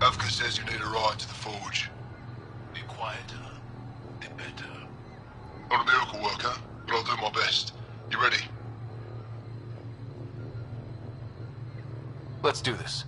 Avka says you need a ride to the forge. Be quieter. Be better. Not a miracle worker, but I'll do my best. You ready? Let's do this.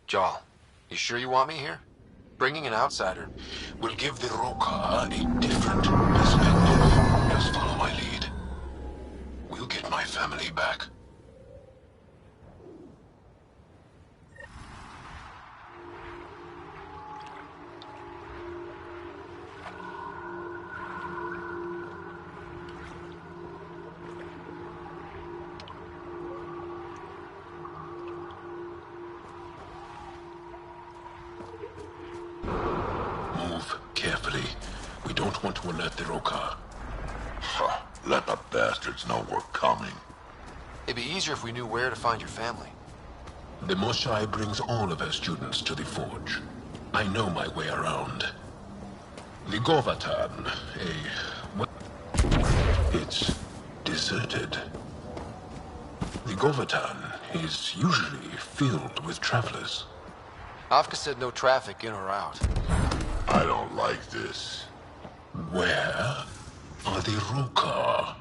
Jarl, you sure you want me here? Bringing an outsider will give the Roka a different perspective. Just follow my lead. We'll get my family back. Carefully. We don't want to alert the Roka. Huh. Let the bastards know we're coming. It'd be easier if we knew where to find your family. The Moshai brings all of her students to the forge. I know my way around. The Govatan, it's deserted. The Govatan is usually filled with travelers. Afka said no traffic in or out. I don't like this. Where are the Roka?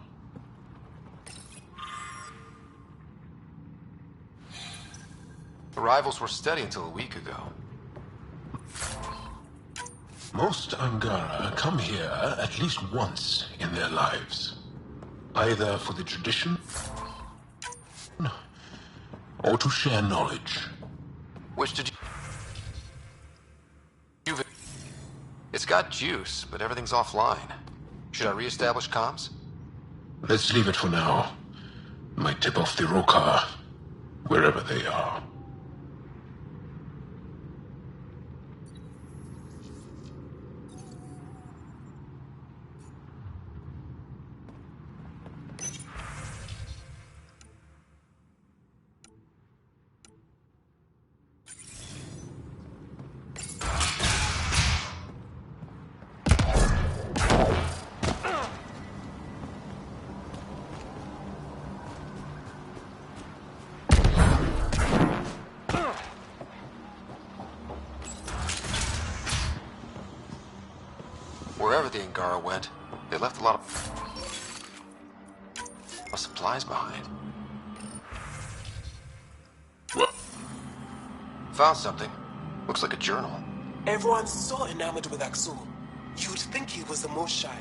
Arrivals were steady until a week ago. Most Angara come here at least once in their lives. Either for the tradition, or to share knowledge. Which did you... It's got juice, but everything's offline. Should I reestablish comms? Let's leave it for now. Might tip off the Roka, wherever they are. Wherever the Angara went, they left a lot of supplies behind. What? Found something. Looks like a journal. Everyone's so enamored with Axul. You'd think he was the most shy.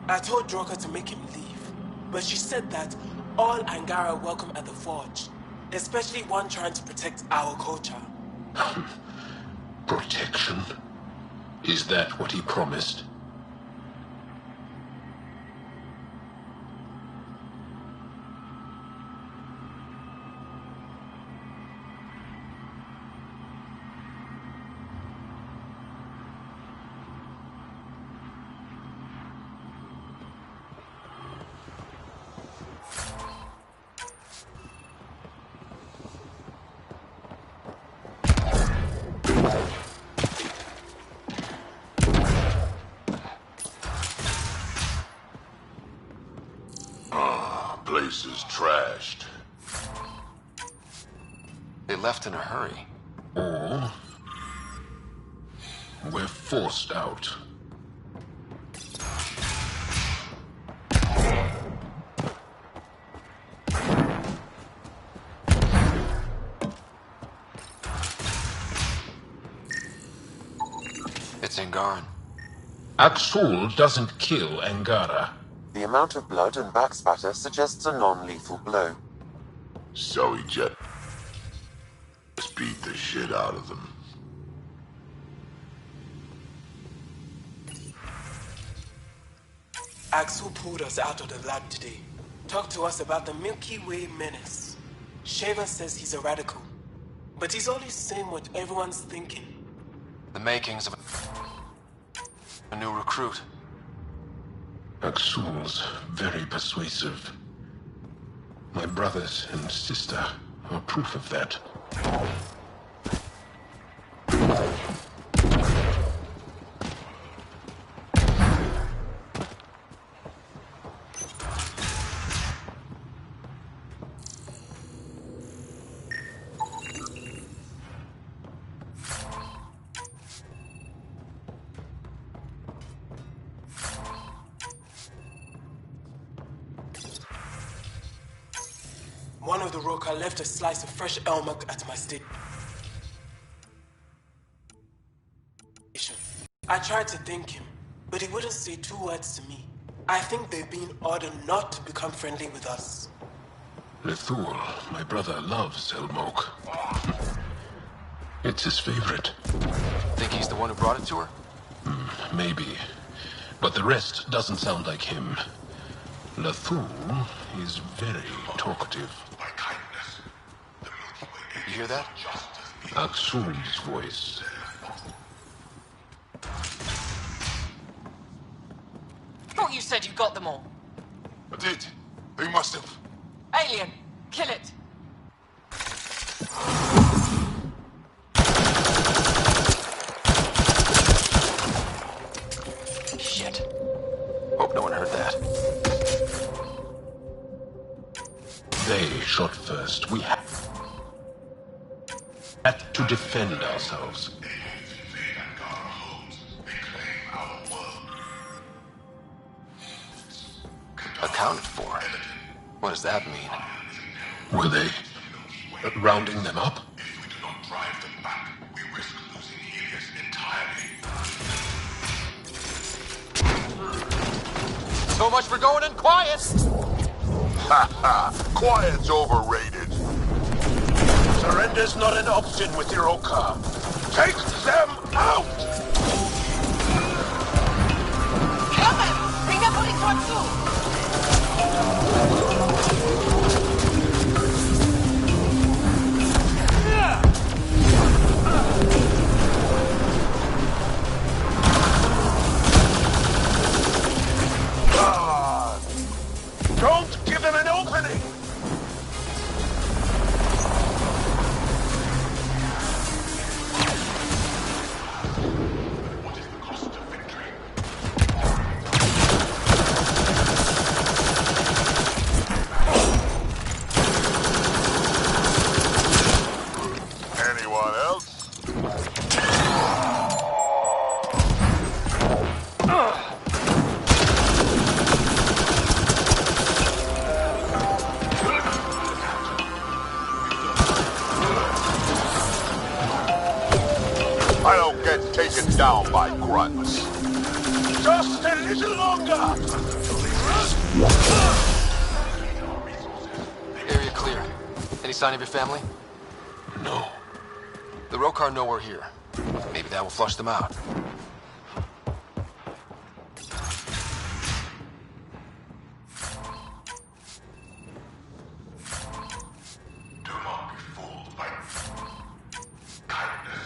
I told Droka to make him leave, but she said that all Angara are welcome at the forge, especially one trying to protect our culture. Protection? Is that what he promised? Place is trashed. They left in a hurry. Or we're forced out. It's Angaran. Axul doesn't kill Angara. The amount of blood and backspatter suggests a non-lethal blow. So he just beat the shit out of them. Axul pulled us out of the lab today. Talked to us about the Milky Way menace. Shaver says he's a radical, but he's always saying what everyone's thinking. The makings of a new recruit. Axul's very persuasive. My brothers and sister are proof of that. One of the Roka left a slice of fresh elmak at my station. I tried to thank him, but he wouldn't say 2 words to me. I think they've been ordered not to become friendly with us. Lethul, my brother, loves Elmok. It's his favorite. Think he's the one who brought it to her? Maybe. But the rest doesn't sound like him. Lethul is very talkative. You hear that? Aksul's voice. Thought you said you got them all. I did. Who must have? Alien, kill it. Shit. Hope no one heard that. They shot first. We had to defend ourselves. Accounted for? What does that mean? Were they rounding them up? If we do not drive them back, we risk losing Helios entirely. So much for going in quiet! Ha ha! Quiet's overrated. Surrender's not an option with your Oka. Take them out! Kill them! Bring the police to Aksul! Don't give them an opening! What is the cost of victory? Anyone else? I don't get taken down by grunts. Just a little longer! Area clear. Any sign of your family? No. The Rokar know we're here. Maybe that will flush them out. Do not be fooled by kindness.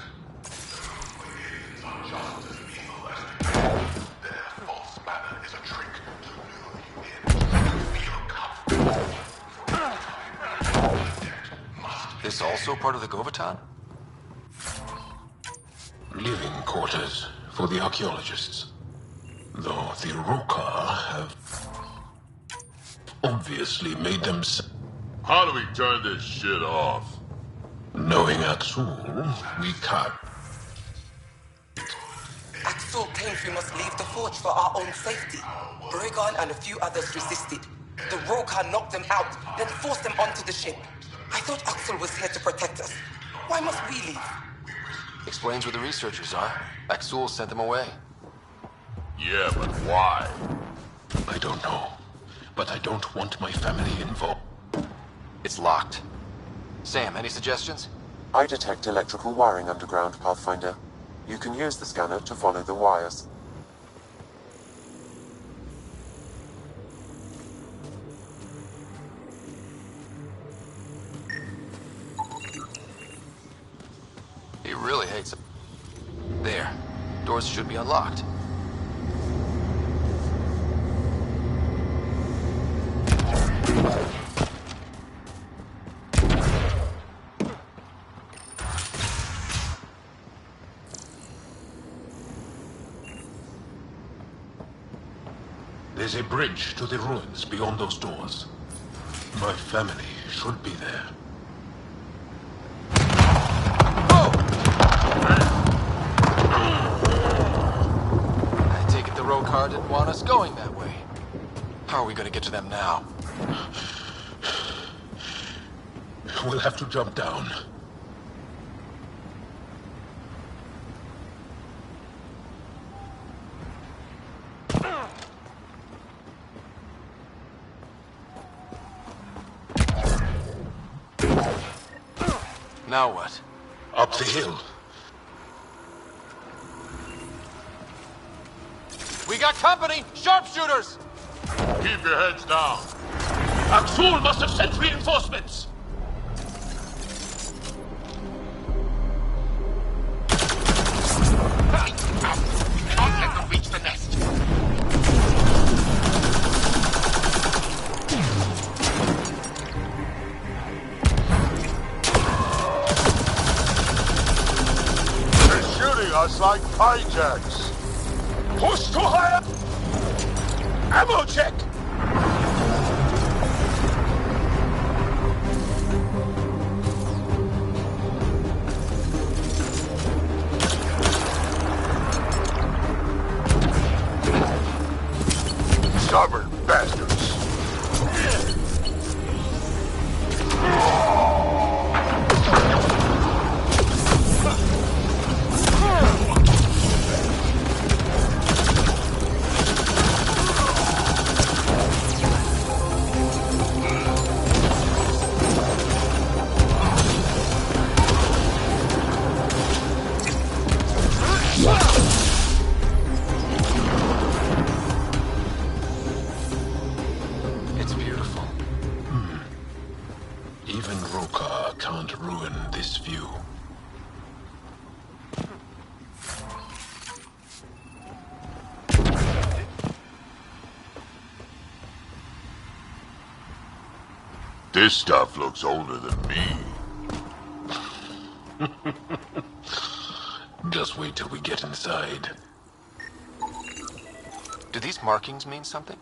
The aliens are just as evil as the people. Their false manner is a trick to lure you in. Feel comfortable. This also part of the Govatan? Living quarters for the archaeologists. Though the Rokar have obviously made them... How do we turn this shit off? Knowing Aksul, we can't. Axel claims we must leave the forge for our own safety. Bregon and a few others resisted. The Rokar knocked them out, then forced them onto the ship. I thought Axel was here to protect us. Why must we leave? Explains where the researchers are. Aksul sent them away. Yeah, but why? I don't know. But I don't want my family involved. It's locked. Sam, any suggestions? I detect electrical wiring underground, Pathfinder. You can use the scanner to follow the wires. He really hates it. There. Doors should be unlocked. There's a bridge to the ruins beyond those doors. My family should be there. I take it the Rokar didn't want us going that way. How are we gonna get to them now? We'll have to jump down. Now what? Up the hill. We got company! Sharpshooters! Keep your heads down. Aksul must have sent reinforcements! Can't let them reach the nest. They're shooting us like hijacks. Push to higher! Ammo check! Stubborn bastards. It's beautiful. Even Roka can't ruin this view. This stuff looks older than me. Just wait till we get inside. Do these markings mean something?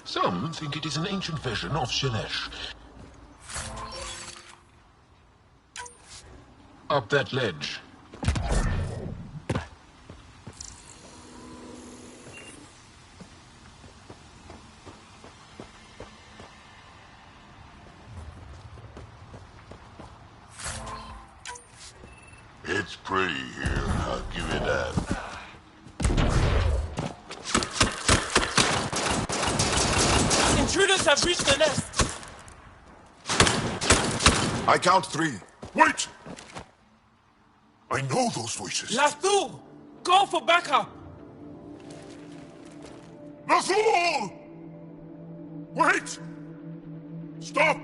Some think it is an ancient version of Shelesh. Up that ledge. It's pretty here, I'll give you that. Intruders have reached the nest. I count 3. Wait! I know those voices. Lathul, go for backup. Rasul! Wait! Stop!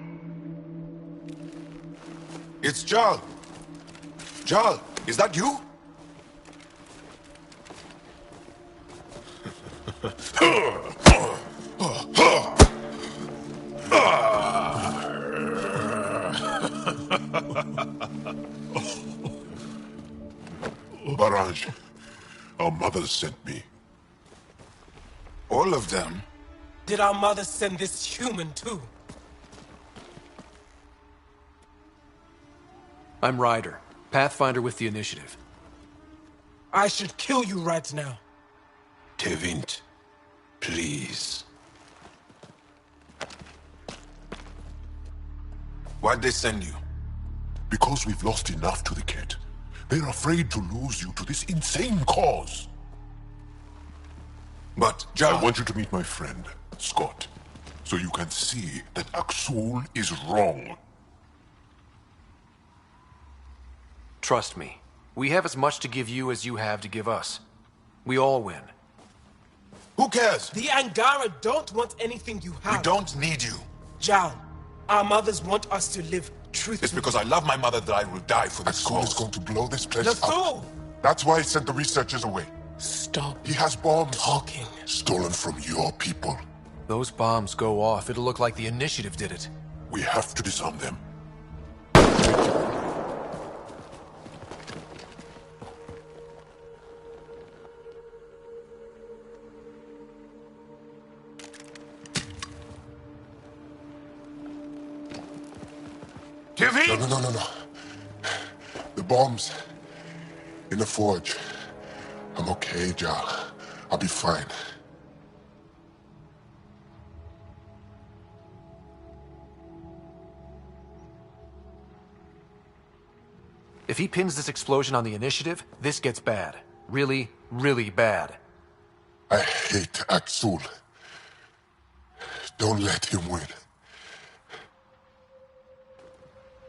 It's Jal. Jal, is that you? Barrage, our mothers sent me. All of them? Did our mother send this human too? I'm Ryder, Pathfinder with the Initiative. I should kill you right now. Tevint, please. Why'd they send you? Because we've lost enough to the kid. They're afraid to lose you to this insane cause. But, I Jal... want you to meet my friend, Scott, so you can see that Aksul is wrong. Trust me, we have as much to give you as you have to give us. We all win. Who cares? The Angara don't want anything you have. We don't need you. Jal, our mothers want us to live truthfully. It's because I love my mother that I will die for this Aksul is cause. going to blow this place Lathul! up. That's why he sent the researchers away. Stop He has bombs. talking. Stolen from your people. Those bombs go off, it'll look like the Initiative did it. We have to disarm them. No. The bombs in the forge. I'm okay, Jal. I'll be fine. If he pins this explosion on the Initiative, this gets bad. Really, really bad. I hate Aksul. Don't let him win.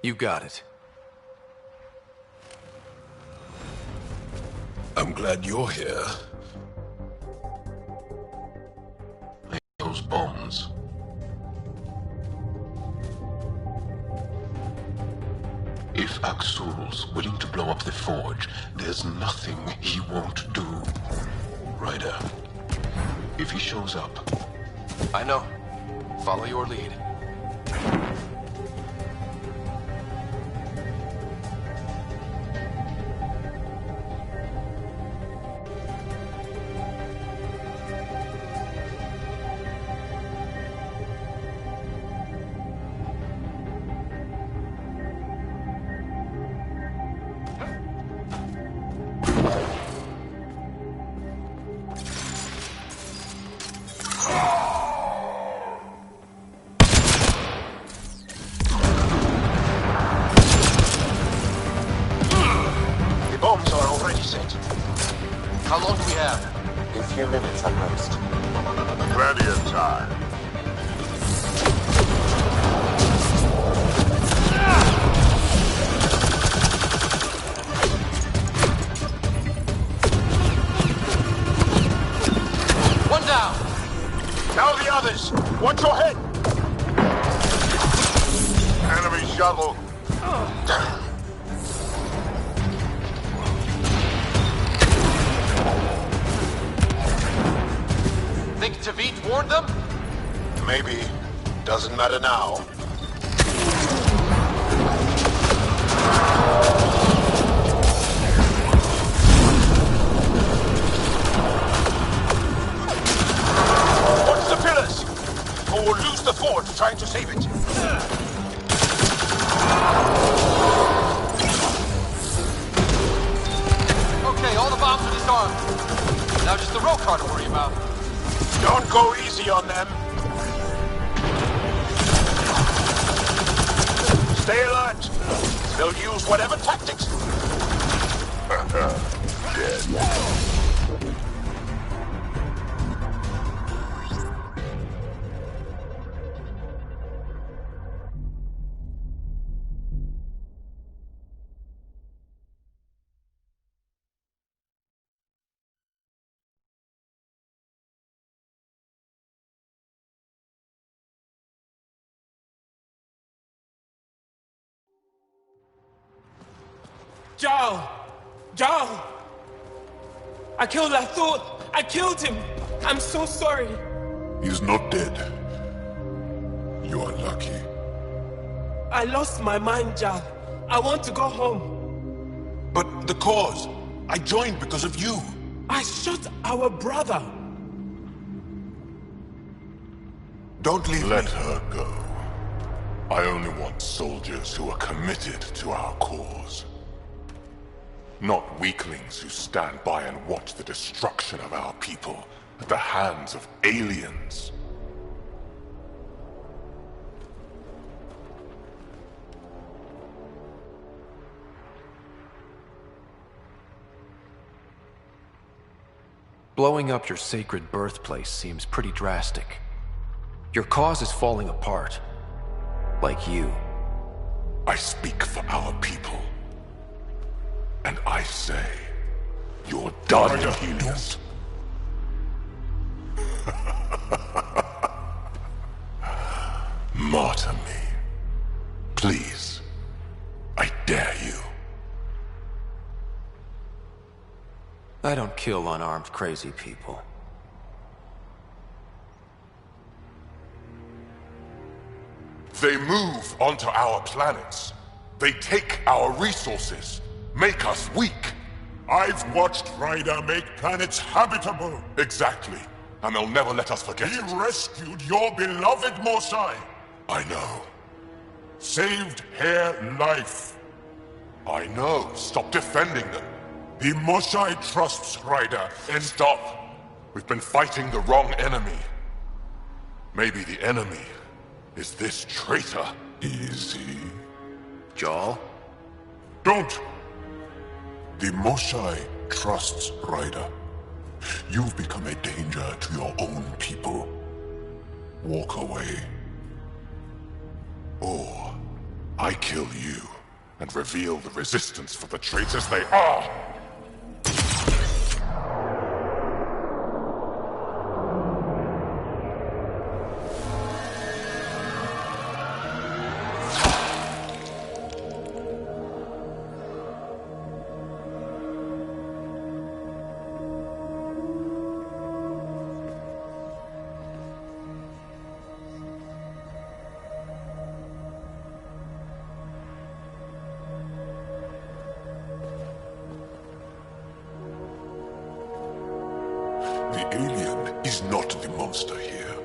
You got it. I'm glad you're here. Those bombs. If Axul's willing to blow up the forge, there's nothing he won't do. Ryder, if he shows up... I know. Follow your lead. How long do we have? A few minutes at most. Plenty of time. One down! Tell the others! Watch your head! Enemy shuttle. Think Tavit warned them? Maybe. Doesn't matter now. Watch the pillars! Or we'll lose the fort trying to save it. Okay, all the bombs are disarmed. Now just the roll car to worry about. Don't go easy on them. Stay alert. They'll use whatever tactics. Dead. Jarl! Jarl! I killed Lathor! I killed him! I'm so sorry! He's not dead. You are lucky. I lost my mind, Jarl. I want to go home. But the cause. I joined because of you. I shot our brother. Don't leave Let me. her go. I only want soldiers who are committed to our cause. Not weaklings who stand by and watch the destruction of our people at the hands of aliens. Blowing up your sacred birthplace seems pretty drastic. Your cause is falling apart. Like you. I speak for our people. And I say, you're done, Helios. Martyr me. Please. I dare you. I don't kill unarmed crazy people. They move onto our planets. They take our resources, make us weak. I've watched Ryder make planets habitable. Exactly. And they'll never let us forget He it. rescued your beloved Mosai. I know. Saved her life. I know. Stop defending them. The Mosai trusts Ryder and... Stop. We've been fighting the wrong enemy. Maybe the enemy is this traitor. Easy. Jarl? Don't! The Mosai trusts Ryder. You've become a danger to your own people. Walk away. Or I kill you and reveal the resistance for the traitors they are. The alien is not the monster here.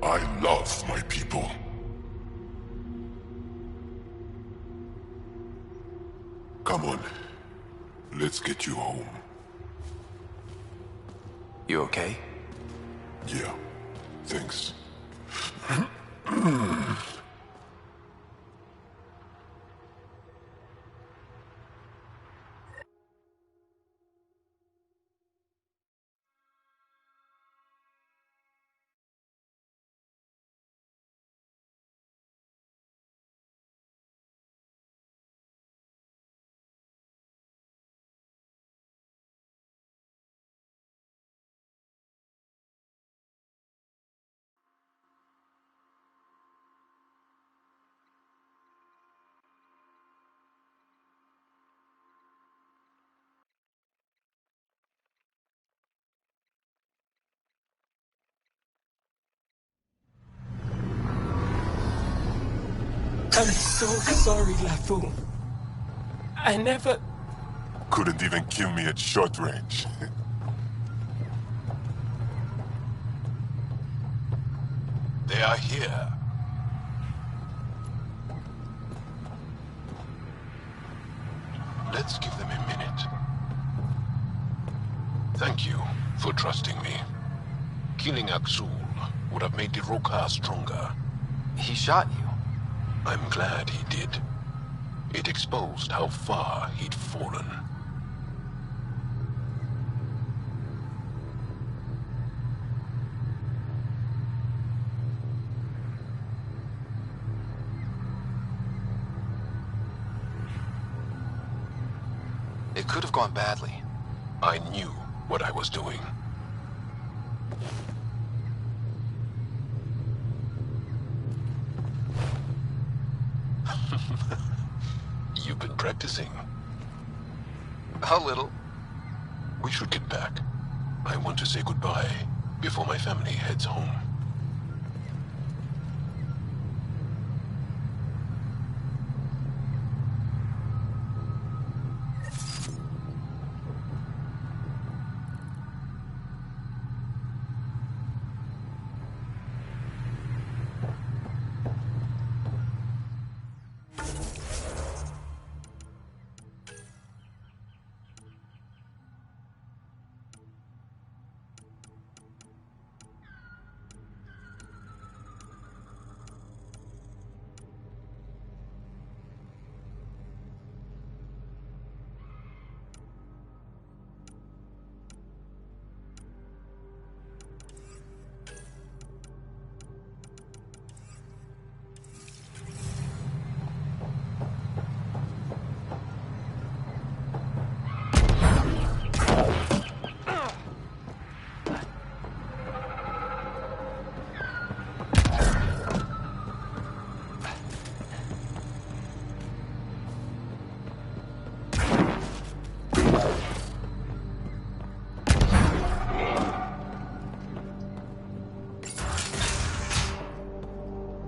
I love my people. Come on. Let's get you home. You okay? Yeah. Thanks. I'm so sorry, Lafu. I never... Couldn't even kill me at short range. They are here. Let's give them a minute. Thank you for trusting me. Killing Aksul would have made the Roka stronger. He shot you. I'm glad he did. It exposed how far he'd fallen. It could have gone badly. I knew what I was doing. You've been practicing. A little. We should get back. I want to say goodbye before my family heads home.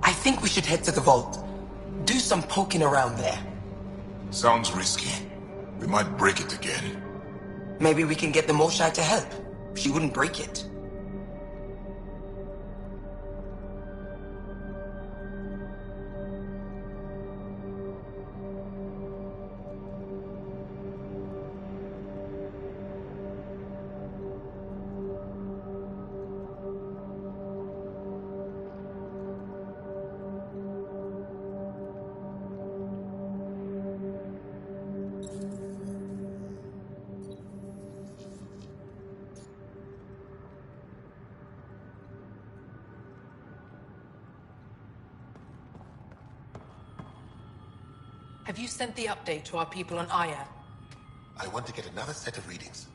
I think we should head to the vault. Do some poking around there. Sounds risky. We might break it again. Maybe we can get the Moshai to help. She wouldn't break it. Have you sent the update to our people on Aya? I want to get another set of readings.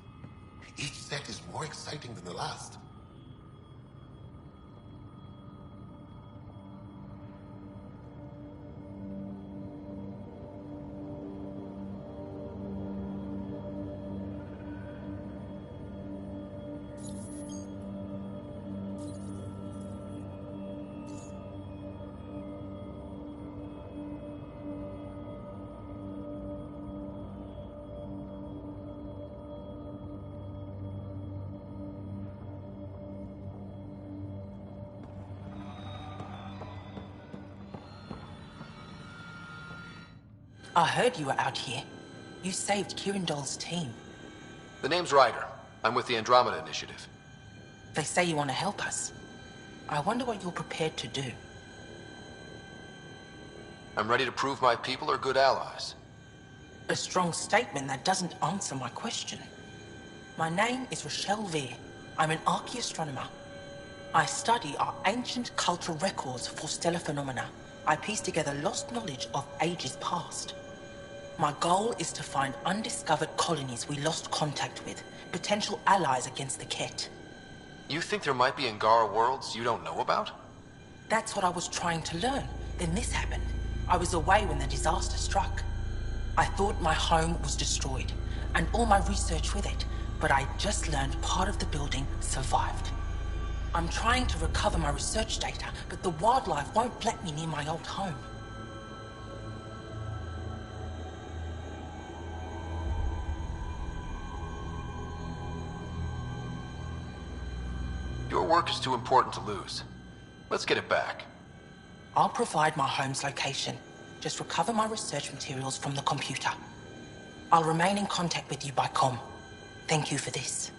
Each set is more exciting than the last. I heard you were out here. You saved Kirindol's team. The name's Ryder. I'm with the Andromeda Initiative. They say you want to help us. I wonder what you're prepared to do. I'm ready to prove my people are good allies. A strong statement that doesn't answer my question. My name is Rochelle Vere. I'm an archaeoastronomer. I study our ancient cultural records for stellar phenomena. I piece together lost knowledge of ages past. My goal is to find undiscovered colonies we lost contact with, potential allies against the Ket. You think there might be Angara worlds you don't know about? That's what I was trying to learn. Then this happened. I was away when the disaster struck. I thought my home was destroyed, and all my research with it, but I just learned part of the building survived. I'm trying to recover my research data, but the wildlife won't let me near my old home. Your work is too important to lose. Let's get it back. I'll provide my home's location. Just recover my research materials from the computer. I'll remain in contact with you by comm. Thank you for this.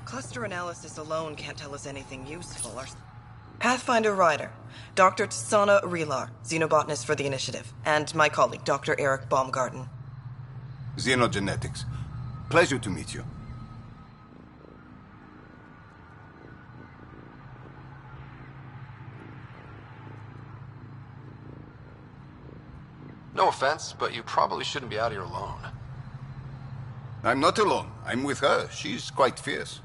Cluster analysis alone can't tell us anything useful. Pathfinder Ryder, Dr. Tsana Relar, xenobotanist for the Initiative, and my colleague, Dr. Eric Baumgarten. Xenogenetics. Pleasure to meet you. No offense, but you probably shouldn't be out here alone. I'm not alone. I'm with her. She's quite fierce.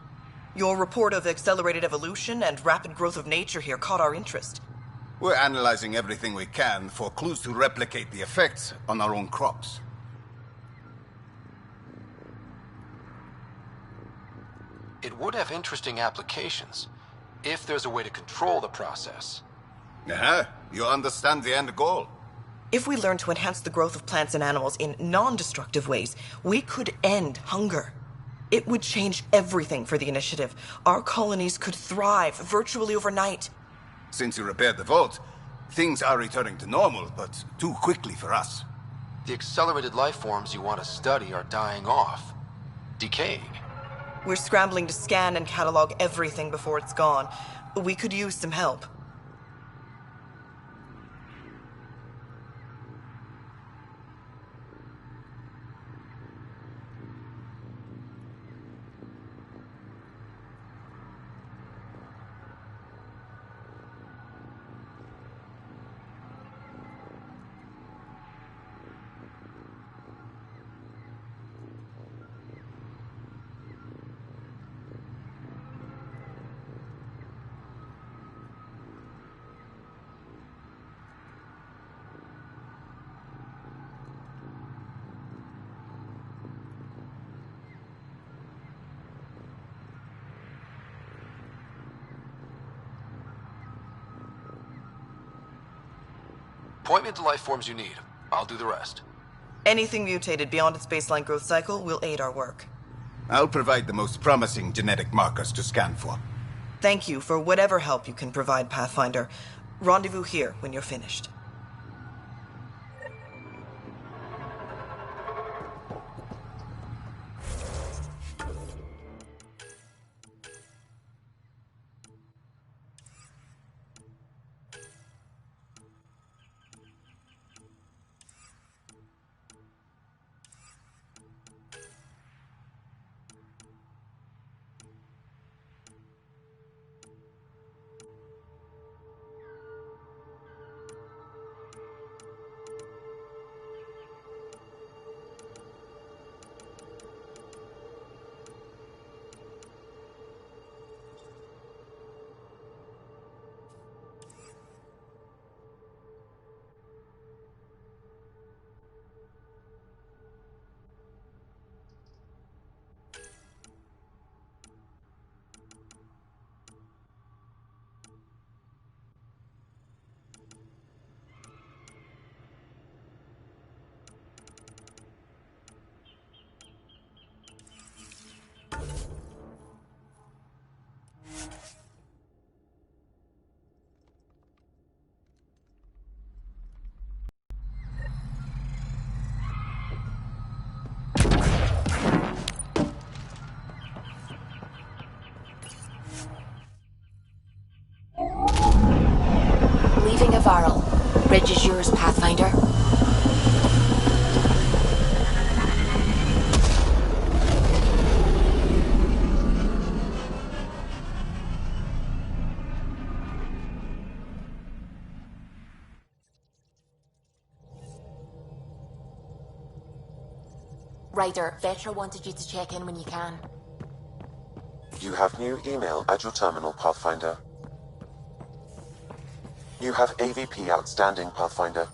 Your report of accelerated evolution and rapid growth of nature here caught our interest. We're analyzing everything we can for clues to replicate the effects on our own crops. It would have interesting applications, if there's a way to control the process. You understand the end goal. If we learn to enhance the growth of plants and animals in non-destructive ways, we could end hunger. It would change everything for the Initiative. Our colonies could thrive virtually overnight. Since you repaired the vault, things are returning to normal, but too quickly for us. The accelerated life forms you want to study are dying off. Decaying. We're scrambling to scan and catalog everything before it's gone. We could use some help. Point me to life forms you need. I'll do the rest. Anything mutated beyond its baseline growth cycle will aid our work. I'll provide the most promising genetic markers to scan for. Thank you for whatever help you can provide, Pathfinder. Rendezvous here when you're finished. Varl. Bridge is yours, Pathfinder. Ryder, Vetra wanted you to check in when you can. You have new email at your terminal, Pathfinder. You have AVP outstanding, Pathfinder.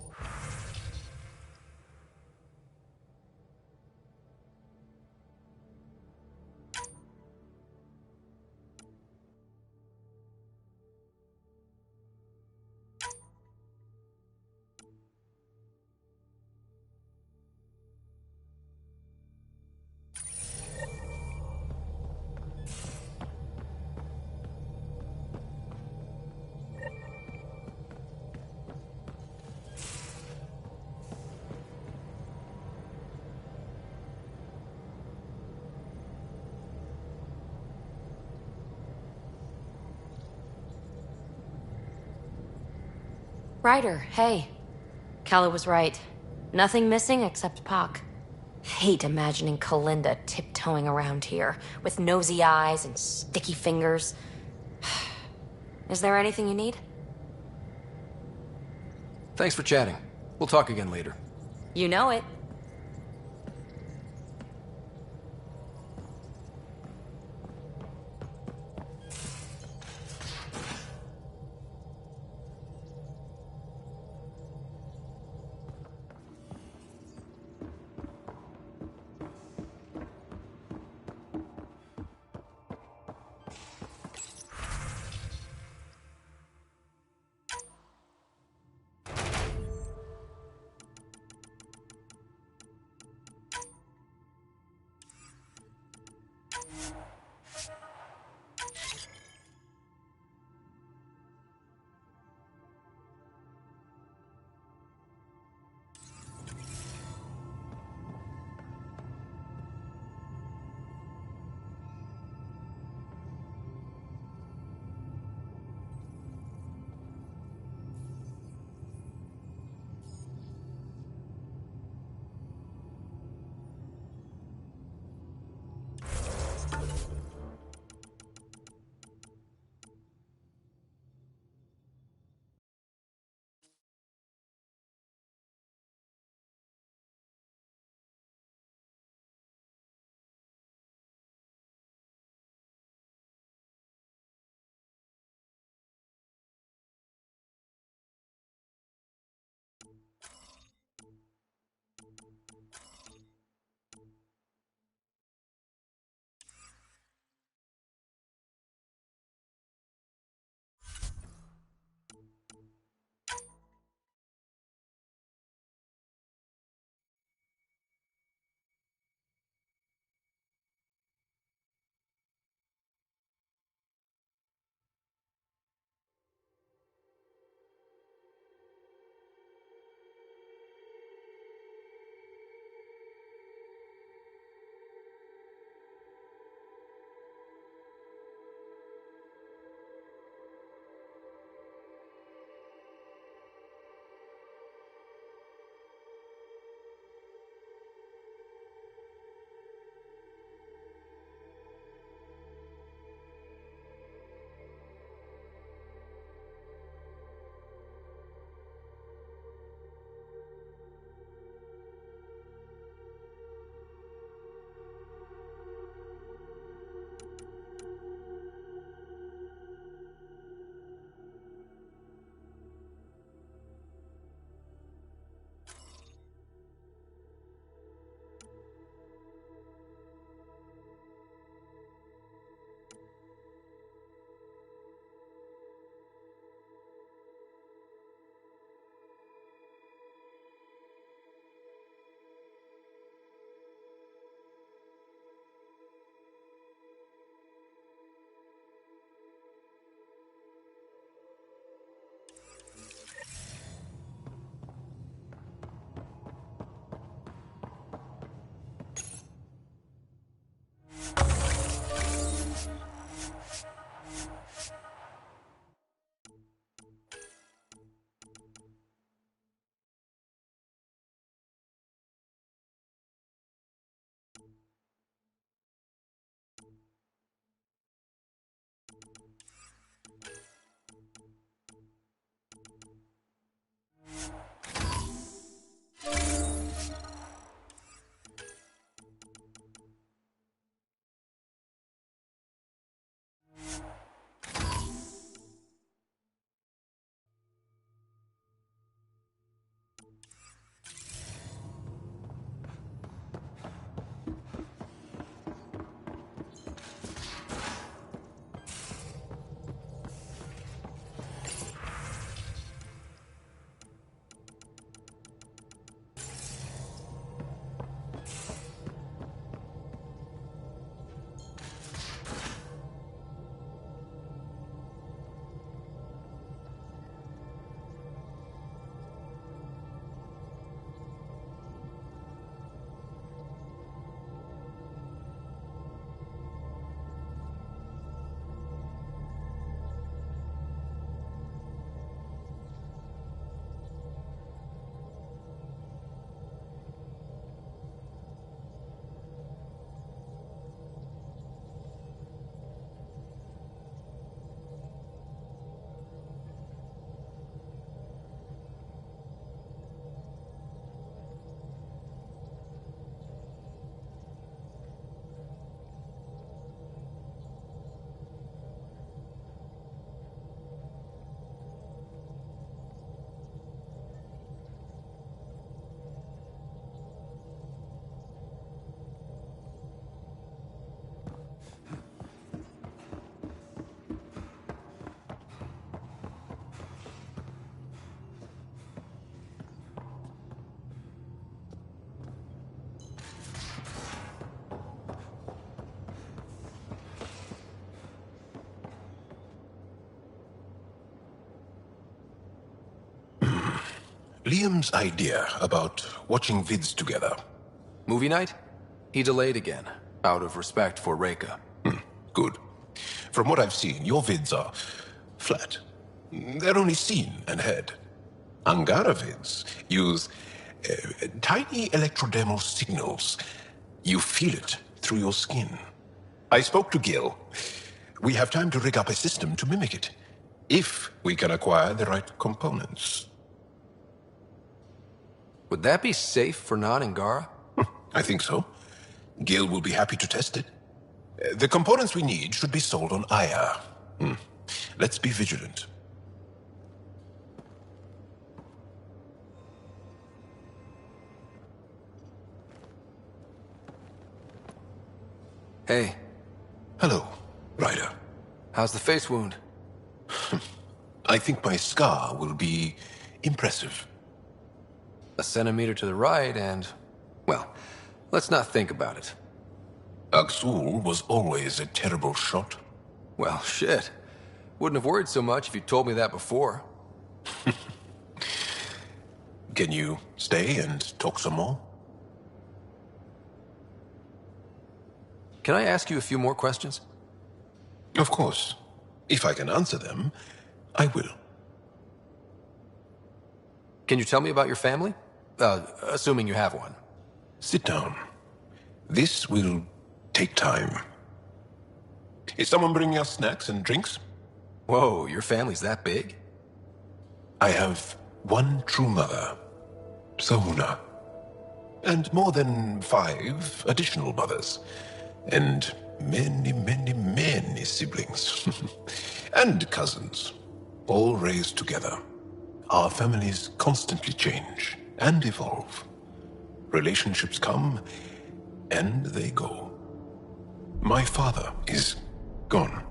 Ryder, hey. Kala was right. Nothing missing except Puck. Hate imagining Kalinda tiptoeing around here, with nosy eyes and sticky fingers. Is there anything you need? Thanks for chatting. We'll talk again later. You know it. Liam's idea about watching vids together. Movie night? He delayed again, out of respect for Reika. Good. From what I've seen, your vids are flat. They're only seen and heard. Angara vids use tiny electrodermal signals. You feel it through your skin. I spoke to Gil. We have time to rig up a system to mimic it, if we can acquire the right components. Would that be safe for non-Angara? I think so. Gil will be happy to test it. The components we need should be sold on Aya. Let's be vigilant. Hey. Hello, Ryder. How's the face wound? I think my scar will be impressive. A centimeter to the right and... well, let's not think about it. Aksul was always a terrible shot. Well, shit. Wouldn't have worried so much if you told me that before. Can you stay and talk some more? Can I ask you a few more questions? Of course. If I can answer them, I will. Can you tell me about your family? Assuming you have one. Sit down. This will take time. Is someone bringing us snacks and drinks? Whoa, your family's that big? I have one true mother, Sahuna, and more than 5 additional mothers, and many, many, many siblings, and cousins, all raised together. Our families constantly change and evolve. Relationships come and they go. My father is gone,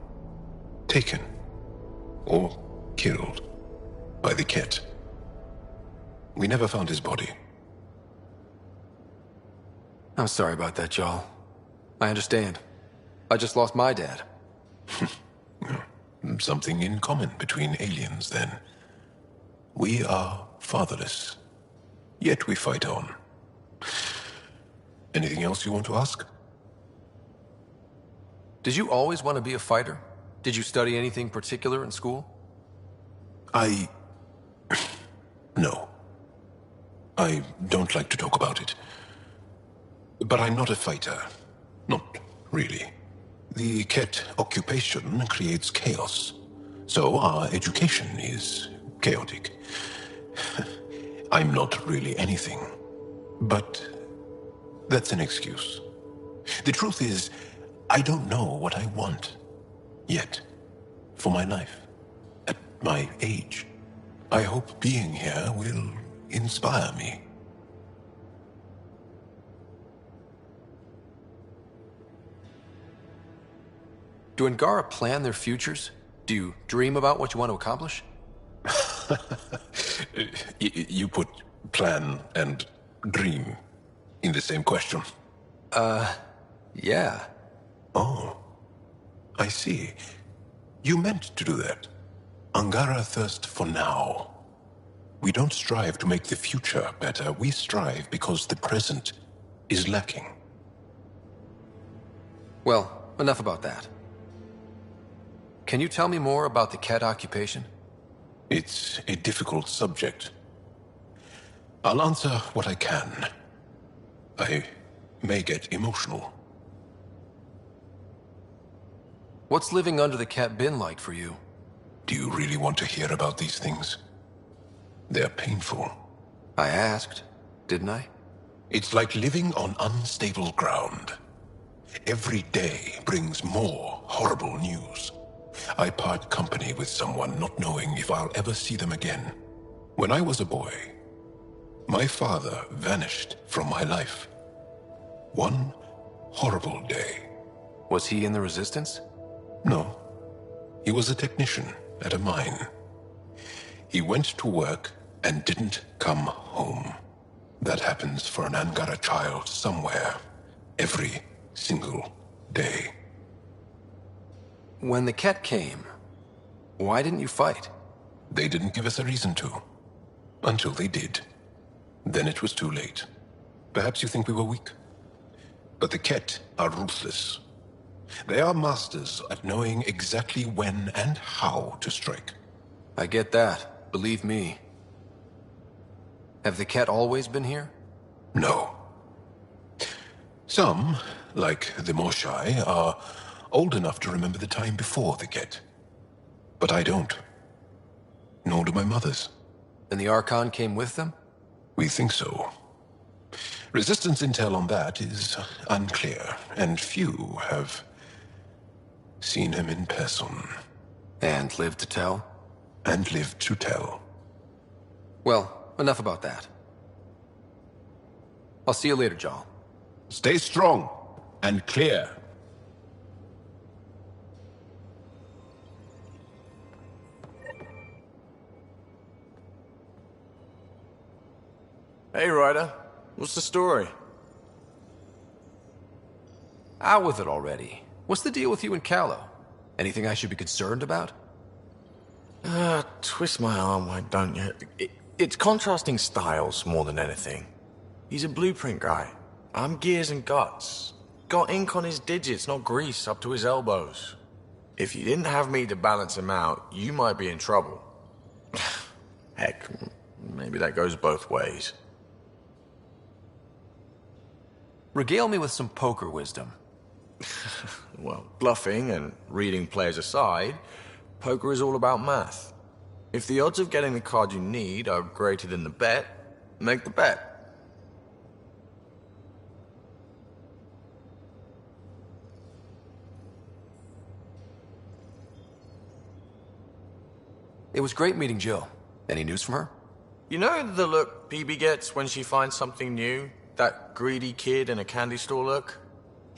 taken, or killed by the Ket. We never found his body. I'm sorry about that, Jarl. I understand. I just lost my dad. Something in common between aliens, then. We are fatherless, yet we fight on. Anything else you want to ask? Did you always want to be a fighter? Did you study anything particular in school? No. I don't like to talk about it. But I'm not a fighter. Not really. The Ket occupation creates chaos. So our education is chaotic. I'm not really anything. But that's an excuse. The truth is, I don't know what I want. Yet. For my life. At my age. I hope being here will inspire me. Do Angara plan their futures? Do you dream about what you want to accomplish? You put plan and dream in the same question. Yeah. Oh, I see. You meant to do that. Angara thirst for now. We don't strive to make the future better. We strive because the present is lacking. Well, enough about that. Can you tell me more about the Ket occupation? It's a difficult subject. I'll answer what I can. I may get emotional. What's living under the Ket been like for you? Do you really want to hear about these things? They're painful. I asked, didn't I? It's like living on unstable ground. Every day brings more horrible news. I part company with someone not knowing if I'll ever see them again. When I was a boy, my father vanished from my life. One horrible day. Was he in the Resistance? No. He was a technician at a mine. He went to work and didn't come home. That happens for an Angara child somewhere, every single day. When the Ket came, why didn't you fight? They didn't give us a reason to. Until they did. Then it was too late. Perhaps you think we were weak. But the Ket are ruthless. They are masters at knowing exactly when and how to strike. I get that. Believe me. Have the Ket always been here? No. Some, like the Moshai, are old enough to remember the time before the Ket. But I don't. Nor do my mothers. And the Archon came with them? We think so. Resistance intel on that is unclear, and few have seen him in person. And lived to tell? And lived to tell. Well, enough about that. I'll see you later, Jarl. Stay strong and clear. Hey, Ryder. What's the story? Out with it already. What's the deal with you and Callow? Anything I should be concerned about? Twist my arm, why don't you? It's contrasting styles more than anything. He's a blueprint guy. I'm gears and guts. Got ink on his digits, not grease up to his elbows. If you didn't have me to balance him out, you might be in trouble. Heck, maybe that goes both ways. Regale me with some poker wisdom. Well, bluffing and reading players aside, poker is all about math. If the odds of getting the card you need are greater than the bet, make the bet. It was great meeting Jill. Any news from her? You know the look PB gets when she finds something new? That greedy kid in a candy store look?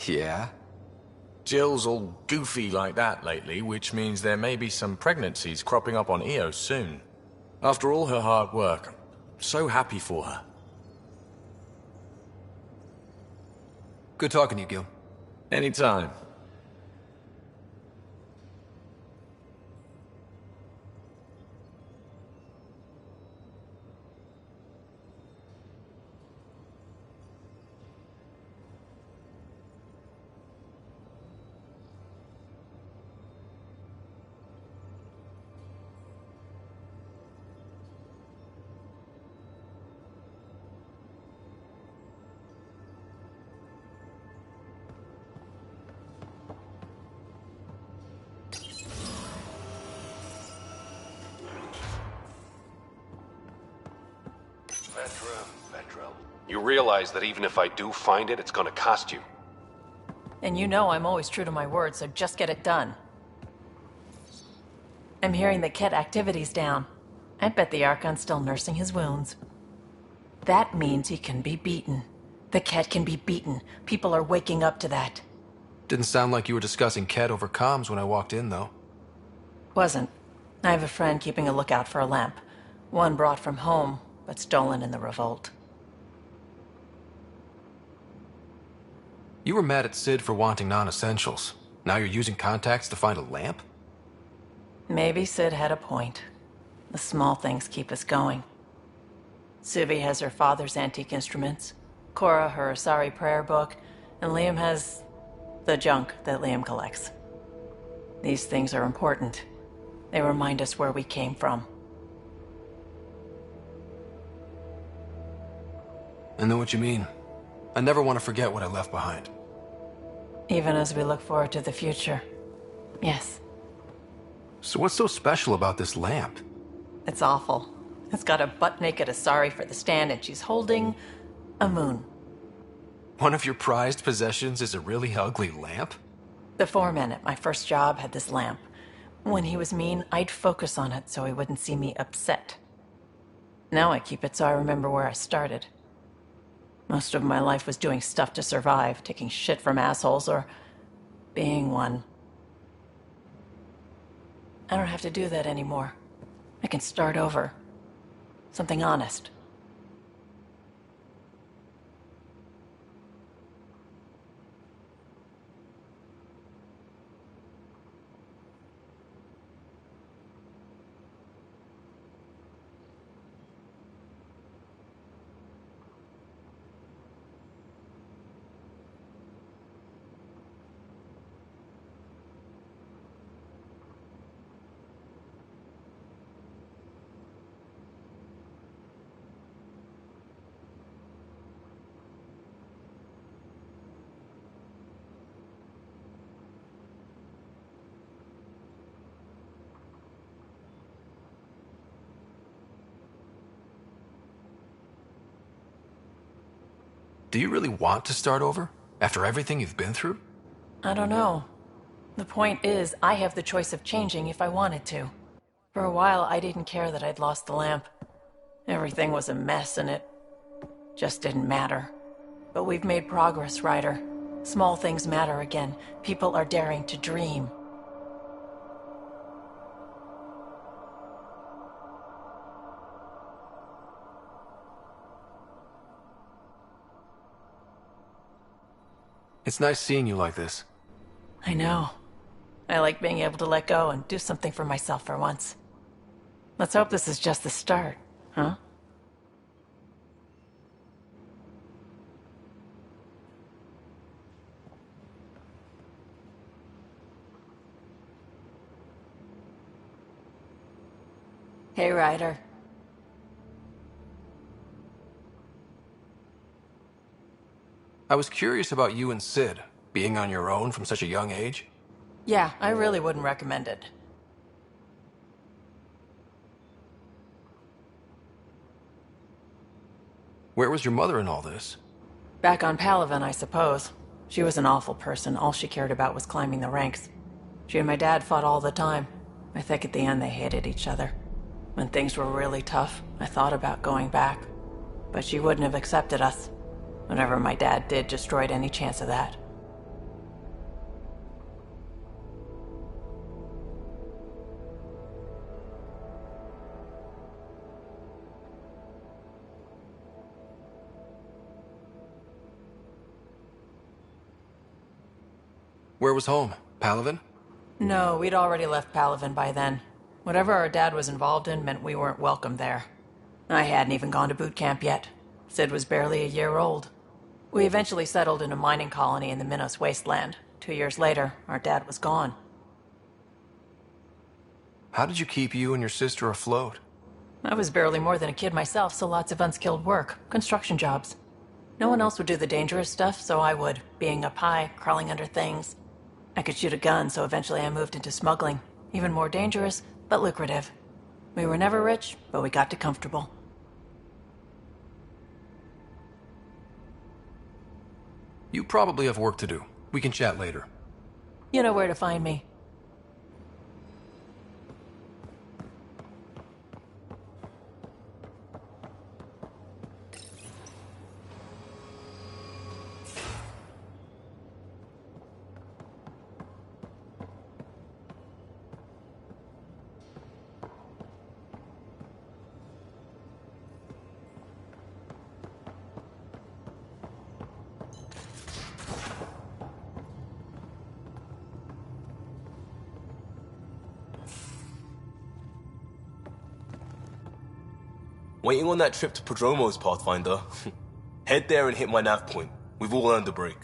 Yeah? Jill's all goofy like that lately, which means there may be some pregnancies cropping up on Io soon. After all her hard work, I'm so happy for her. Good talking to you, Gil. Anytime. You realize that even if I do find it, it's gonna cost you. And you know I'm always true to my word, so just get it done. I'm hearing the Ket activity's down. I bet the Archon's still nursing his wounds. That means he can be beaten. The Ket can be beaten. People are waking up to that. Didn't sound like you were discussing Ket over comms when I walked in, though. Wasn't. I have a friend keeping a lookout for a lamp. One brought from home, but stolen in the revolt. You were mad at Sid for wanting non-essentials. Now you're using contacts to find a lamp? Maybe Sid had a point. The small things keep us going. Suvi has her father's antique instruments, Cora her Asari prayer book, and Liam has the junk that Liam collects. These things are important. They remind us where we came from. I know what you mean. I never want to forget what I left behind. Even as we look forward to the future. Yes. So what's so special about this lamp? It's awful. It's got a butt-naked Asari for the stand, and she's holding a moon. One of your prized possessions is a really ugly lamp? The foreman at my first job had this lamp. When he was mean, I'd focus on it so he wouldn't see me upset. Now I keep it so I remember where I started. Most of my life was doing stuff to survive, taking shit from assholes, or being one. I don't have to do that anymore. I can start over. Something honest. Do you really want to start over? After everything you've been through? I don't know. The point is, I have the choice of changing if I wanted to. For a while, I didn't care that I'd lost the lamp. Everything was a mess and it just didn't matter. But we've made progress, Ryder. Small things matter again. People are daring to dream. It's nice seeing you like this. I know. I like being able to let go and do something for myself for once. Let's hope this is just the start, huh? Hey, Ryder. I was curious about you and Sid, being on your own from such a young age. Yeah, I really wouldn't recommend it. Where was your mother in all this? Back on Palaven, I suppose. She was an awful person. All she cared about was climbing the ranks. She and my dad fought all the time. I think at the end they hated each other. When things were really tough, I thought about going back. But she wouldn't have accepted us. Whatever my dad did destroyed any chance of that. Where was home? Palaven? No, we'd already left Palaven by then. Whatever our dad was involved in meant we weren't welcome there. I hadn't even gone to boot camp yet. Sid was barely a year old. We eventually settled in a mining colony in the Minos wasteland. 2 years later, our dad was gone. How did you keep you and your sister afloat? I was barely more than a kid myself, so lots of unskilled work. Construction jobs. No one else would do the dangerous stuff, so I would. Being up high, crawling under things. I could shoot a gun, so eventually I moved into smuggling. Even more dangerous, but lucrative. We were never rich, but we got to comfortable. You probably have work to do. We can chat later. You know where to find me. Waiting on that trip to Prodromos, Pathfinder. Head there and hit my nav point. We've all earned a break.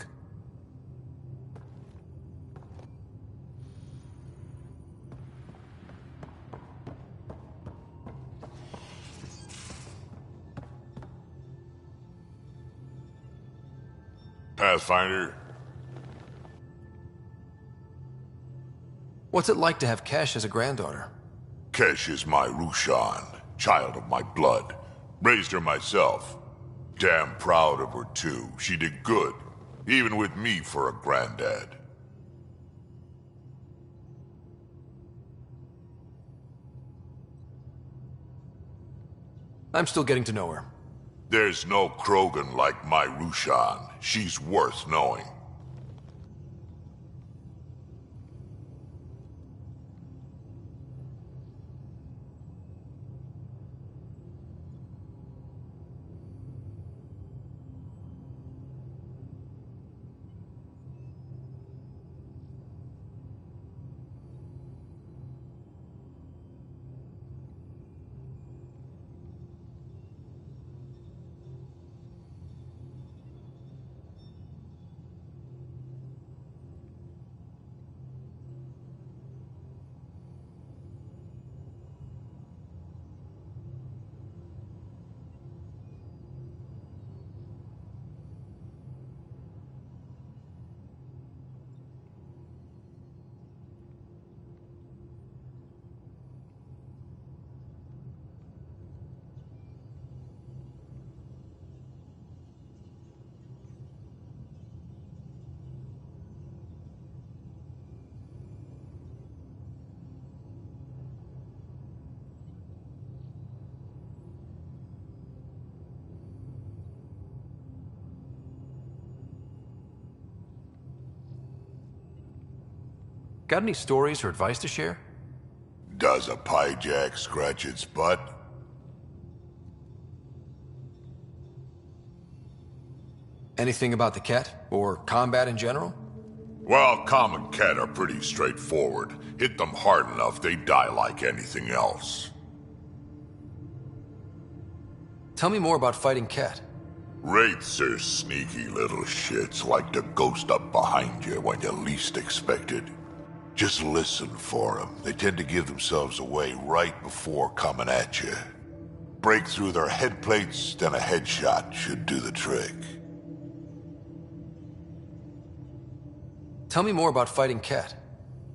Pathfinder. What's it like to have Kesh as a granddaughter? Kesh is my Rushan, child of my blood. Raised her myself. Damn proud of her too. She did good, even with me for a granddad. I'm still getting to know her. There's no Krogan like my Rushan. She's worth knowing. Got any stories or advice to share? Does a pyjak scratch its butt? Anything about the Ket? Or combat in general? Well, common Ket are pretty straightforward. Hit them hard enough, they die like anything else. Tell me more about fighting Ket. Wraiths are sneaky little shits, like to ghost up behind you when you least expect it. Just listen for them. They tend to give themselves away right before coming at you. Break through their head plates, then a headshot should do the trick. Tell me more about fighting Ket.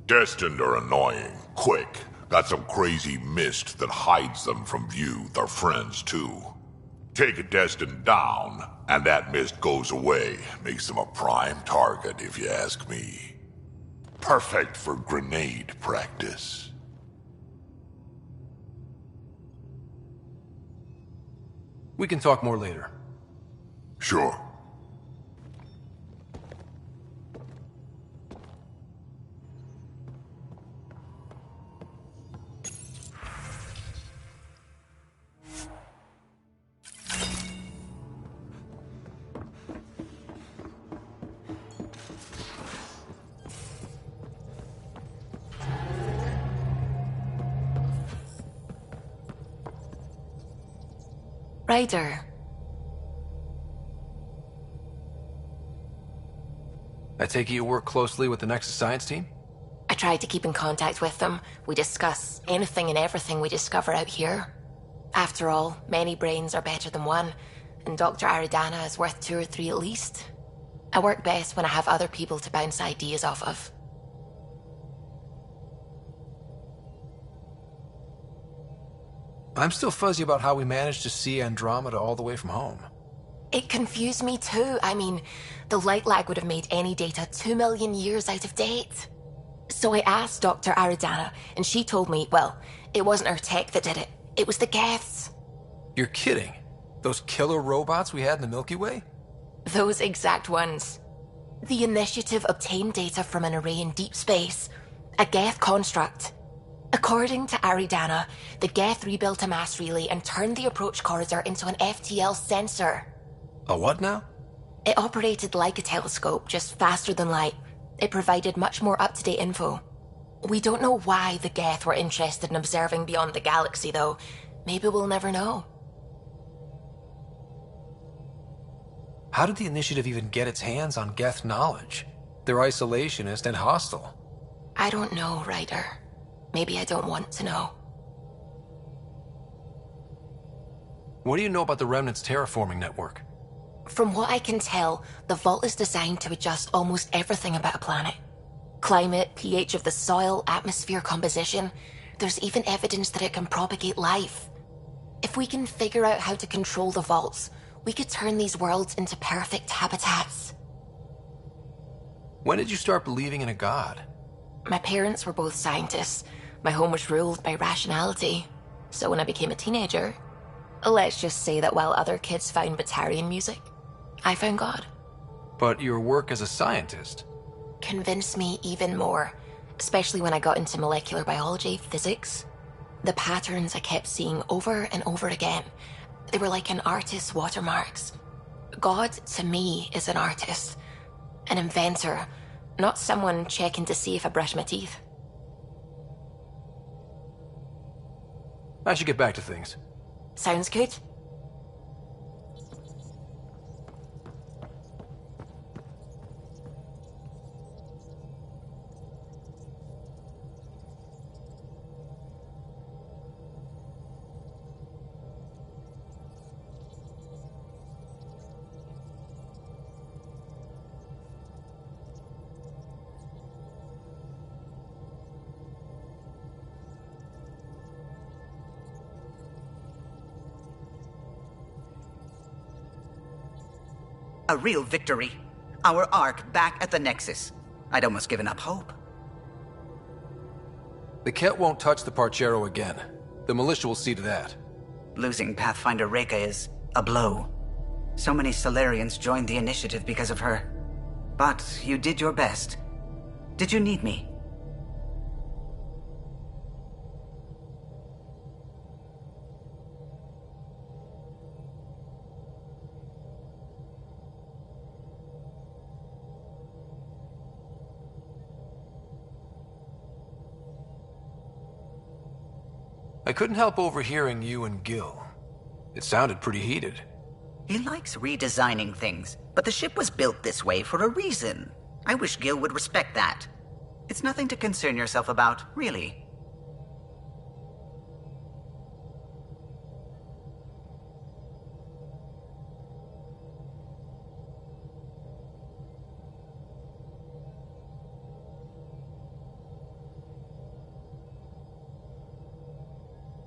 Destined are annoying, quick. Got some crazy mist that hides them from view, their friends too. Take a Destined down, and that mist goes away. Makes them a prime target, if you ask me. Perfect for grenade practice. We can talk more later. Sure. Ryder. I take it you work closely with the Nexus science team? I try to keep in contact with them. We discuss anything and everything we discover out here. After all, many brains are better than one, and Dr. Aridana is worth 2 or 3 at least. I work best when I have other people to bounce ideas off of. I'm still fuzzy about how we managed to see Andromeda all the way from home. It confused me too. I mean, the light lag would have made any data 2 million years out of date. So I asked Dr. Aridana, and she told me, well, it wasn't her tech that did it. It was the Geths. You're kidding? Those killer robots we had in the Milky Way? Those exact ones. The Initiative obtained data from an array in deep space, a Geth construct. According to Aridana, the Geth rebuilt a mass relay and turned the approach corridor into an FTL sensor. A what now? It operated like a telescope, just faster than light. It provided much more up-to-date info. We don't know why the Geth were interested in observing beyond the galaxy, though. Maybe we'll never know. How did the Initiative even get its hands on Geth knowledge? They're isolationist and hostile. I don't know, Ryder. Maybe I don't want to know. What do you know about the Remnant's terraforming network? From what I can tell, the vault is designed to adjust almost everything about a planet. Climate, pH of the soil, atmosphere composition. There's even evidence that it can propagate life. If we can figure out how to control the vaults, we could turn these worlds into perfect habitats. When did you start believing in a god? My parents were both scientists. My home was ruled by rationality. So when I became a teenager, let's just say that while other kids found Batarian music, I found God. But your work as a scientist convinced me even more, especially when I got into molecular biology, physics. The patterns I kept seeing over and over again, they were like an artist's watermarks. God, to me, is an artist, an inventor, not someone checking to see if I brush my teeth. I should get back to things. Sounds good. A real victory. Our Ark back at the Nexus. I'd almost given up hope. The Ket won't touch the Parchero again. The militia will see to that. Losing Pathfinder Reka is a blow. So many Solarians joined the Initiative because of her. But you did your best. Did you need me? I couldn't help overhearing you and Gil. It sounded pretty heated. He likes redesigning things, but the ship was built this way for a reason. I wish Gil would respect that. It's nothing to concern yourself about, really.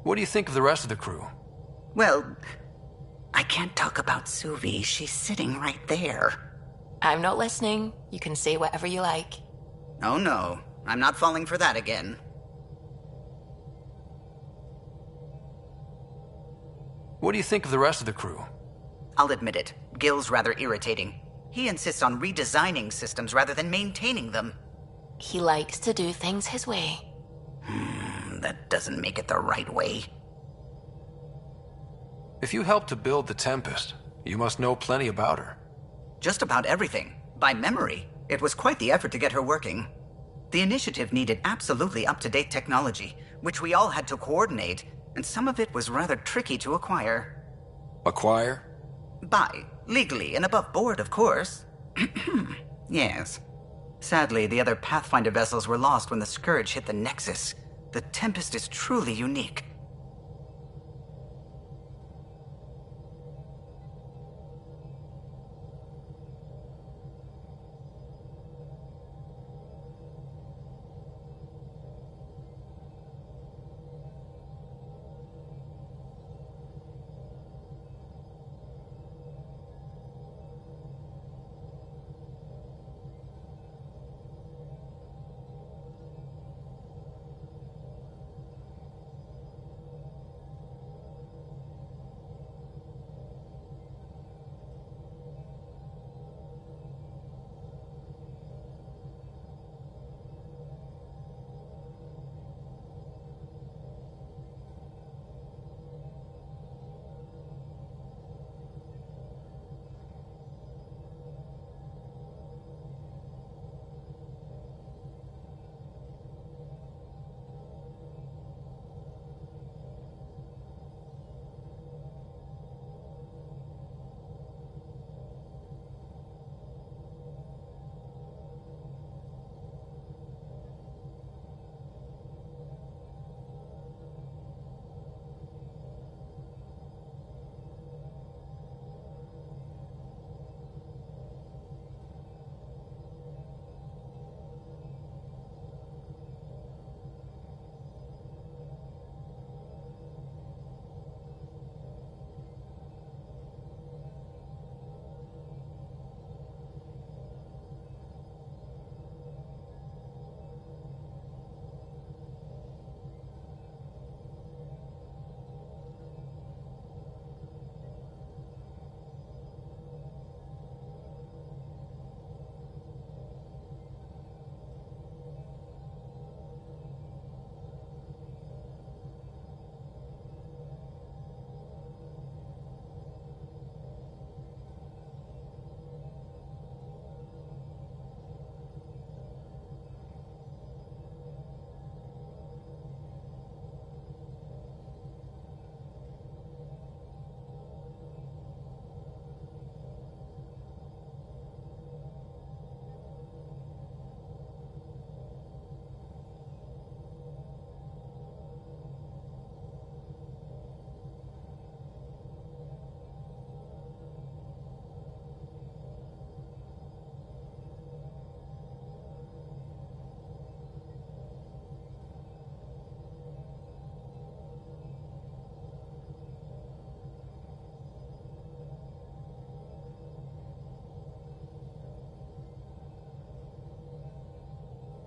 What do you think of the rest of the crew? Well, I can't talk about Suvi. She's sitting right there. I'm not listening. You can say whatever you like. Oh no, I'm not falling for that again. What do you think of the rest of the crew? I'll admit it, Gil's rather irritating. He insists on redesigning systems rather than maintaining them. He likes to do things his way. That doesn't make it the right way. If you helped to build the Tempest, you must know plenty about her. Just about everything. By memory. It was quite the effort to get her working. The initiative needed absolutely up-to-date technology, which we all had to coordinate, and some of it was rather tricky to acquire. Acquire? Buy. Legally and above board, of course. Yes. Sadly, the other Pathfinder vessels were lost when the Scourge hit the Nexus. The Tempest is truly unique.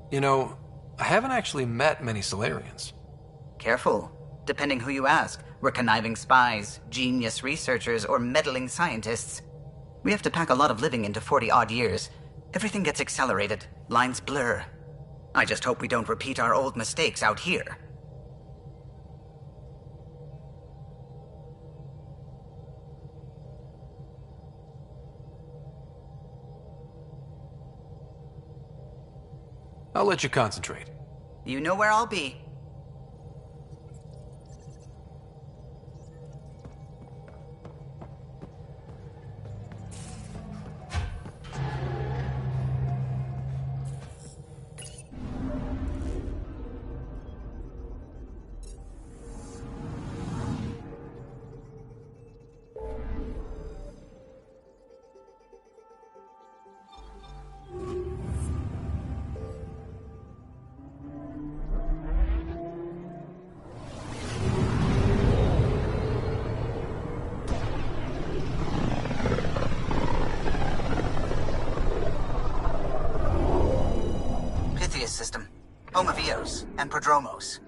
You know, I haven't actually met many Solarians. Careful. Depending who you ask, we're conniving spies, genius researchers, or meddling scientists. We have to pack a lot of living into 40-odd years. Everything gets accelerated, lines blur. I just hope we don't repeat our old mistakes out here. I'll let you concentrate. You know where I'll be. home of Eos and Prodromos.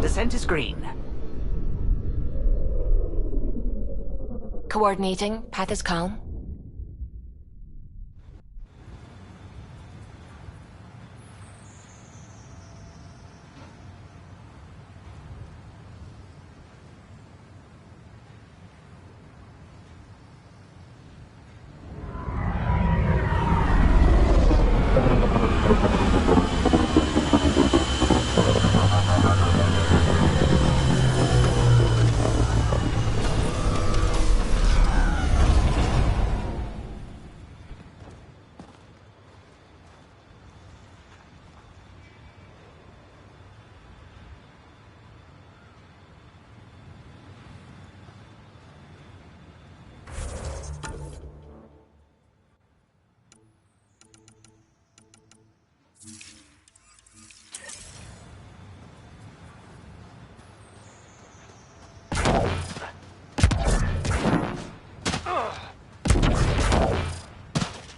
Descent is green. Coordinating. Path is calm.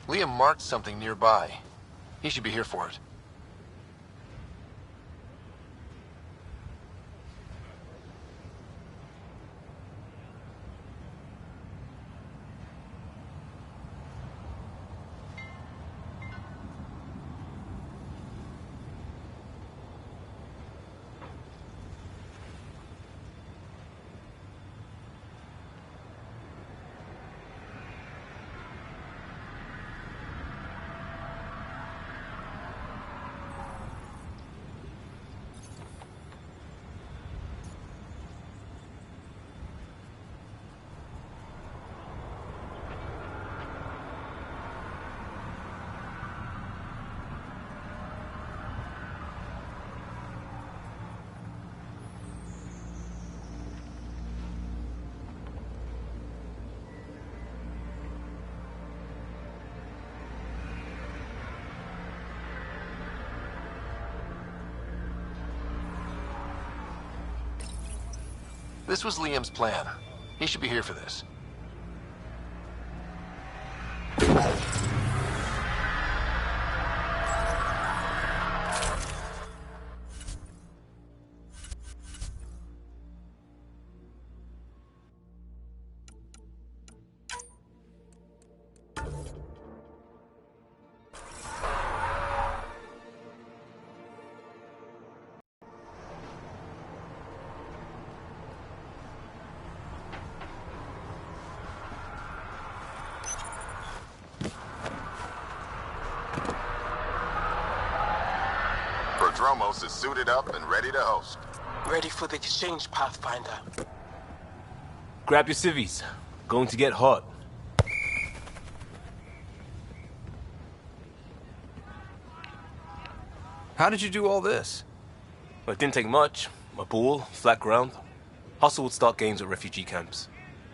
Liam marked something nearby. He should be here for it. This was Liam's plan. He should be here for this. Prodromos is suited up and ready to host. Ready for the exchange, Pathfinder. Grab your civvies. Going to get hot. How did you do all this? Well, it didn't take much. A ball, flat ground. Hustle would start games at refugee camps.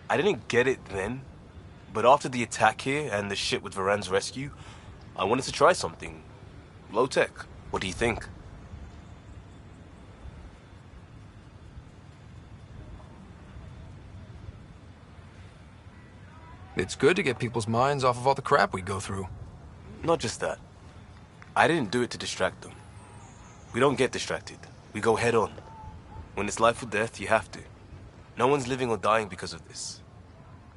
I didn't get it then, but after the attack here and the shit with Varan's rescue, I wanted to try something. Low tech. What do you think? It's good to get people's minds off of all the crap we go through. Not just that. I didn't do it to distract them. We don't get distracted. We go head on. When it's life or death, you have to. No one's living or dying because of this.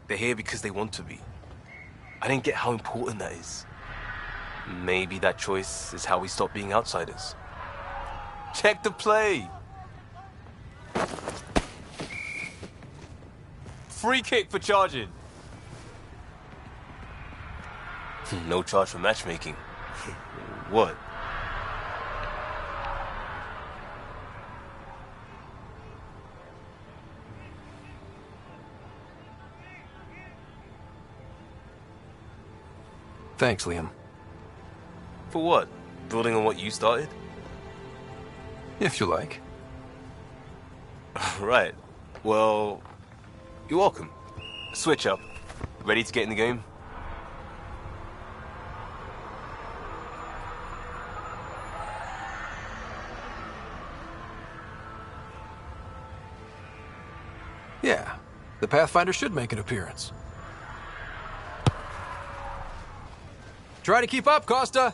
They're here because they want to be. I didn't get how important that is. Maybe that choice is how we stop being outsiders. Check the play! Free kick for charging. No charge for matchmaking. What? Thanks, Liam. For what? Building on what you started? If you like. Right. Well, you're welcome. Switch up. Ready to get in the game? Yeah, the Pathfinder should make an appearance. Try to keep up, Costa!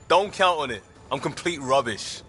Don't count on it. I'm complete rubbish.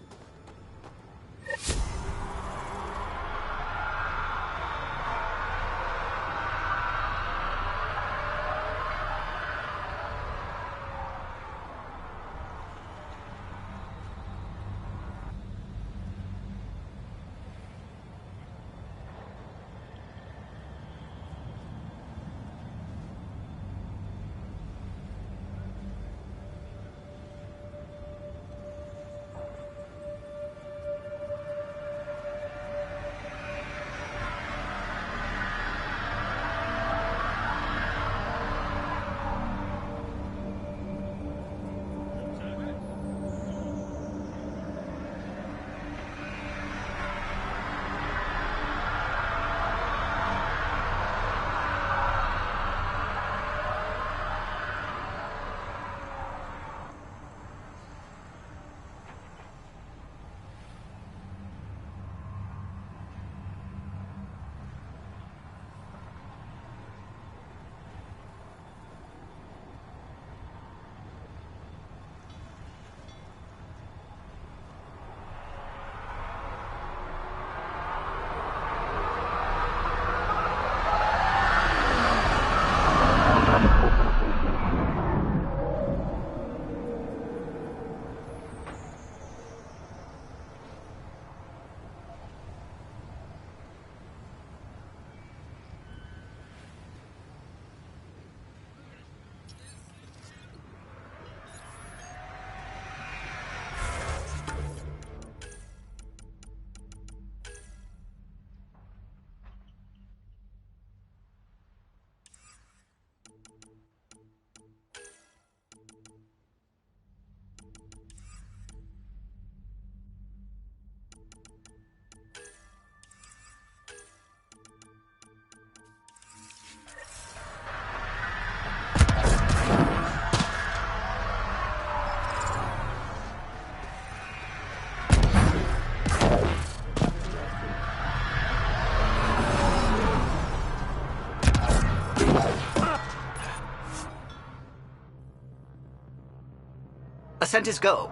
Ascent is go.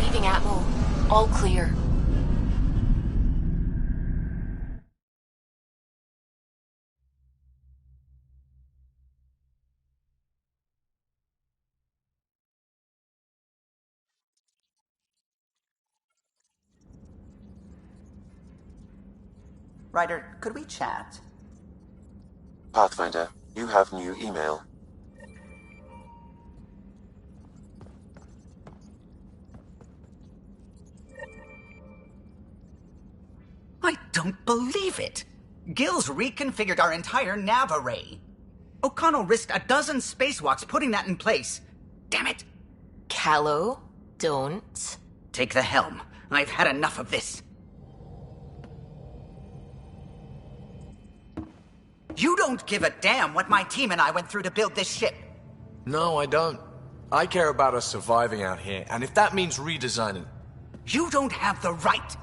Leaving Atmo. All clear. Ryder, could we chat? Pathfinder, you have new email. I don't believe it! Gil's reconfigured our entire nav array. O'Connell risked a dozen spacewalks putting that in place. Damn it! Callow, don't. Take the helm. I've had enough of this. You don't give a damn what my team and I went through to build this ship. No, I don't. I care about us surviving out here, and if that means redesigning... You don't have the right!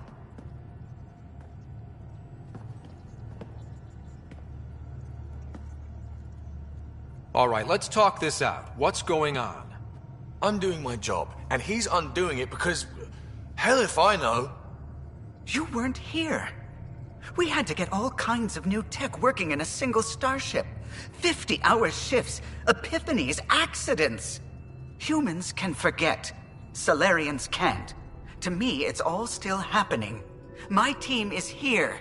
All right, let's talk this out. What's going on? I'm doing my job, and he's undoing it because... Hell if I know. You weren't here. We had to get all kinds of new tech working in a single starship. 50-hour shifts, epiphanies, accidents. Humans can forget. Solarians can't. To me, it's all still happening. My team is here.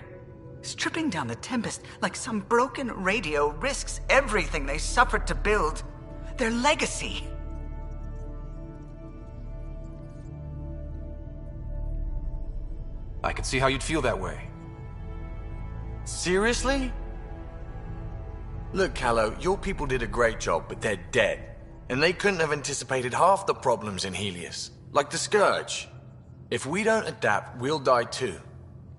Stripping down the Tempest like some broken radio risks everything they suffered to build. Their legacy. I can see how you'd feel that way. Seriously? Look, Callow, your people did a great job, but they're dead. And they couldn't have anticipated half the problems in Helios. Like the Scourge. If we don't adapt, we'll die too.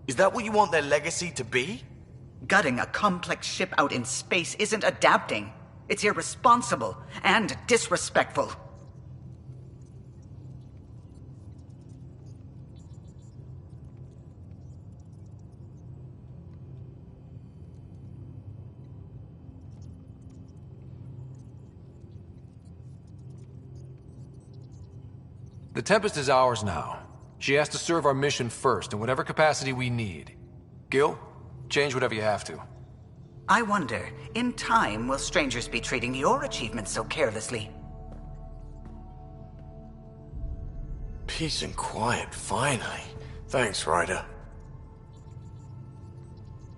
Is that what you want their legacy to be? Gutting a complex ship out in space isn't adapting. It's irresponsible and disrespectful. The Tempest is ours now. She has to serve our mission first, in whatever capacity we need. Gil, change whatever you have to. I wonder, in time, will strangers be treating your achievements so carelessly? Peace and quiet, finally. Thanks, Ryder.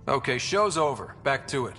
Okay, show's over. Back to it.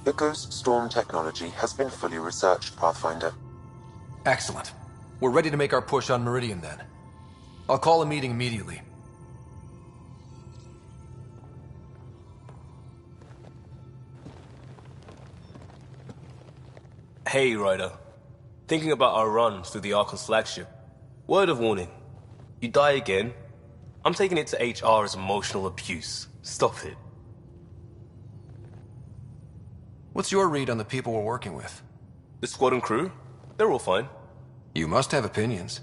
The Ghost Storm technology has been fully researched, Pathfinder. Excellent. We're ready to make our push on Meridian then. I'll call a meeting immediately. Hey, Ryder. Thinking about our run through the Archon's flagship. Word of warning. You die again, I'm taking it to HR as emotional abuse. Stop it. What's your read on the people we're working with? The squad and crew? They're all fine. You must have opinions.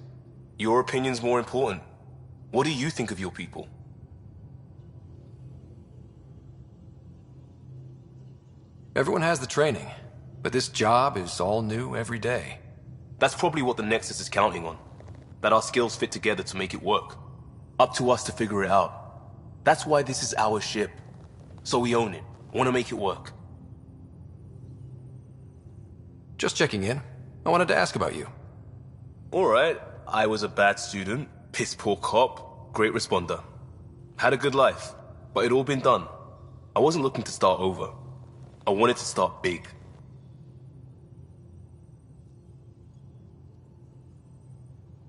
Your opinion's more important. What do you think of your people? Everyone has the training, but this job is all new every day. That's probably what the Nexus is counting on. That our skills fit together to make it work. Up to us to figure it out. That's why this is our ship. So we own it. Want to make it work. Just checking in. I wanted to ask about you. Alright. I was a bad student, piss poor cop, great responder. Had a good life, but it'd all been done. I wasn't looking to start over. I wanted to start big.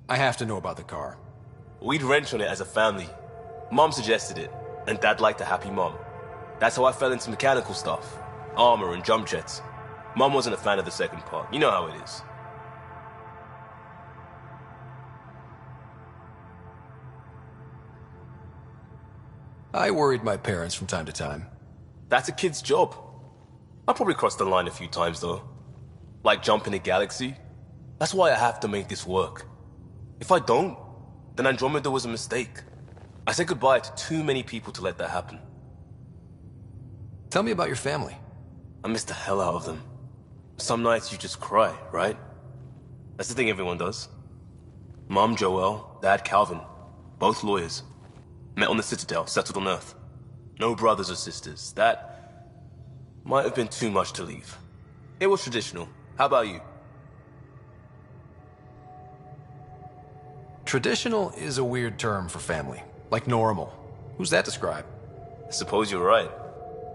I have to know about the car. We'd wrench on it as a family. Mom suggested it, and Dad liked a happy mom. That's how I fell into mechanical stuff. Armor and jump jets. Mom wasn't a fan of the second part. You know how it is. I worried my parents from time to time. That's a kid's job. I probably crossed the line a few times, though. Like jumping a galaxy. That's why I have to make this work. If I don't, then Andromeda was a mistake. I said goodbye to too many people to let that happen. Tell me about your family. I miss the hell out of them. Some nights you just cry, right? That's the thing everyone does. Mom Joelle, Dad Calvin, both lawyers. Met on the Citadel, settled on Earth. No brothers or sisters. That might have been too much to leave. It was traditional. How about you? Traditional is a weird term for family. Like normal. Who's that describe? I suppose you're right.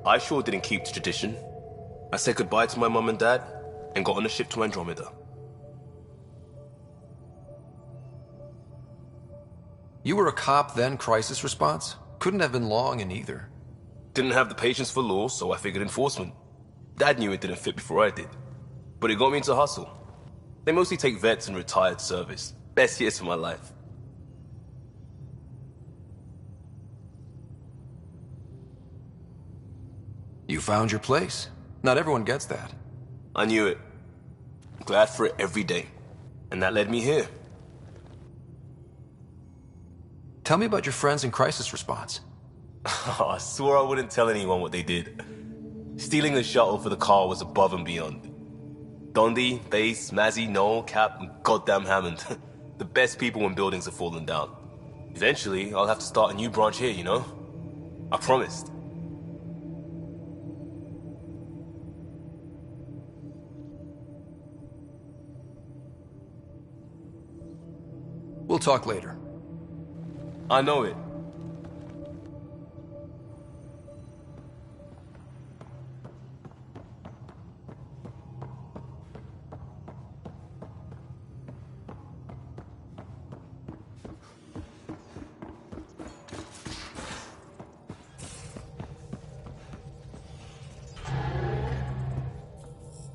I sure didn't keep to tradition. I said goodbye to my mom and dad, and got on a ship to Andromeda. You were a cop then, crisis response? Couldn't have been long in either. Didn't have the patience for law, so I figured enforcement. Dad knew it didn't fit before I did. But it got me into hustle. They mostly take vets and retired service. Best years of my life. You found your place. Not everyone gets that. I knew it. I'm glad for it every day. And that led me here. Tell me about your friends in crisis response. I swore I wouldn't tell anyone what they did. Stealing the shuttle for the car was above and beyond. Dondi, Bass, Mazzy, Noel, Cap, and goddamn Hammond. The best people when buildings are falling down. Eventually, I'll have to start a new branch here, you know? I promised. We'll talk later. I know it.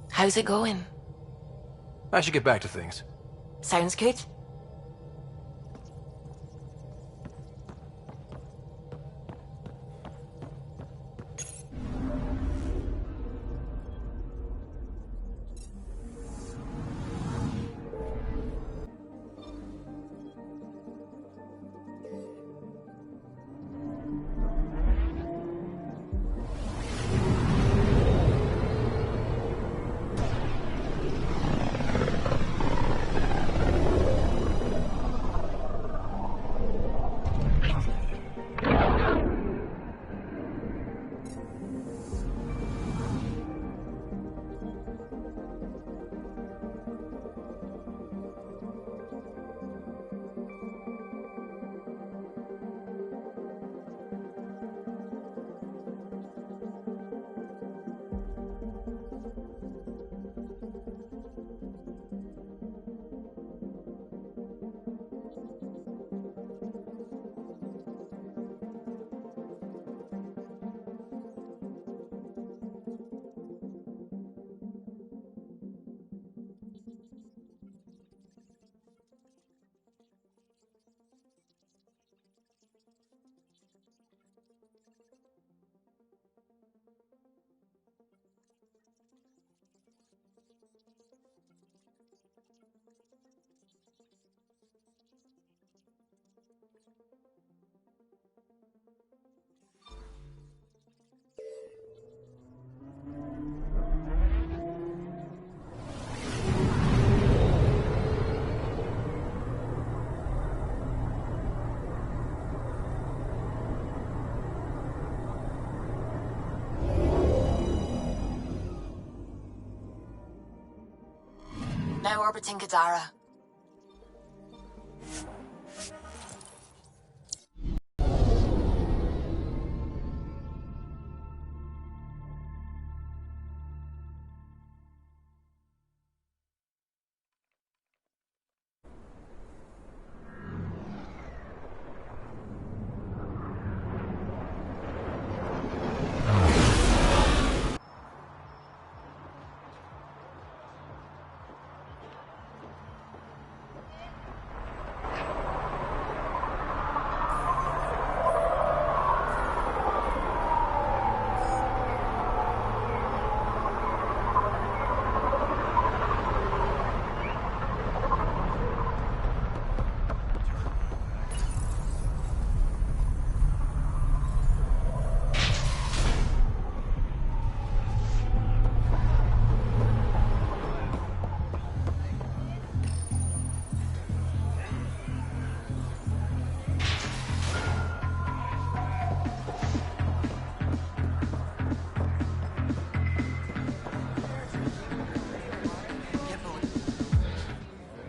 How's it going? I should get back to things. Sounds good. Now orbiting Gadara.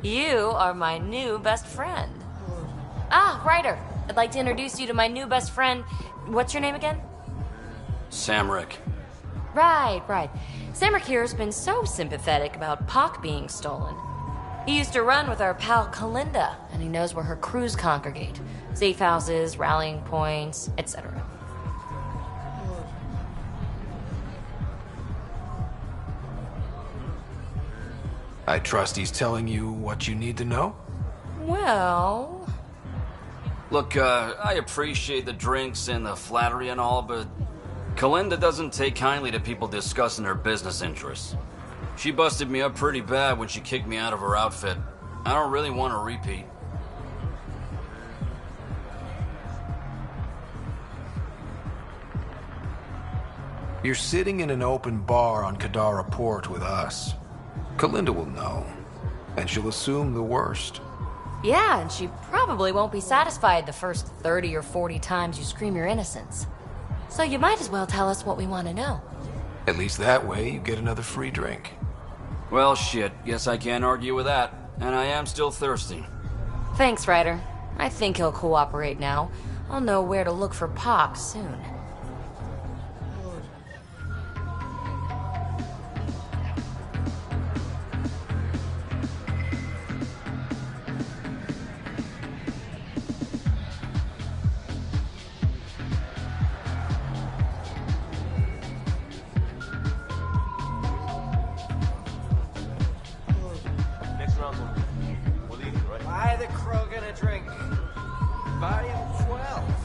You are my new best friend. Ah, Ryder. I'd like to introduce you to my new best friend. What's your name again? Samrick. Right. Samrick here has been so sympathetic about Pac being stolen. He used to run with our pal Kalinda, and he knows where her crews congregate. Safe houses, rallying points, etc. I trust he's telling you what you need to know? Well... Look, I appreciate the drinks and the flattery and all, but Kalinda doesn't take kindly to people discussing her business interests. She busted me up pretty bad when she kicked me out of her outfit. I don't really want to repeat. You're sitting in an open bar on Kadara Port with us. Kalinda will know, and she'll assume the worst. Yeah, and she probably won't be satisfied the first 30 or 40 times you scream your innocence. So you might as well tell us what we want to know. At least that way you get another free drink. Well, shit. Guess I can't argue with that. And I am still thirsty. Thanks, Ryder. I think he'll cooperate now. I'll know where to look for Pac soon. Buy the Krogan a drink. Volume 12.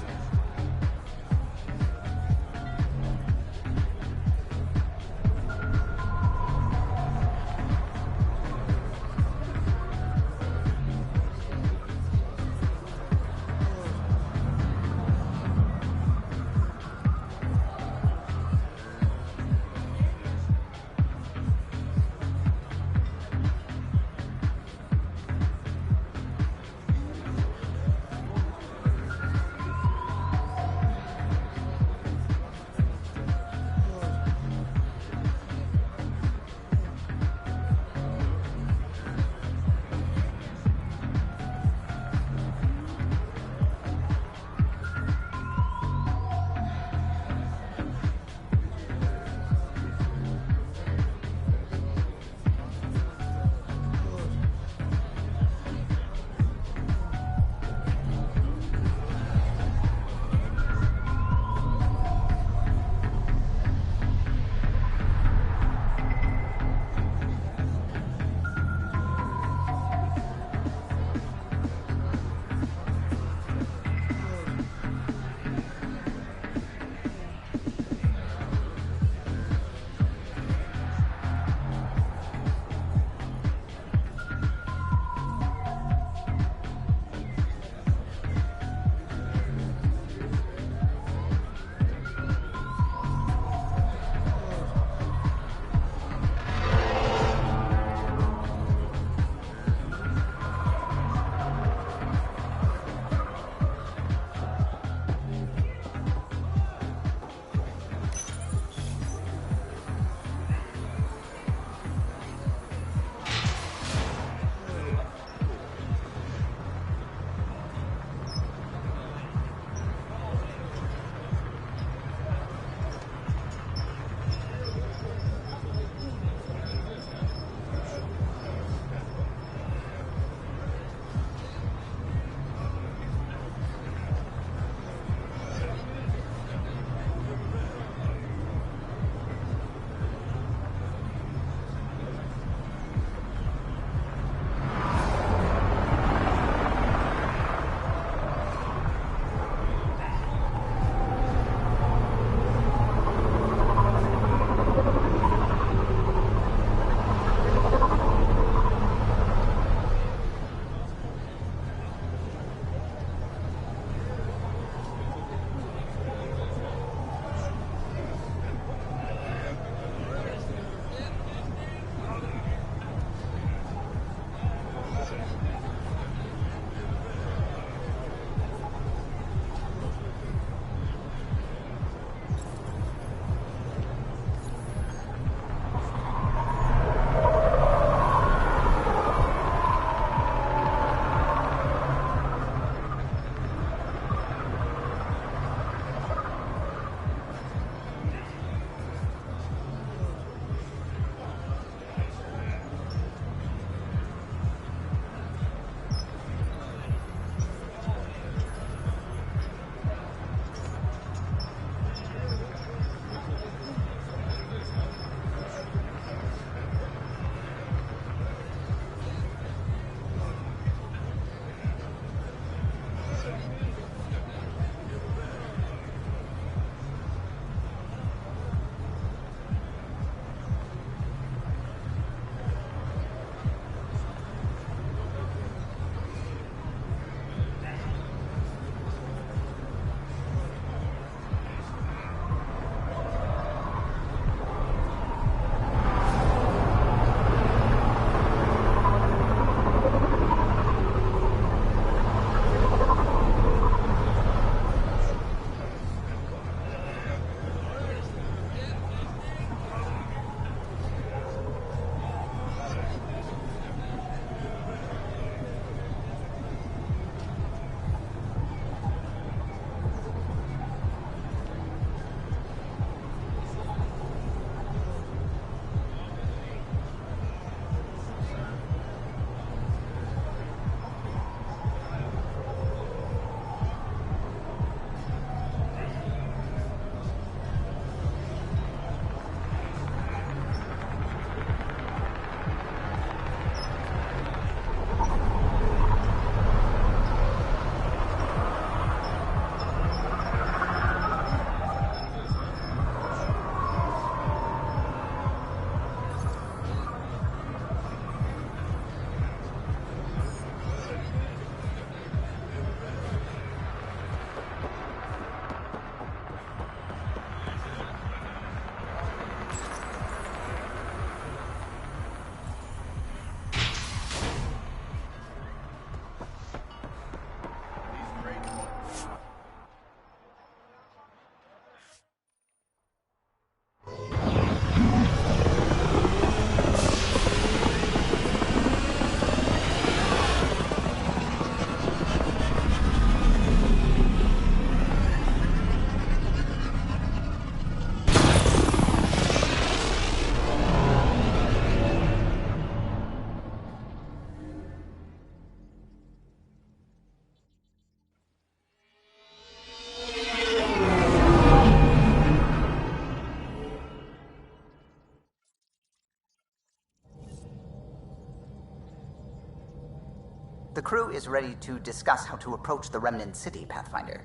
The crew is ready to discuss how to approach the Remnant City, Pathfinder.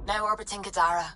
Now orbiting Gadara.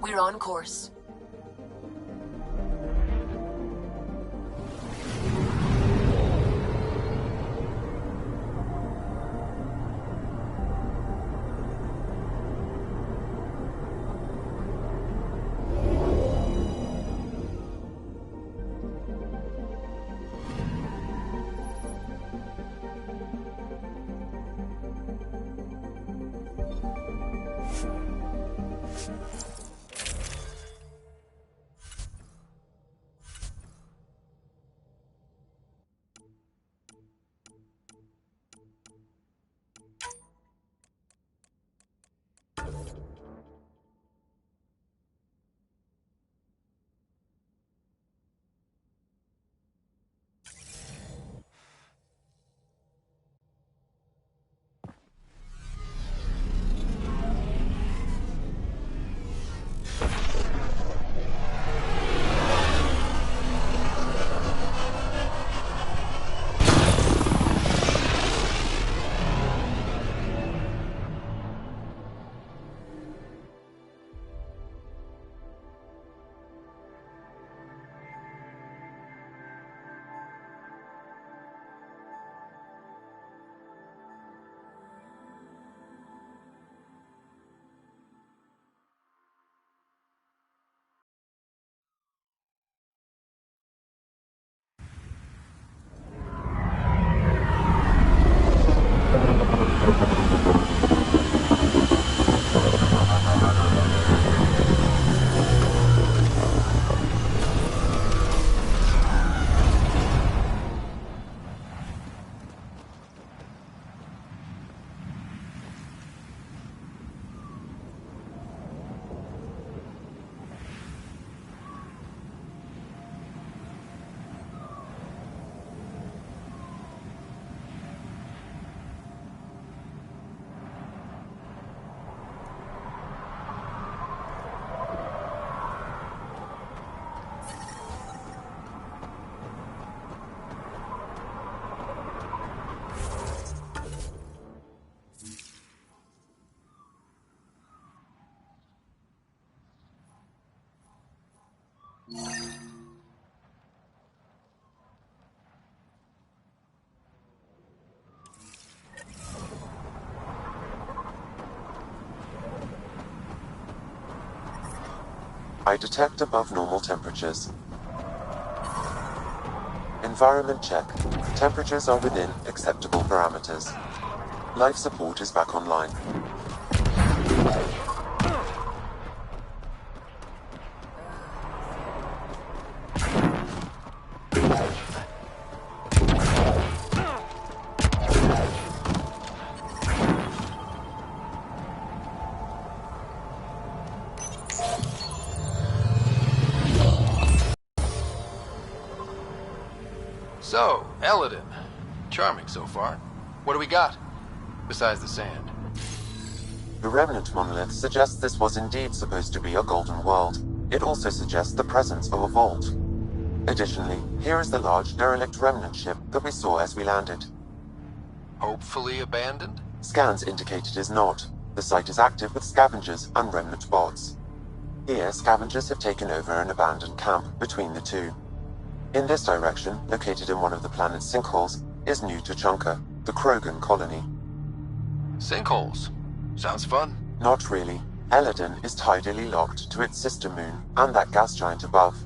We're on course. I detect above normal temperatures. Environment check. Temperatures are within acceptable parameters. Life support is back online. So, Eladin. Charming so far. What do we got? Besides the sand. The Remnant monolith suggests this was indeed supposed to be a golden world. It also suggests the presence of a vault. Additionally, here is the large derelict Remnant ship that we saw as we landed. Hopefully abandoned? Scans indicate it is not. The site is active with scavengers and Remnant bots. Here, scavengers have taken over an abandoned camp between the two. In this direction, located in one of the planet's sinkholes, is New Tuchanka, the Krogan colony. Sinkholes. Sounds fun. Not really. Eladin is tidally locked to its sister moon and that gas giant above.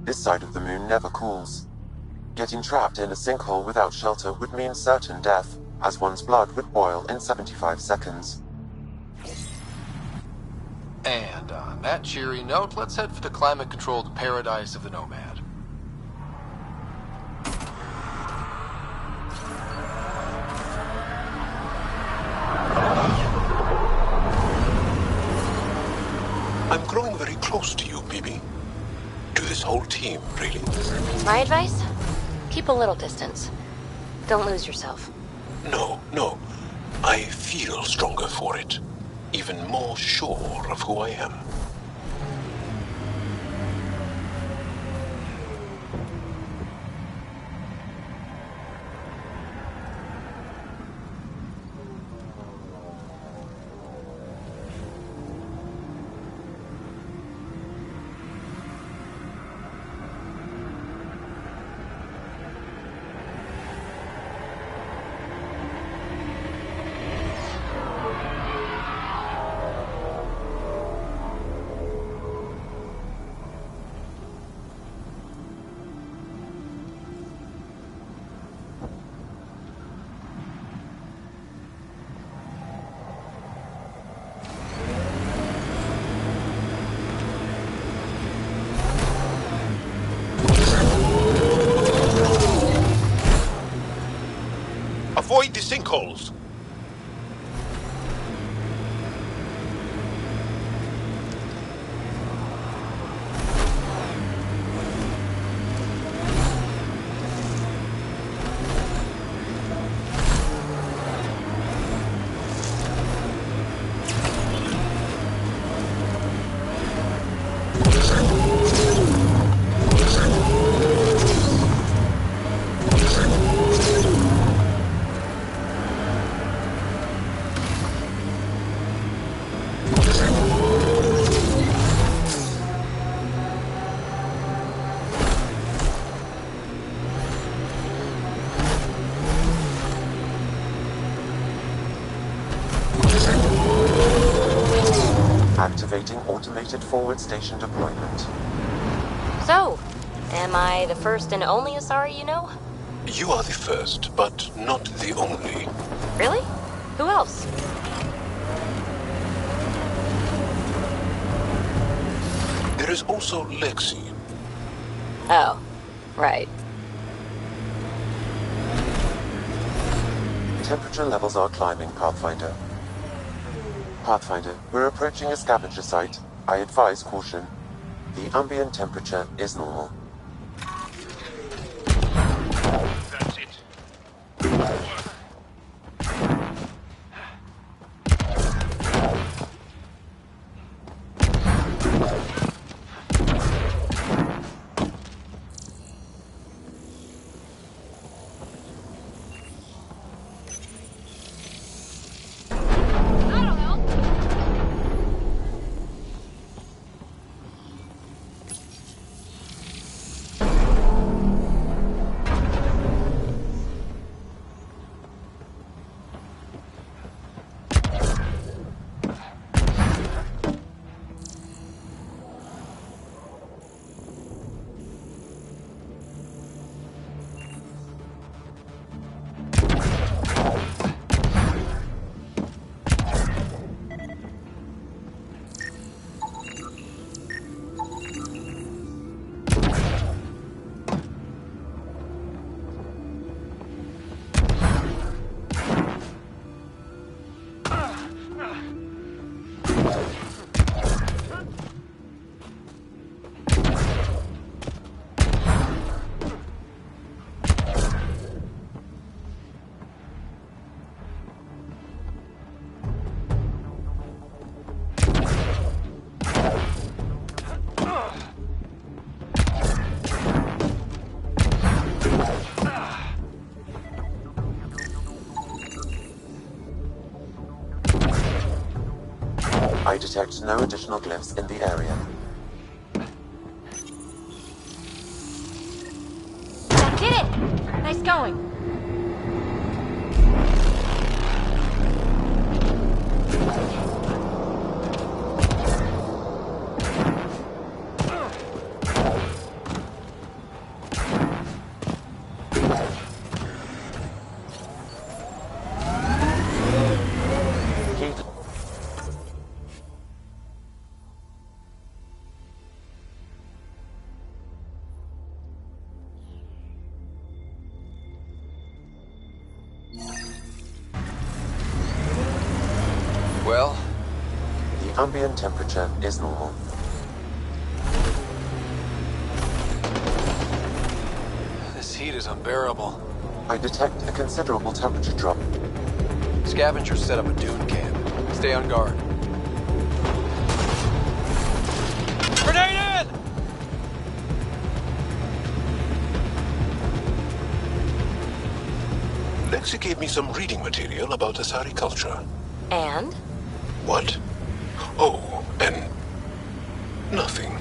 This side of the moon never cools. Getting trapped in a sinkhole without shelter would mean certain death, as one's blood would boil in 75 seconds. And on that cheery note, let's head for the climate-controlled paradise of the Nomad. I'm growing very close to you, Bibi. To this whole team, really. My advice? Keep a little distance. Don't lose yourself. No. I feel stronger for it. Even more sure of who I am. Avoid the sinkholes. Activating automated forward station deployment. So, am I the first and only Asari you know? You are the first, but not the only. Really? Who else? There is also Lexi. Oh, right. Temperature levels are climbing, Pathfinder. Pathfinder, we're approaching a scavenger site. I advise caution. The ambient temperature is normal. That's it. I detect no additional glyphs in the area. I did it! Nice going. Ambient temperature is normal. This heat is unbearable. I detect a considerable temperature drop. Scavengers set up a dune camp. Stay on guard. Grenade in! Lexi gave me some reading material about Asari culture. And? What? Oh, and nothing.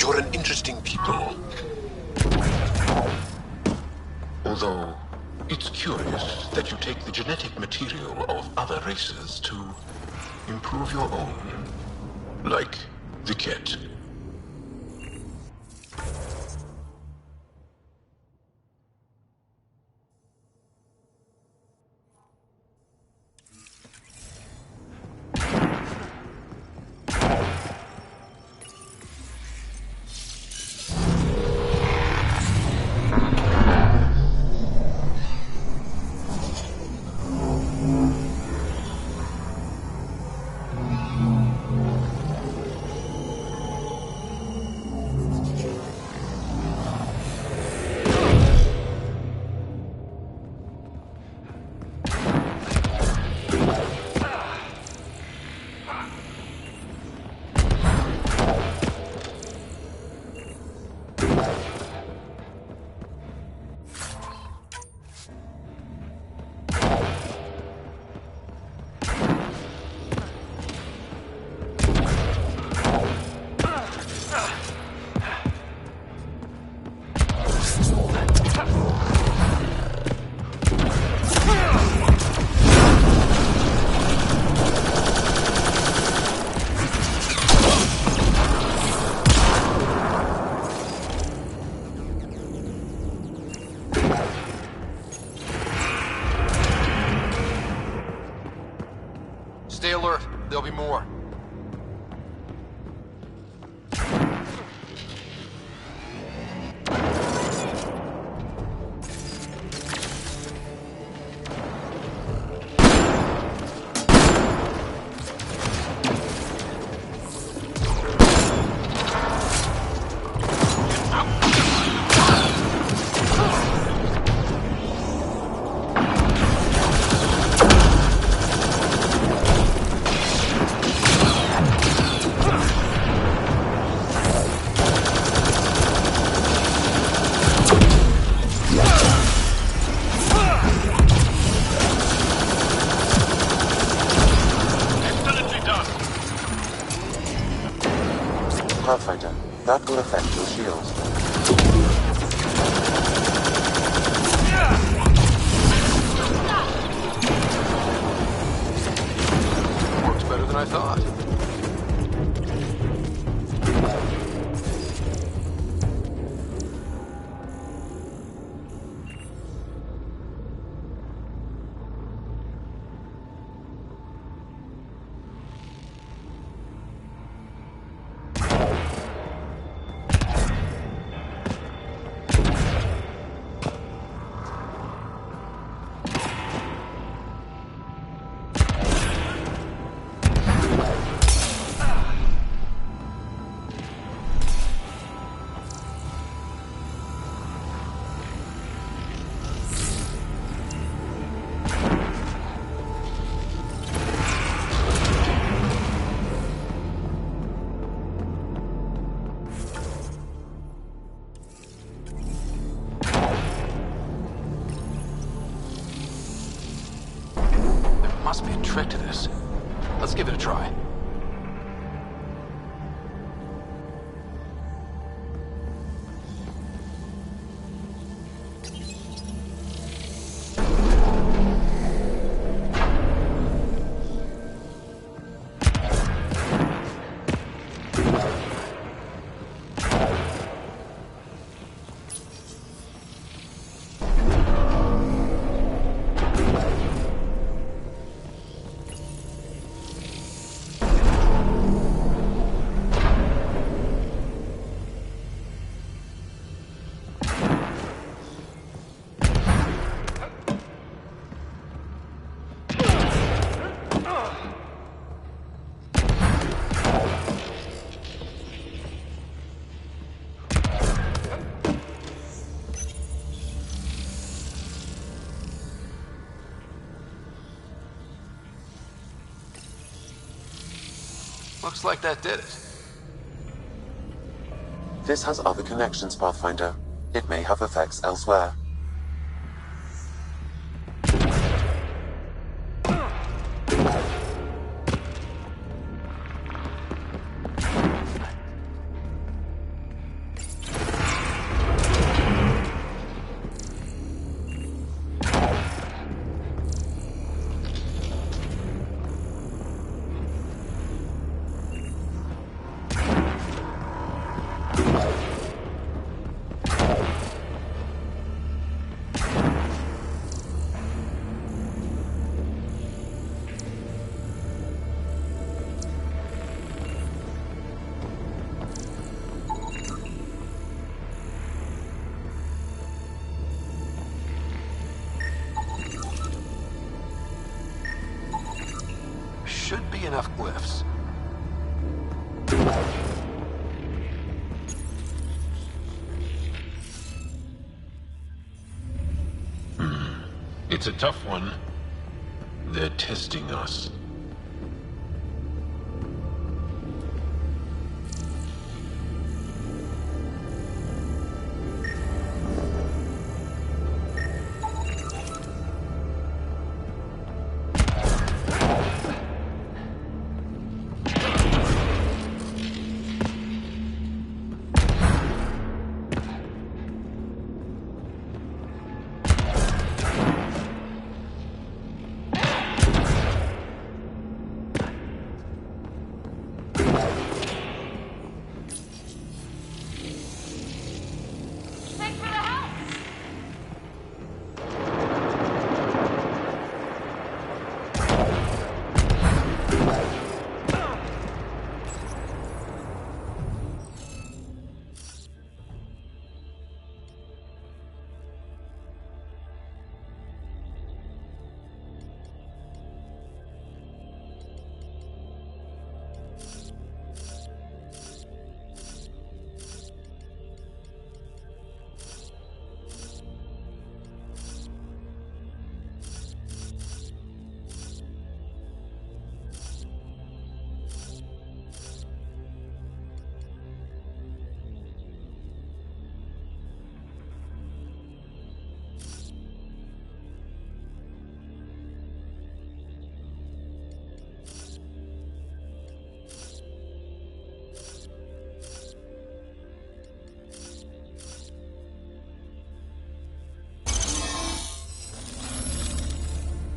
You're an interesting people. Although, it's curious that you take the genetic material of other races to improve your own. Like the Ket. Stay alert. There'll be more. Pathfinder, that will affect your shields. Works better than I thought. Must be a trick to this. Let's give it a try. Looks like that did it. This has other connections, Pathfinder. It may have effects elsewhere. Should be enough glyphs. It's a tough one. They're testing us.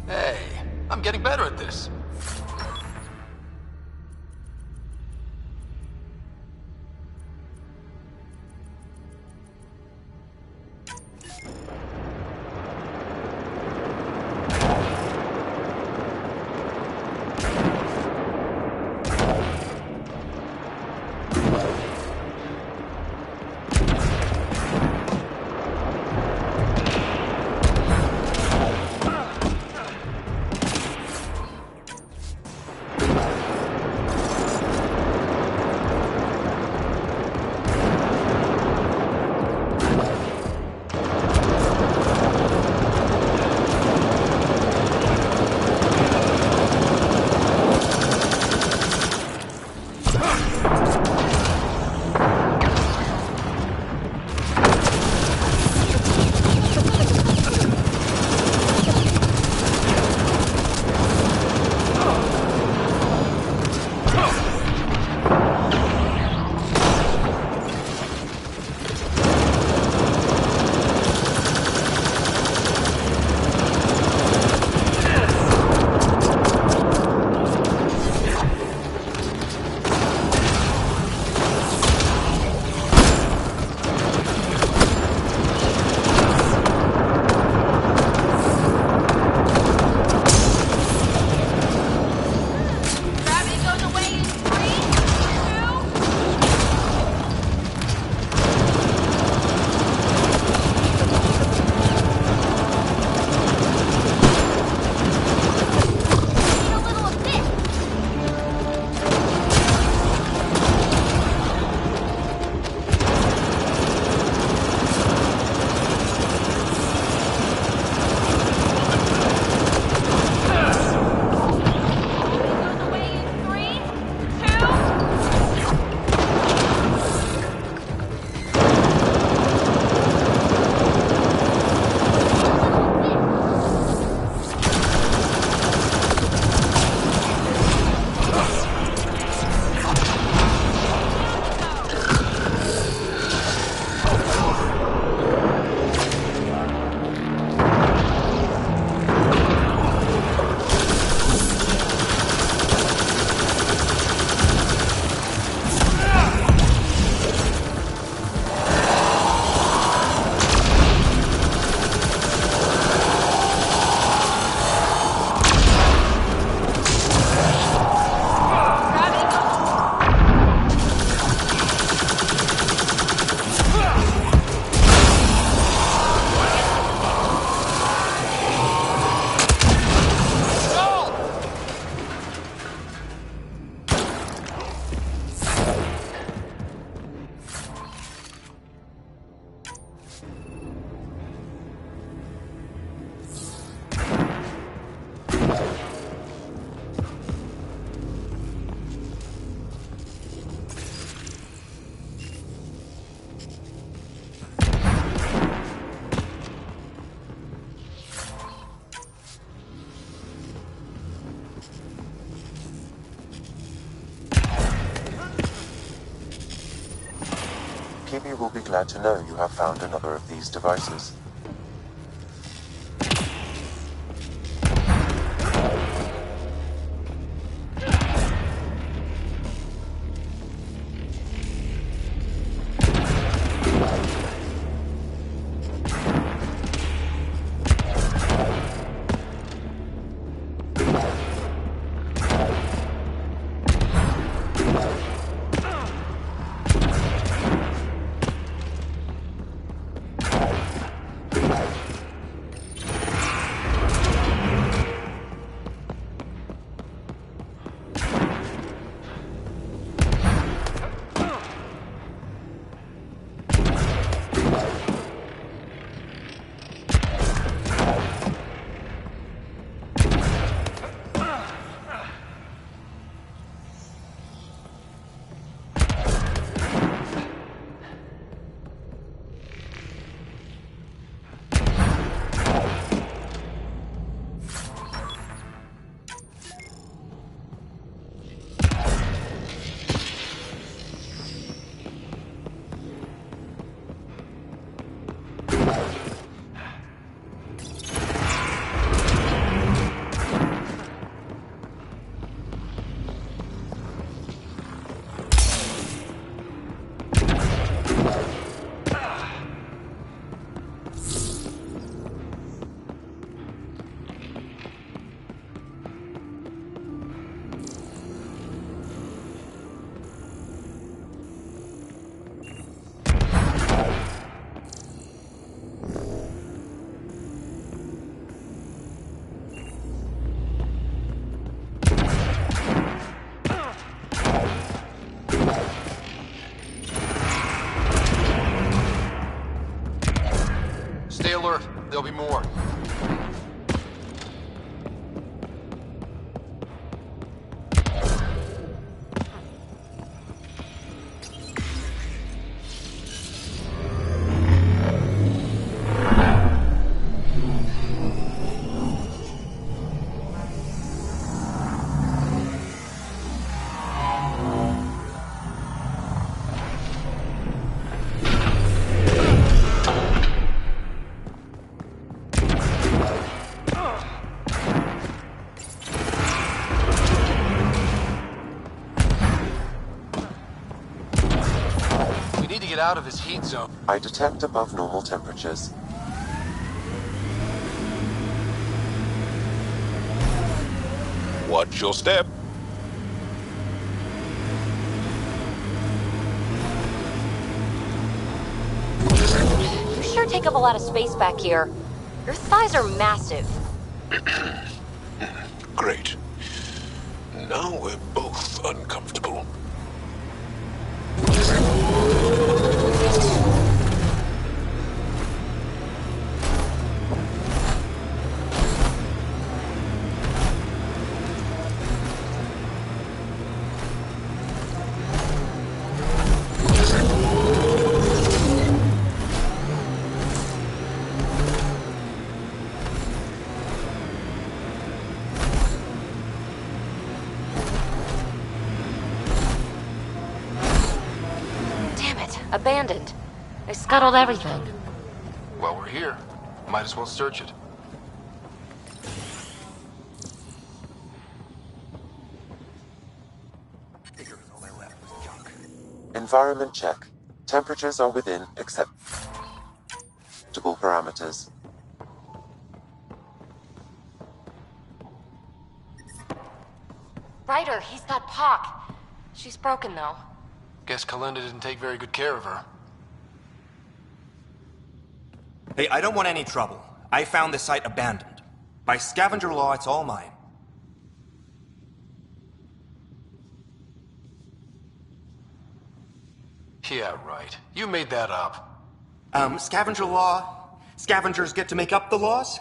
Hey, I'm getting better at this. you will be glad to know you have found another of these devices. Stay alert. There'll be more. Out of his heat zone. I detect above normal temperatures. Watch your step. You sure take up a lot of space back here. Your thighs are massive. Great. Now we're both uncomfortable. Abandoned. They scuttled everything. Well, we're here. Might as well search it. Environment check. Temperatures are within acceptable parameters. Ryder, he's got Pock. She's broken, though. Guess Kalinda didn't take very good care of her. Hey, I don't want any trouble. I found the site abandoned. By scavenger law, it's all mine. Yeah, right. You made that up. Scavenger law? Scavengers get to make up the laws?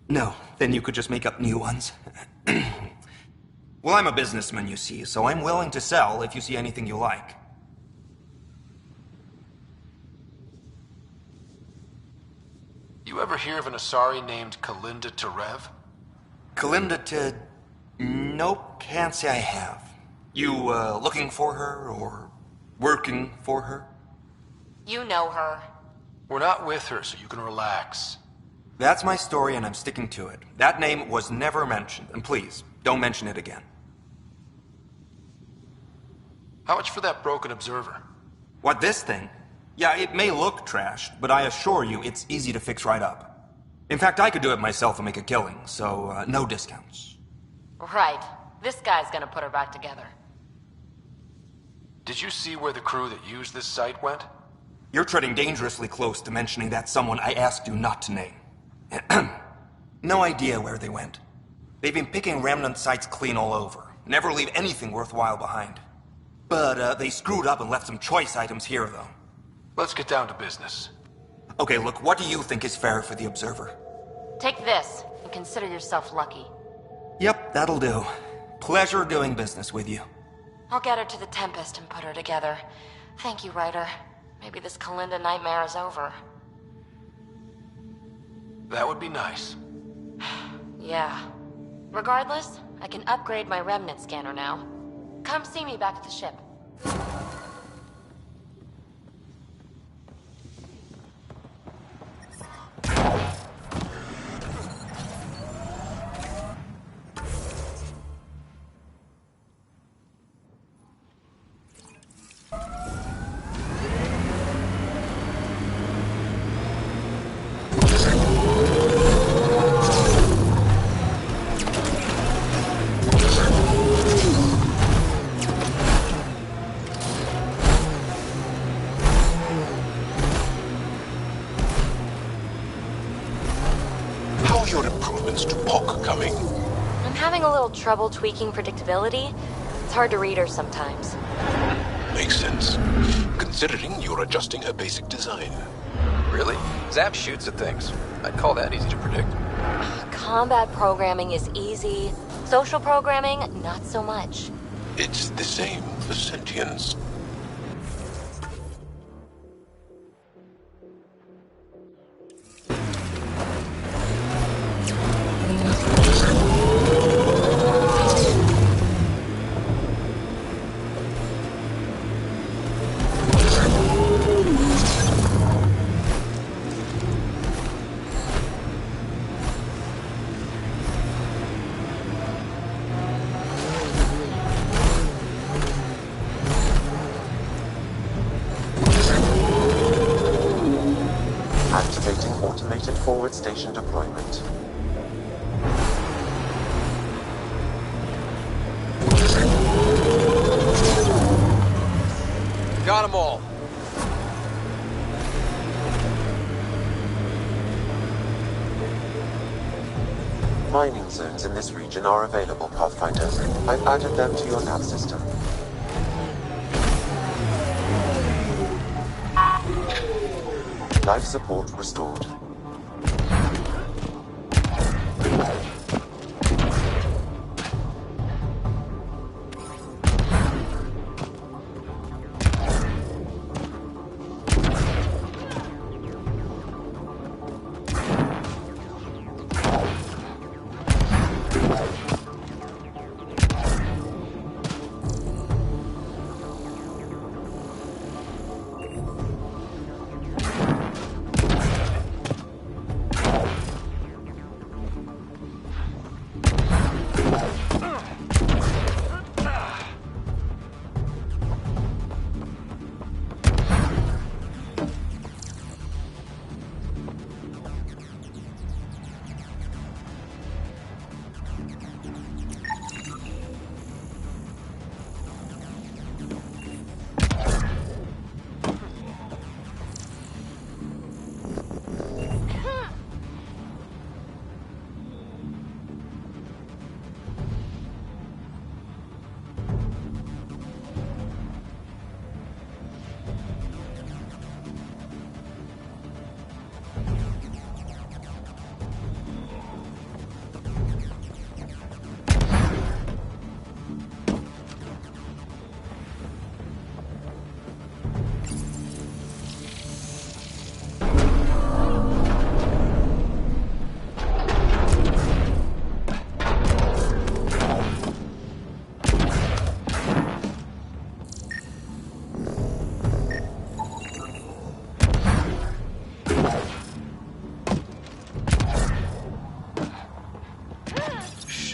No, then you could just make up new ones. Well, I'm a businessman, you see, so I'm willing to sell if you see anything you like. You ever hear of an Asari named Kalinda Terev? Kalinda. Nope, can't say I have. You, looking for her, or working for her? You know her. We're not with her, so you can relax. That's my story, and I'm sticking to it. That name was never mentioned, and please, don't mention it again. How much for that broken observer? What, this thing? Yeah, it may look trashed, but I assure you it's easy to fix right up. In fact, I could do it myself and make a killing, so no discounts. Right. This guy's gonna put her back together. Did you see where the crew that used this site went? You're treading dangerously close to mentioning that someone I asked you not to name. No idea where they went. They've been picking remnant sites clean all over. Never leave anything worthwhile behind. But they screwed up and left some choice items here, though. Let's get down to business. Okay, look, what do you think is fair for the Observer? Take this, and consider yourself lucky. Yep, that'll do. Pleasure doing business with you. I'll get her to the Tempest and put her together. Thank you, Ryder. Maybe this Kalinda nightmare is over. That would be nice. Yeah. Regardless, I can upgrade my remnant scanner now. Come see me back at the ship. Trouble tweaking predictability. It's hard to read her sometimes. Makes sense, considering you're adjusting her basic design. Really? Zap shoots at things. I'd call that easy to predict. Combat programming is easy. Social programming, not so much. It's the same for sentience. Forward station deployment. Got them all. Mining zones in this region are available, Pathfinder. I've added them to your nav system. Life support restored.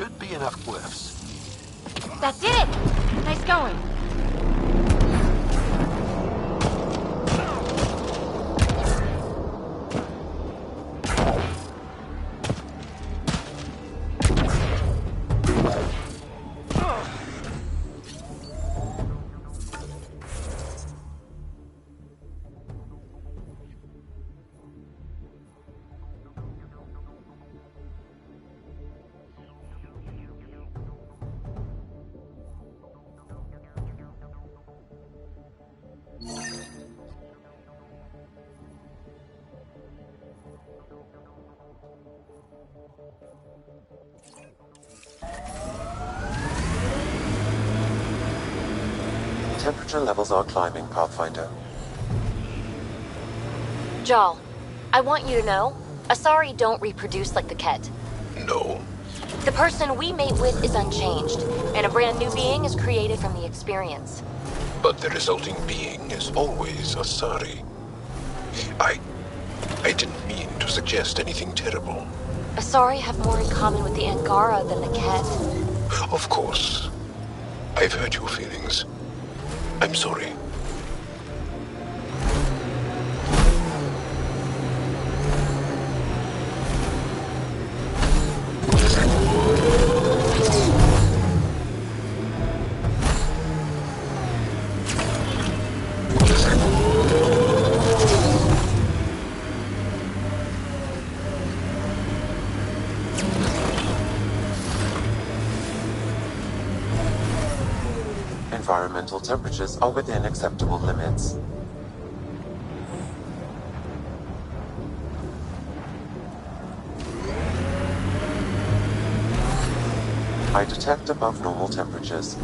should be enough glyphs. That did it! Nice going. Temperature levels are climbing, Pathfinder. Jal, I want you to know, Asari don't reproduce like the Ket. No. The person we mate with is unchanged, and a brand new being is created from the experience. But the resulting being is always Asari. I didn't mean to suggest anything terrible. Asari have more in common with the Angara than the Ket. Of course. I've hurt your feelings. I'm sorry. Environmental temperatures are within acceptable limits. I detect above normal temperatures.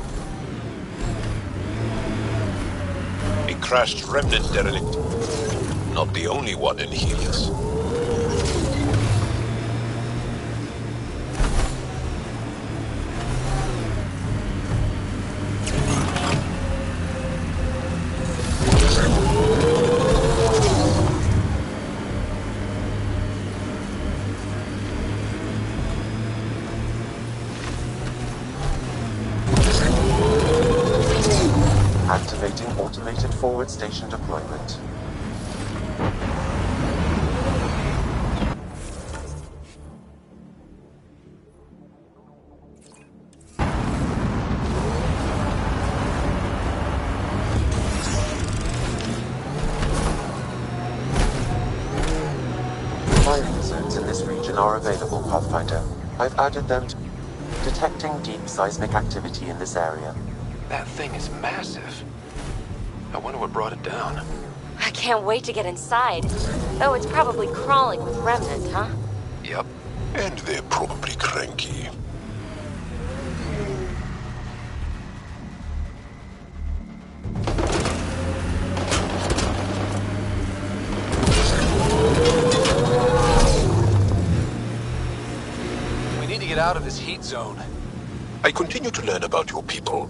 A crashed remnant derelict. Not the only one in Helios. Activating automated forward station deployment. Firing zones in this region are available, Pathfinder. I've added them to detecting deep seismic activity in this area. That thing is massive. I wonder what brought it down. I can't wait to get inside. Though it's probably crawling with Remnant, huh? Yep. And they're probably cranky. We need to get out of this heat zone. I continue to learn about your people.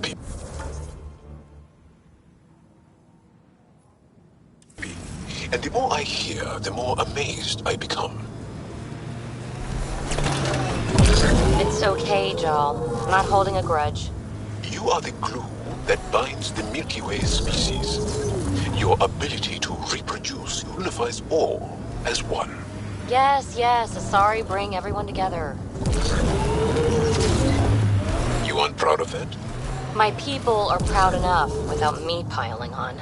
And the more I hear, the more amazed I become. It's okay, Jal. I'm not holding a grudge. You are the glue that binds the Milky Way species. Your ability to reproduce unifies all as one. Yes, Asari bring everyone together. You aren't proud of that? My people are proud enough without me piling on.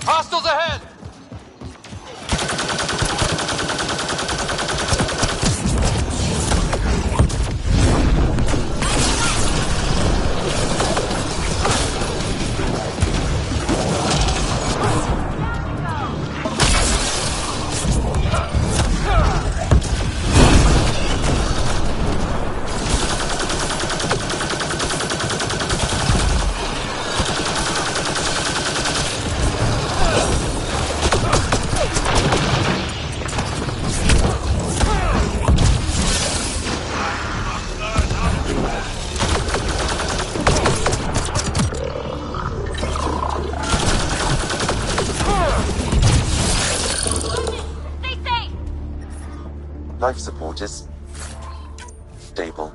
Hostiles ahead! Life support is stable.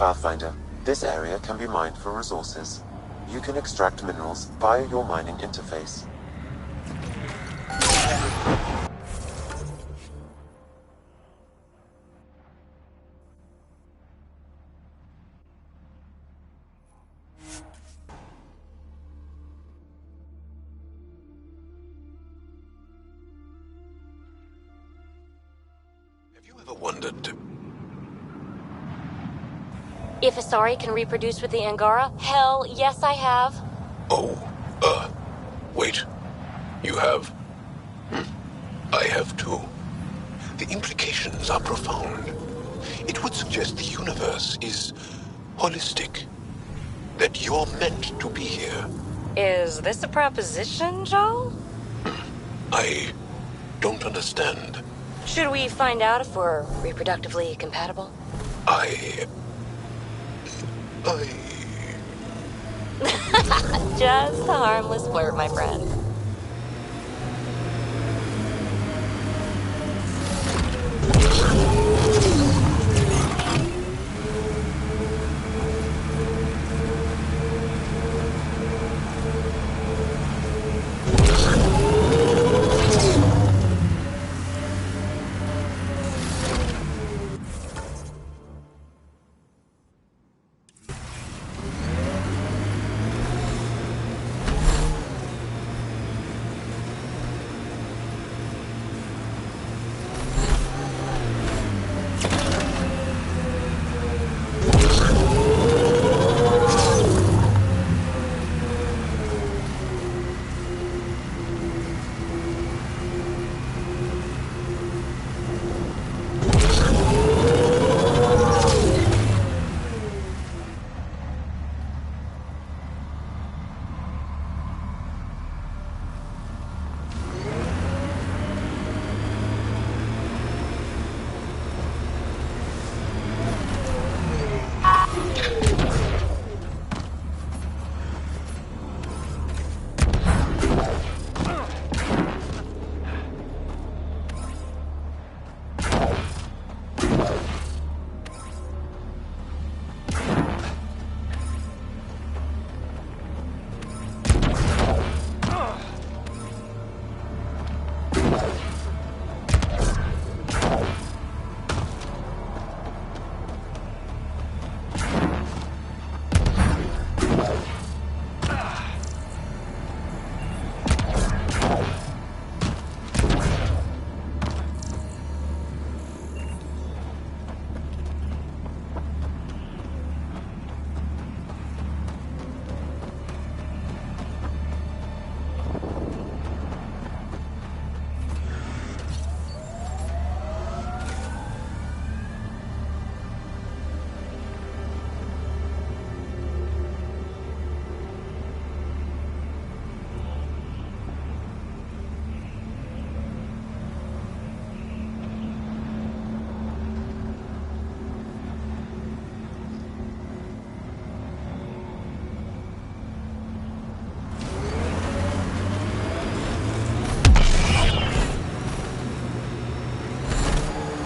Pathfinder, this area can be mined for resources. You can extract minerals via your mining interface. Have you ever wondered If Asari can reproduce with the Angara? Hell, yes I have. Wait. You have? I have too. The implications are profound. It would suggest the universe is holistic. That you're meant to be here. Is this a proposition, Joel? I don't understand. Should we find out if we're reproductively compatible? Just a harmless flirt, my friend.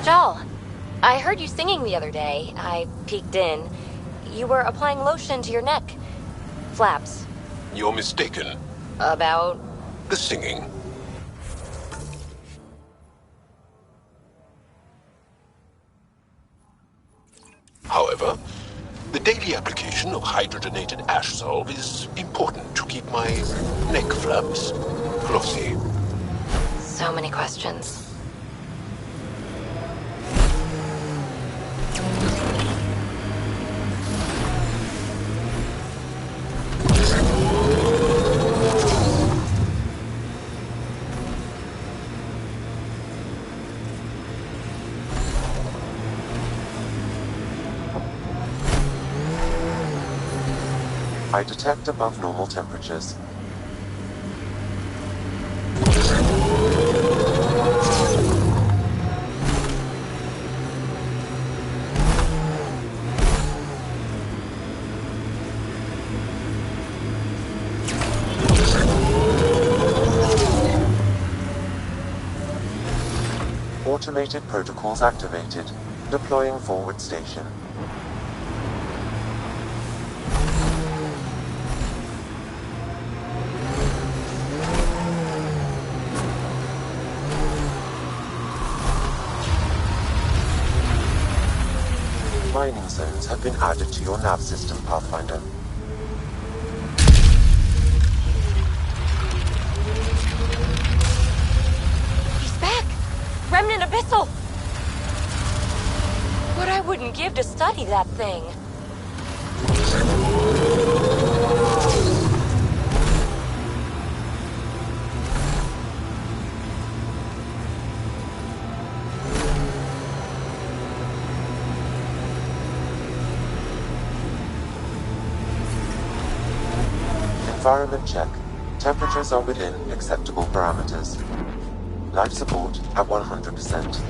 Joel, I heard you singing the other day. I peeked in. You were applying lotion to your neck. Flaps. You're mistaken. About? The singing. However, the daily application of hydrogenated ash salve is important to keep my neck flaps glossy. So many questions. I detect above normal temperatures. Automated protocols activated. Deploying forward station. Mining zones have been added to your nav system, Pathfinder. He's back! Remnant Abyssal! What I wouldn't give to study that thing. Environment check. Temperatures are within acceptable parameters. Life support at 100%.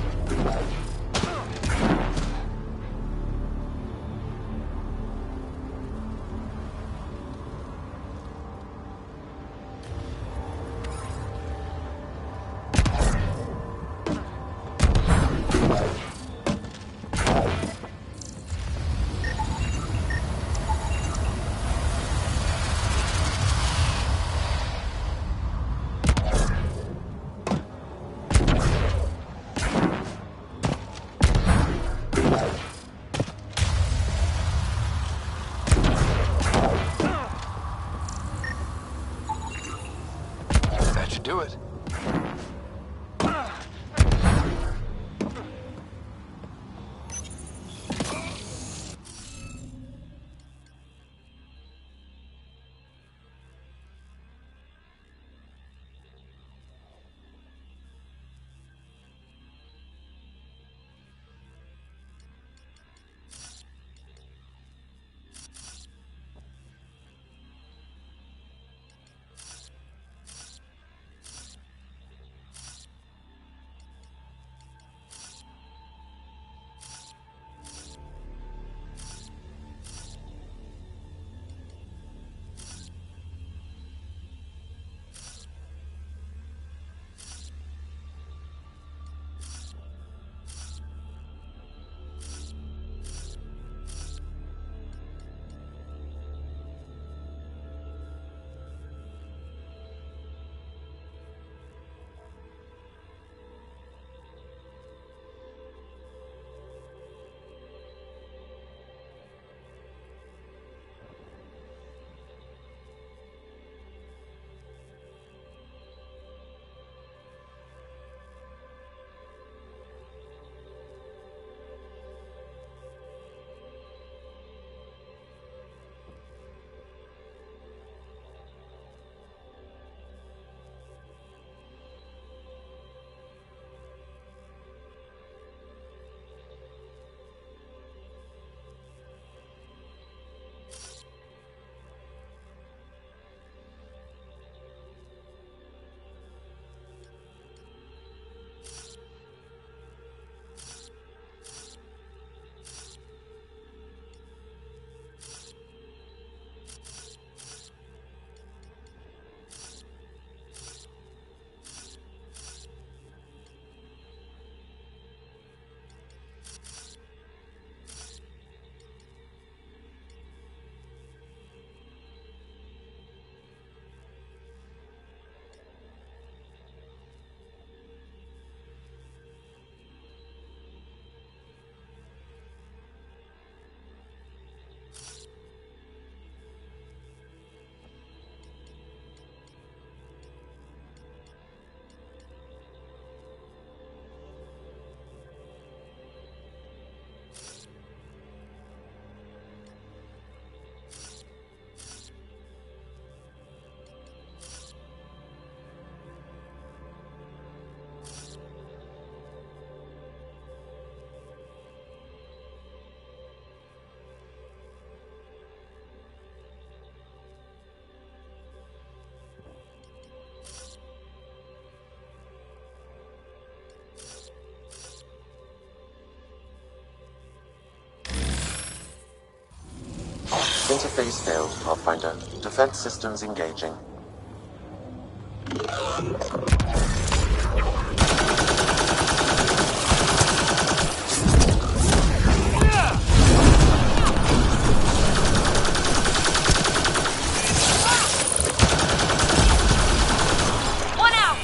That should do it. Interface failed, Pathfinder. Defense systems engaging. One out!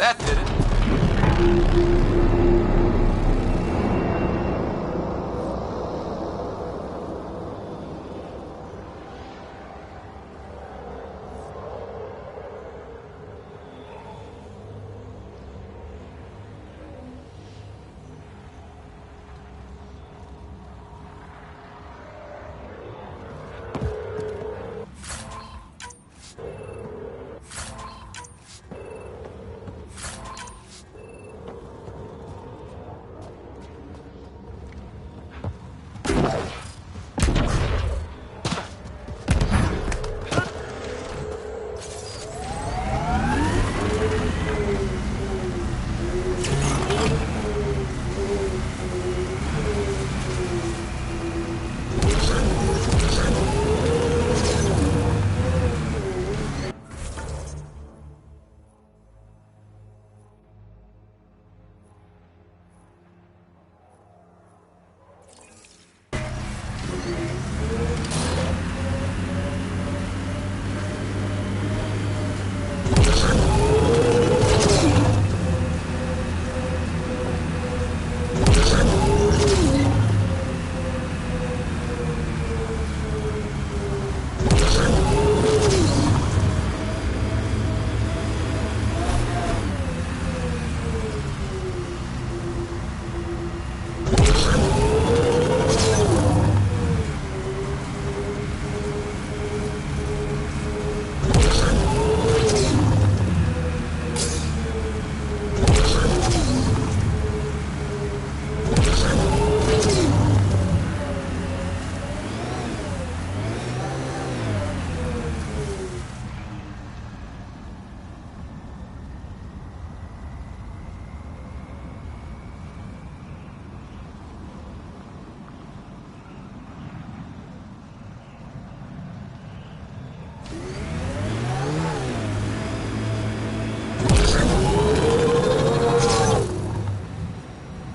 That did it.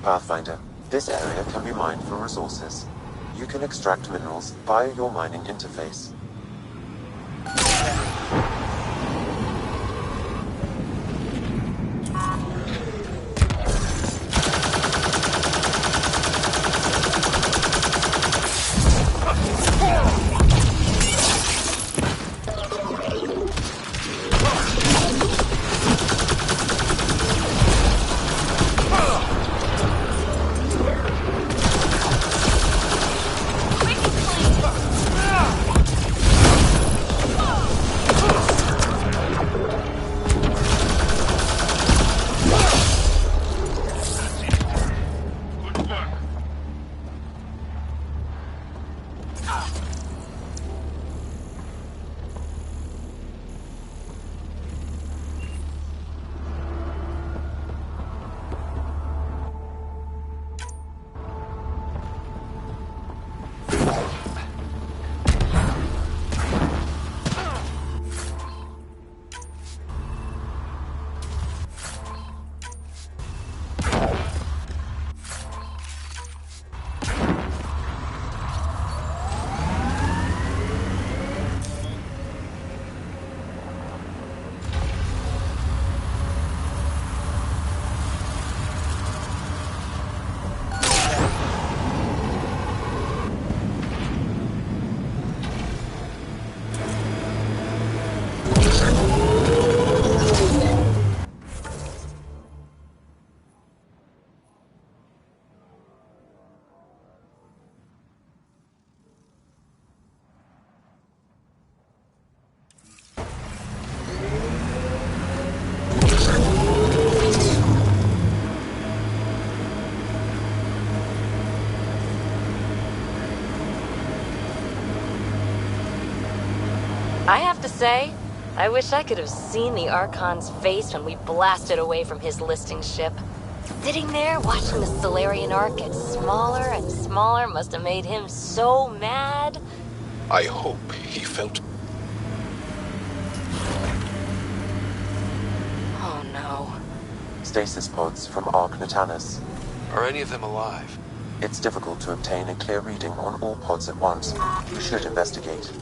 Pathfinder, this area can be mined for resources. You can extract minerals via your mining interface. I have to say, I wish I could have seen the Archon's face when we blasted away from his listing ship. Sitting there watching the Solarian Ark get smaller and smaller must have made him so mad. I hope he felt... Oh no. Stasis pods from Ark Natanus. Are any of them alive? It's difficult to obtain a clear reading on all pods at once. You should investigate.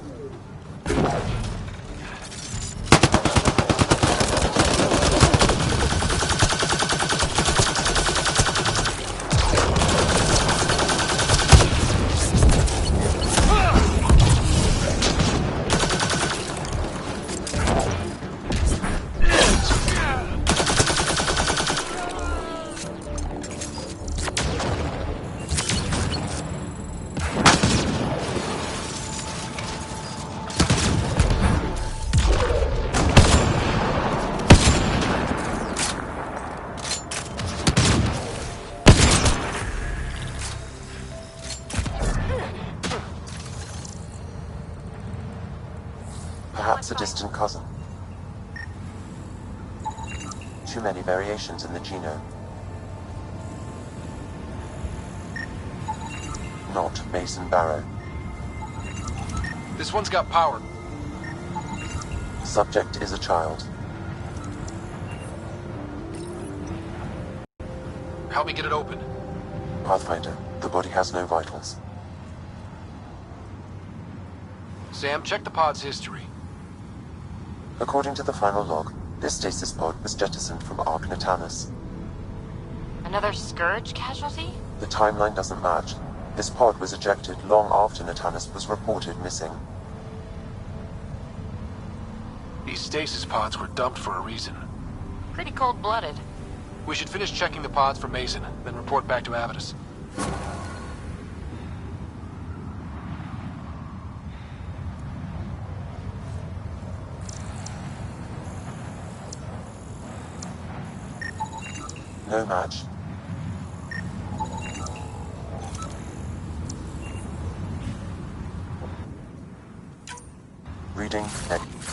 Perhaps a distant cousin. Too many variations in the genome. Not Mason Barrow. This one's got power. Subject is a child. Help me get it open. Pathfinder, the body has no vitals. Sam, check the pod's history. According to the final log, this stasis pod was jettisoned from Ark Natanus. Another Scourge casualty? The timeline doesn't match. This pod was ejected long after Natanus was reported missing. These stasis pods were dumped for a reason. Pretty cold-blooded. We should finish checking the pods for Mason, then report back to Avidus. No match. Reading negative.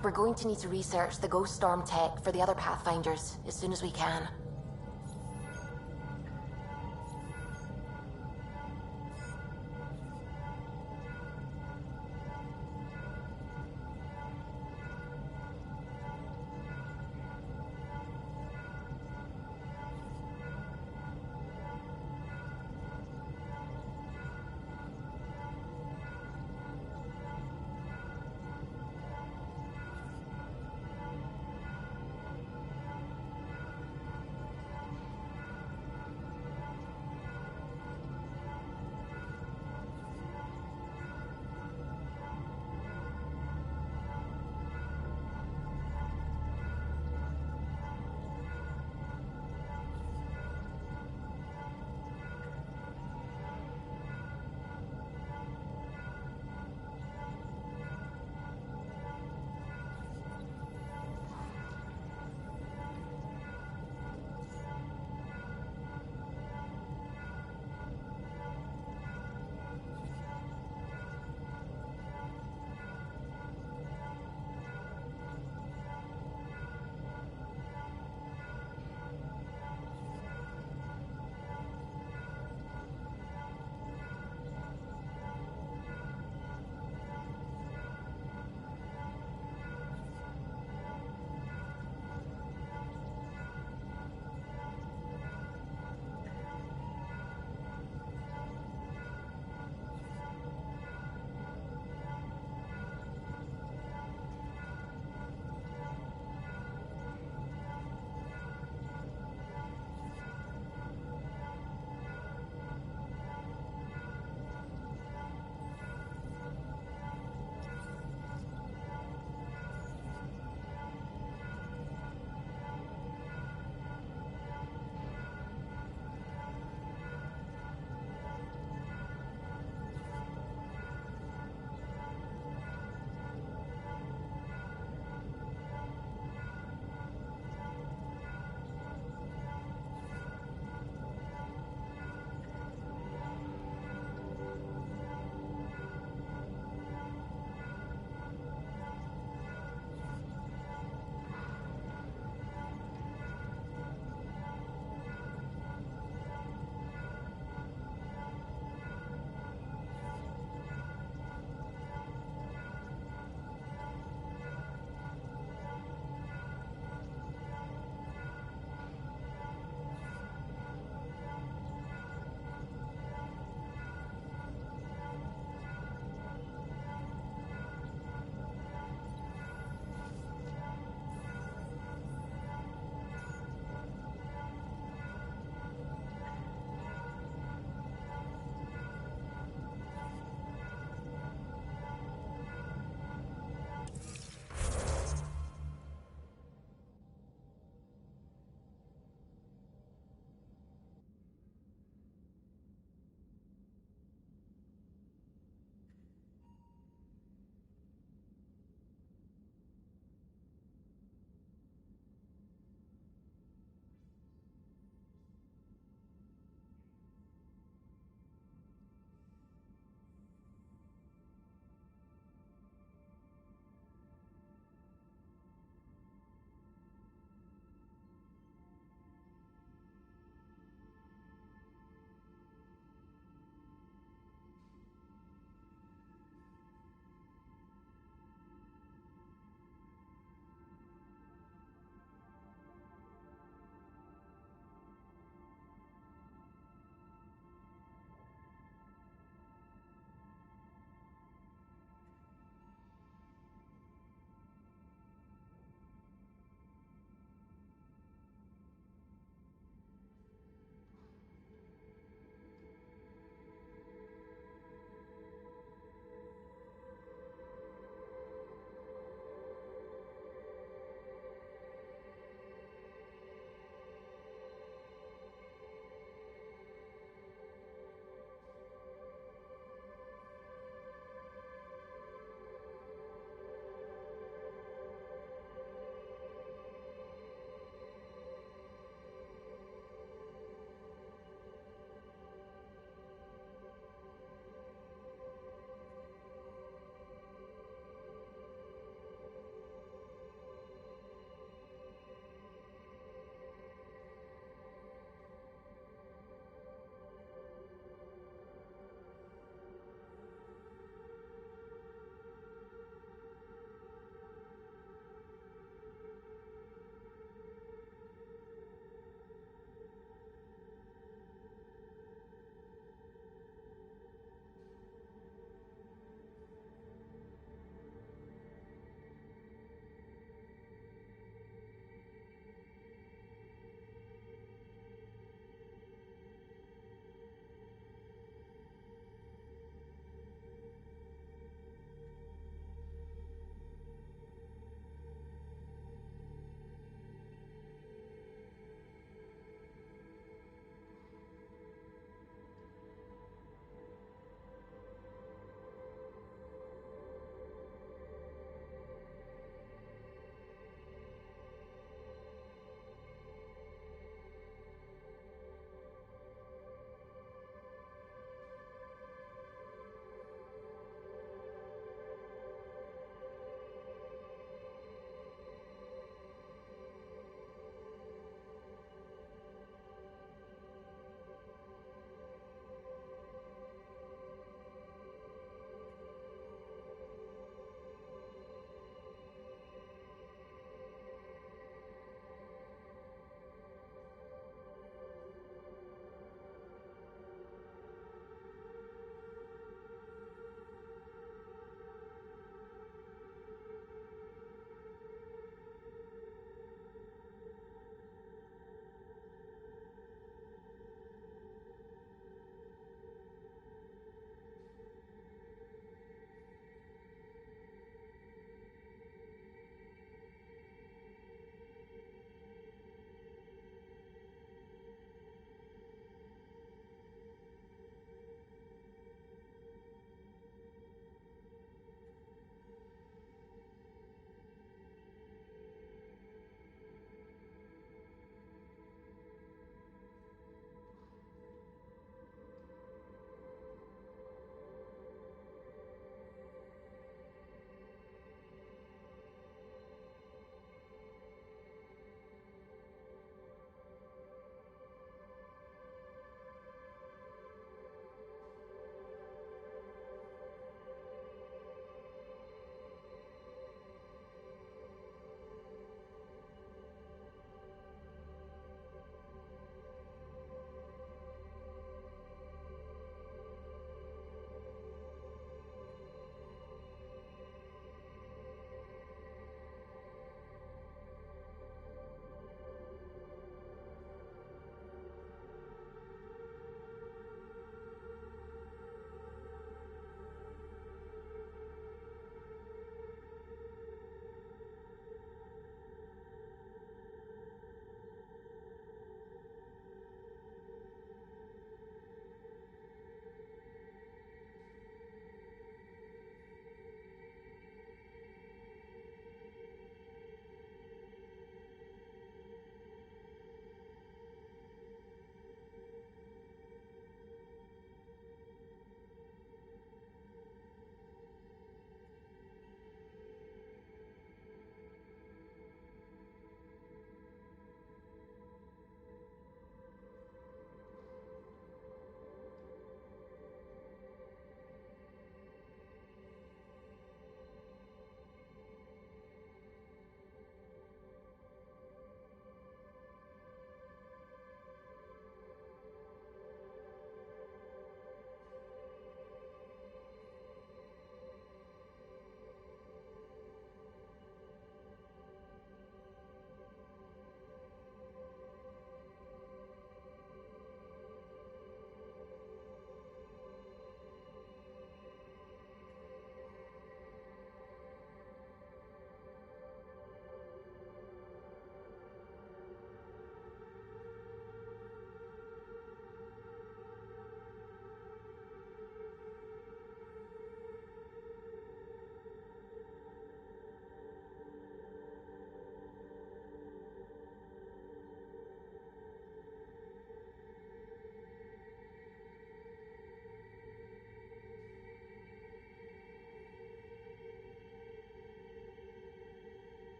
We're going to need to research the Ghost Storm tech for the other Pathfinders as soon as we can.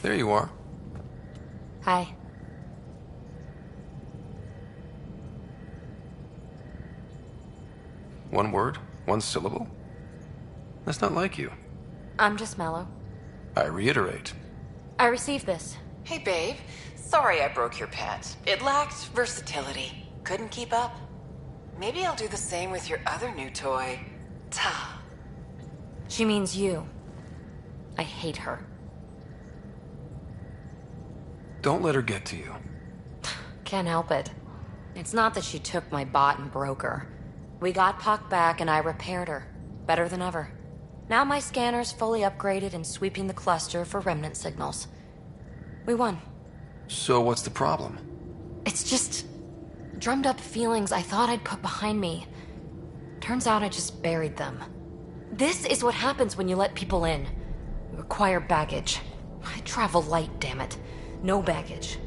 There you are. Hi. One word? One syllable? That's not like you. I'm just mellow. I reiterate. I received this. Hey, babe. Sorry I broke your pet. It lacked versatility. Couldn't keep up. Maybe I'll do the same with your other new toy. Ta. She means you. I hate her. Don't let her get to you. Can't help it. It's not that she took my bot and broke her. We got Puck back and I repaired her. Better than ever. Now my scanner's fully upgraded and sweeping the cluster for remnant signals. We won. So what's the problem? It's just drummed up feelings I thought I'd put behind me. Turns out I just buried them. This is what happens when you let people in. You acquire baggage. I travel light, damn it. No baggage.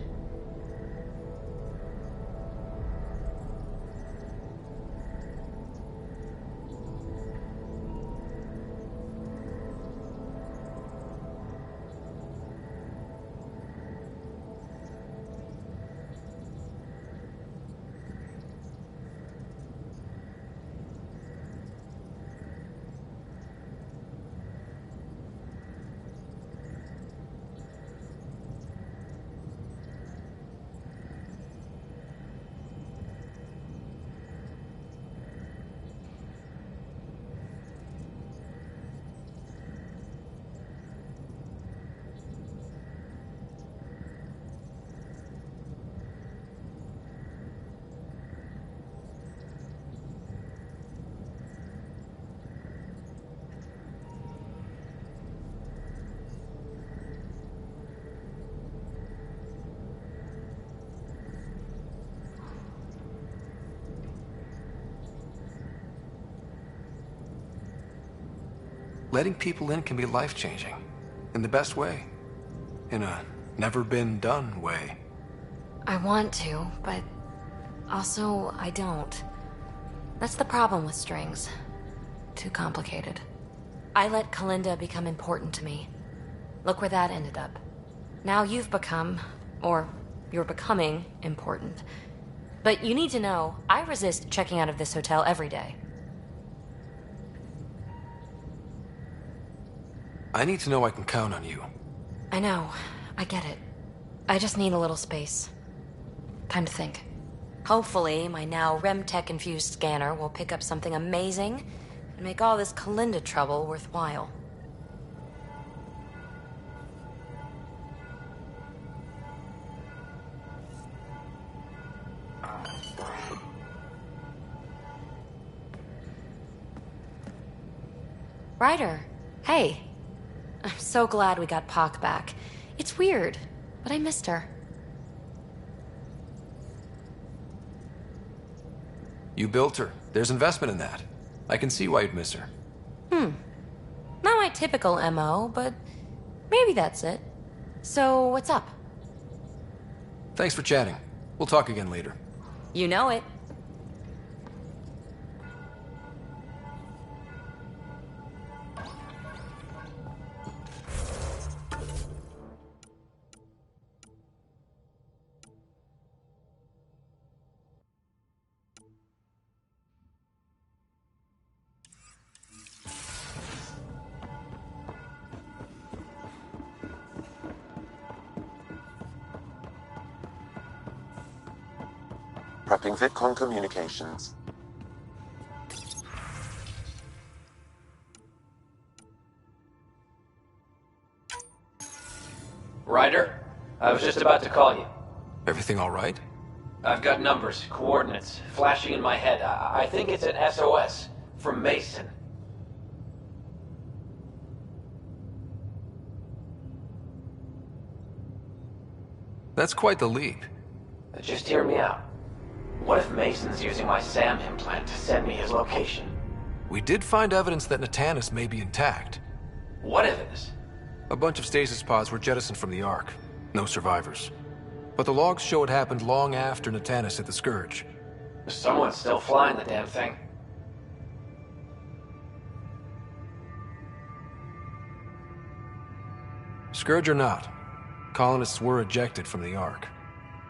Letting people in can be life-changing. In the best way. In a never-been-done way. I want to, but also I don't. That's the problem with strings. Too complicated. I let Kalinda become important to me. Look where that ended up. Now you've become, or you're becoming, important. But you need to know, I resist checking out of this hotel every day. I need to know I can count on you. I know. I get it. I just need a little space. Time to think. Hopefully, my now RemTech-infused scanner will pick up something amazing and make all this Kalinda trouble worthwhile. Ryder, hey. I'm so glad we got Pac back. It's weird, but I missed her. You built her. There's investment in that. I can see why you'd miss her. Not my typical MO, but maybe that's it. So, what's up? Thanks for chatting. We'll talk again later. You know it. Prepping VidCon communications. Ryder, I was just about to call you. Everything all right? I've got numbers, coordinates, flashing in my head. I think it's an SOS from Mason. That's quite the leap. Just hear me out. What if Mason's using my SAM implant to send me his location? We did find evidence that Natanis may be intact. What evidence? A bunch of stasis pods were jettisoned from the Ark. No survivors. But the logs show it happened long after Natanis hit the Scourge. Someone's still flying the damn thing. Scourge or not, Colonists were ejected from the Ark.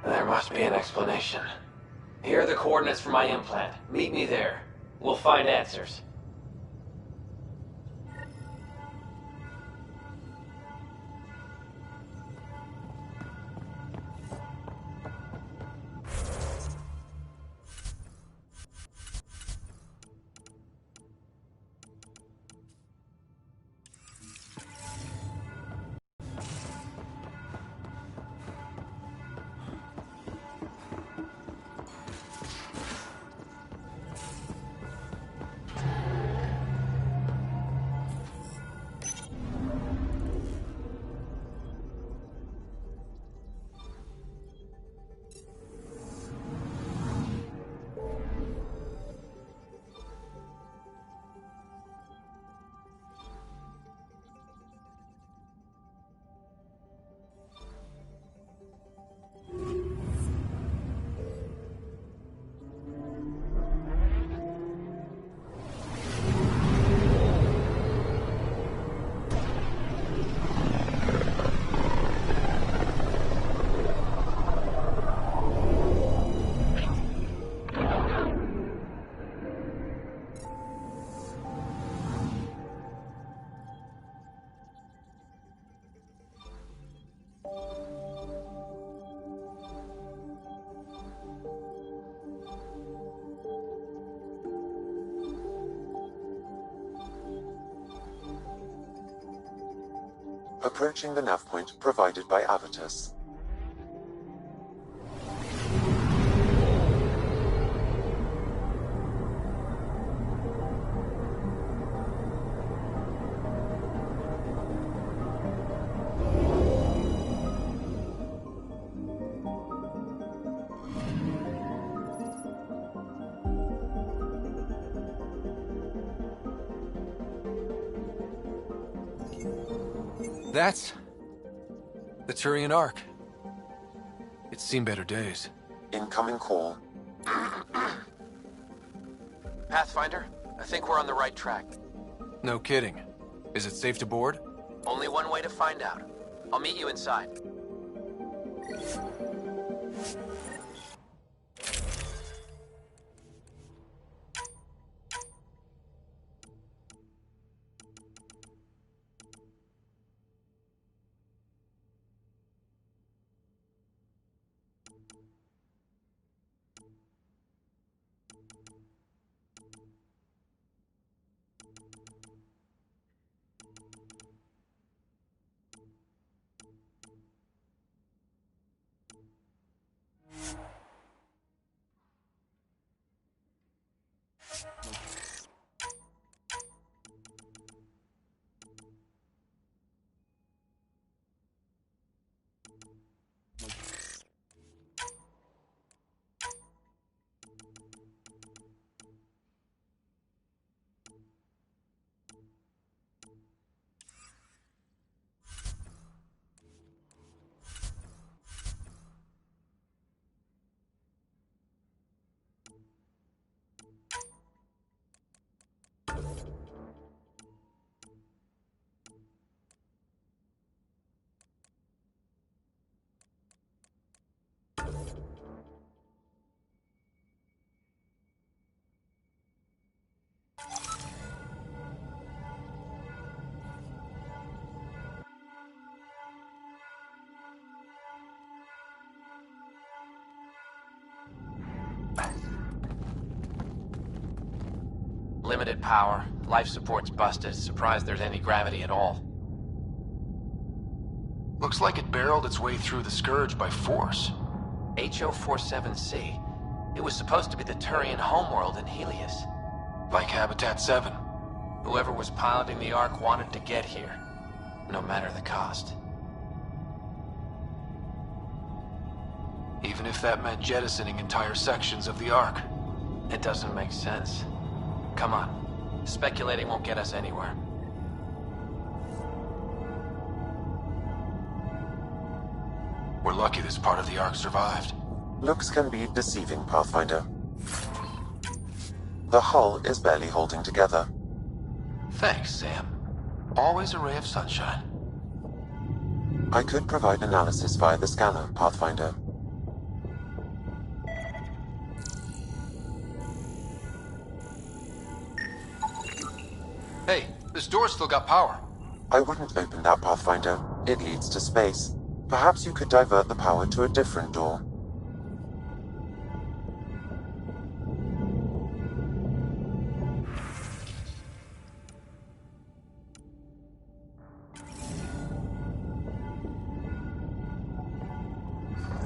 There must be an explanation. Here are the coordinates for my implant. Meet me there. We'll find answers. Approaching the nav point provided by Avitus. That's the Turian Ark. It's seen better days. Incoming call. Pathfinder, I think we're on the right track. No kidding. Is it safe to board? Only one way to find out. I'll meet you inside. Limited power. Life support's busted. Surprised there's any gravity at all. Looks like it barreled its way through the Scourge by force. HO-47C. It was supposed to be the Turian homeworld in Helios. Like Habitat 7. Whoever was piloting the Ark wanted to get here. No matter the cost. Even if that meant jettisoning entire sections of the Ark. It doesn't make sense. Come on. Speculating won't get us anywhere. We're lucky this part of the Ark survived. Looks can be deceiving, Pathfinder. The hull is barely holding together. Thanks, Sam. Always a ray of sunshine. I could provide analysis via the scanner, Pathfinder. Hey, this door's still got power. I wouldn't open that, Pathfinder. It leads to space. Perhaps you could divert the power to a different door.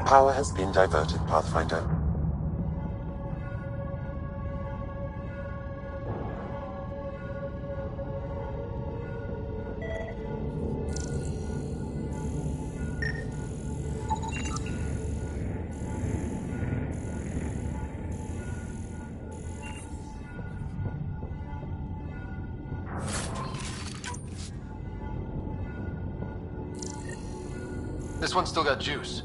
Power has been diverted, Pathfinder. This one's still got juice.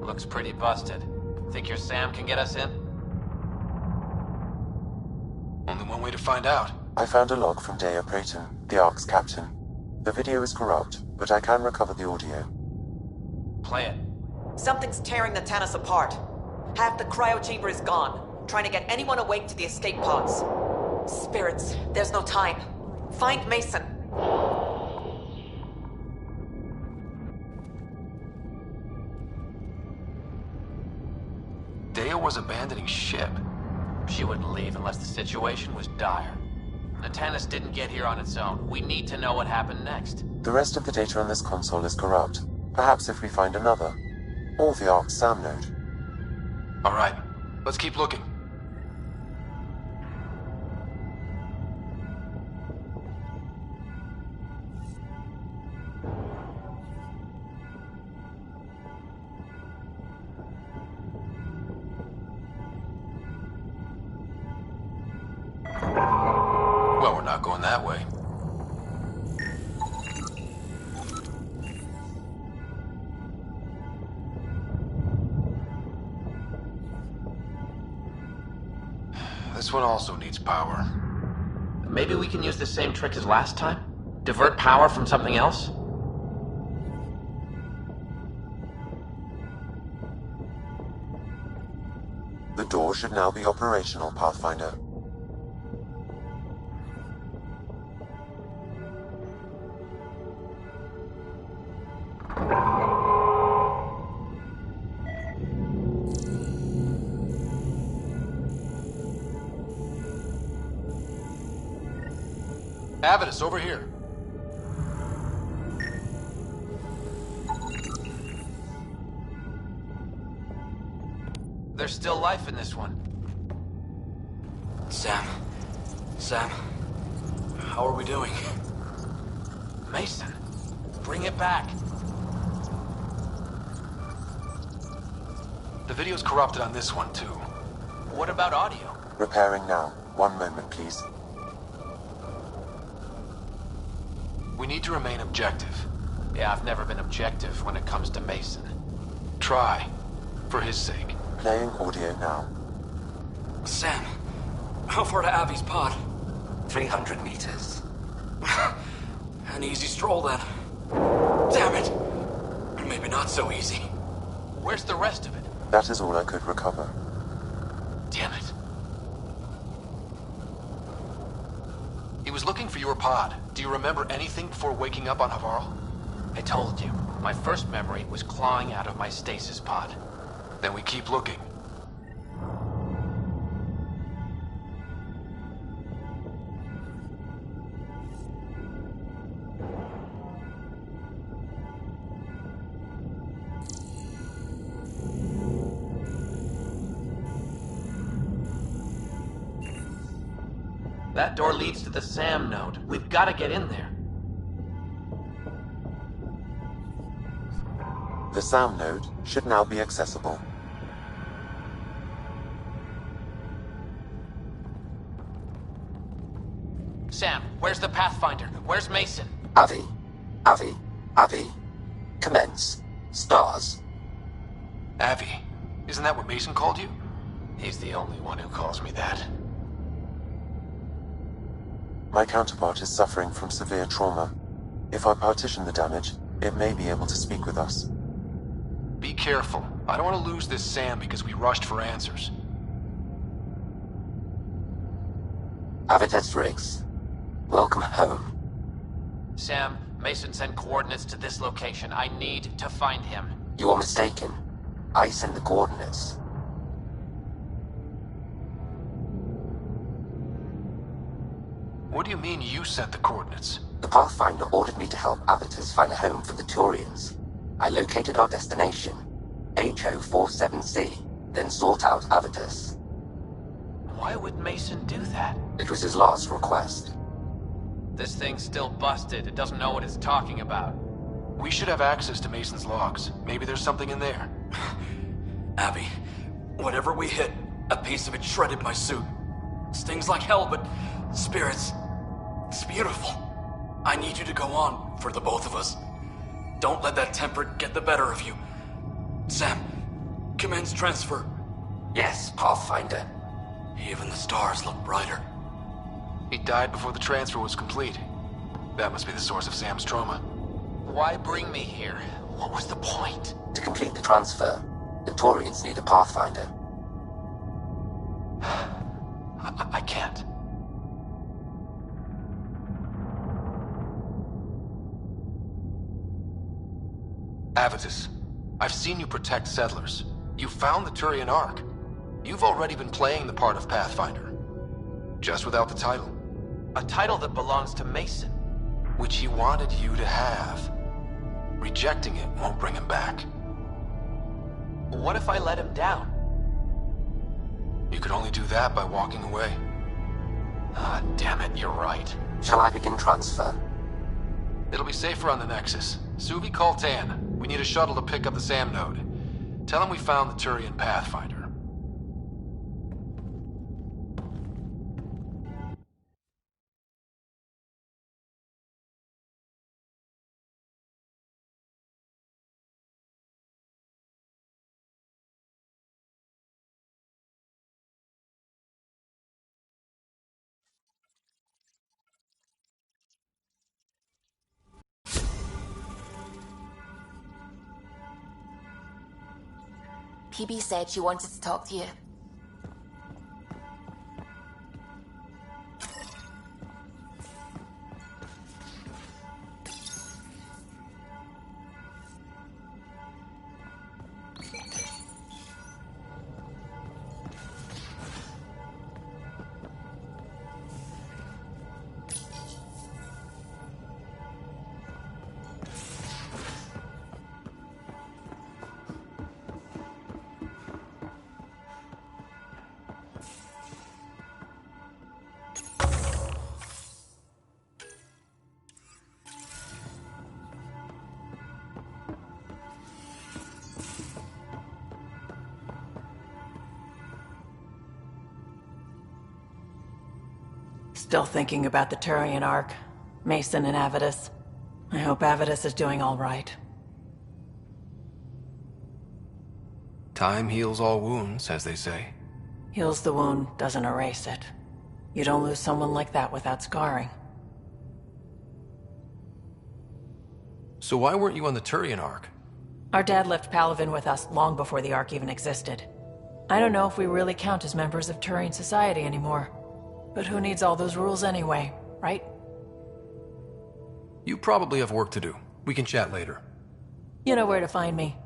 Looks pretty busted. Think your Sam can get us in? Only one way to find out. I found a log from Dea Prayton, the Ark's captain. The video is corrupt, but I can recover the audio. Play it. Something's tearing the Tannis apart. Half the cryo chamber is gone, trying to get anyone awake to the escape pods. Spirits, there's no time. Find Mason. Dea was abandoning ship. She wouldn't leave unless the situation was dire. The Tannis didn't get here on its own. We need to know what happened next. The rest of the data on this console is corrupt. Perhaps if we find another. Or the Ark's SAM node. Alright, let's keep looking. Well, we're not going that way. This one also needs power. Maybe we can use the same trick as last time? Divert power from something else? The door should now be operational, Pathfinder. Avidus, over here. There's still life in this one. Sam. How are we doing? Mason, bring it back. The video's corrupted on this one, too. What about audio? Repairing now. 1 moment, please. We need to remain objective. Yeah, I've never been objective when it comes to Mason. Try. For his sake. Playing audio now. Sam, how far to Avi's pod? 300 meters. An easy stroll, then. Damn it! Maybe not so easy. Where's the rest of it? That is all I could recover. Damn it. He was looking for your pod. Do you remember anything before waking up on Havarl? I told you. My first memory was clawing out of my stasis pod. Then we keep looking. That door leads to the SAM node. We've got to get in there. The SAM node should now be accessible. Sam, where's the Pathfinder? Where's Mason? Avi. Commence. Stars. Avi. Isn't that what Mason called you? He's the only one who calls me that. My counterpart is suffering from severe trauma. If I partition the damage, it may be able to speak with us. Be careful. I don't want to lose this Sam because we rushed for answers. Avitus Riggs, welcome home. Sam, Mason sent coordinates to this location. I need to find him. You are mistaken. I sent the coordinates. What do you mean you sent the coordinates? The Pathfinder ordered me to help Avitus find a home for the Turians. I located our destination, HO47C, then sought out Avitus. Why would Mason do that? It was his last request. This thing's still busted. It doesn't know what it's talking about. We should have access to Mason's logs. Maybe there's something in there. Abby, whatever we hit, a piece of it shredded my suit. Stings like hell, but spirits, it's beautiful. I need you to go on, for the both of us. Don't let that temper get the better of you. Sam, commence transfer. Yes, Pathfinder. Even the stars look brighter. He died before the transfer was complete. That must be the source of Sam's trauma. Why bring me here? What was the point? To complete the transfer, the Turians need a Pathfinder. I can't. Avitus, I've seen you protect settlers. You found the Turian Ark. You've already been playing the part of Pathfinder. Just without the title. A title that belongs to Mason. Which he wanted you to have. Rejecting it won't bring him back. What if I let him down? You could only do that by walking away. Ah, damn it, you're right. Shall I begin transfer? It'll be safer on the Nexus. Suvi, call Tan. We need a shuttle to pick up the SAM node. Tell him we found the Turian Pathfinder. PB said she wanted to talk to you. Still thinking about the Turian Ark, Mason and Avitus. I hope Avitus is doing all right. Time heals all wounds, as they say. Heals the wound, doesn't erase it. You don't lose someone like that without scarring. So why weren't you on the Turian Ark? Our dad left Palavin with us long before the Ark even existed. I don't know if we really count as members of Turian society anymore. But who needs all those rules anyway, right? You probably have work to do. We can chat later. You know where to find me.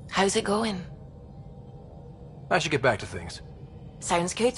How's it going? I should get back to things. Sounds good.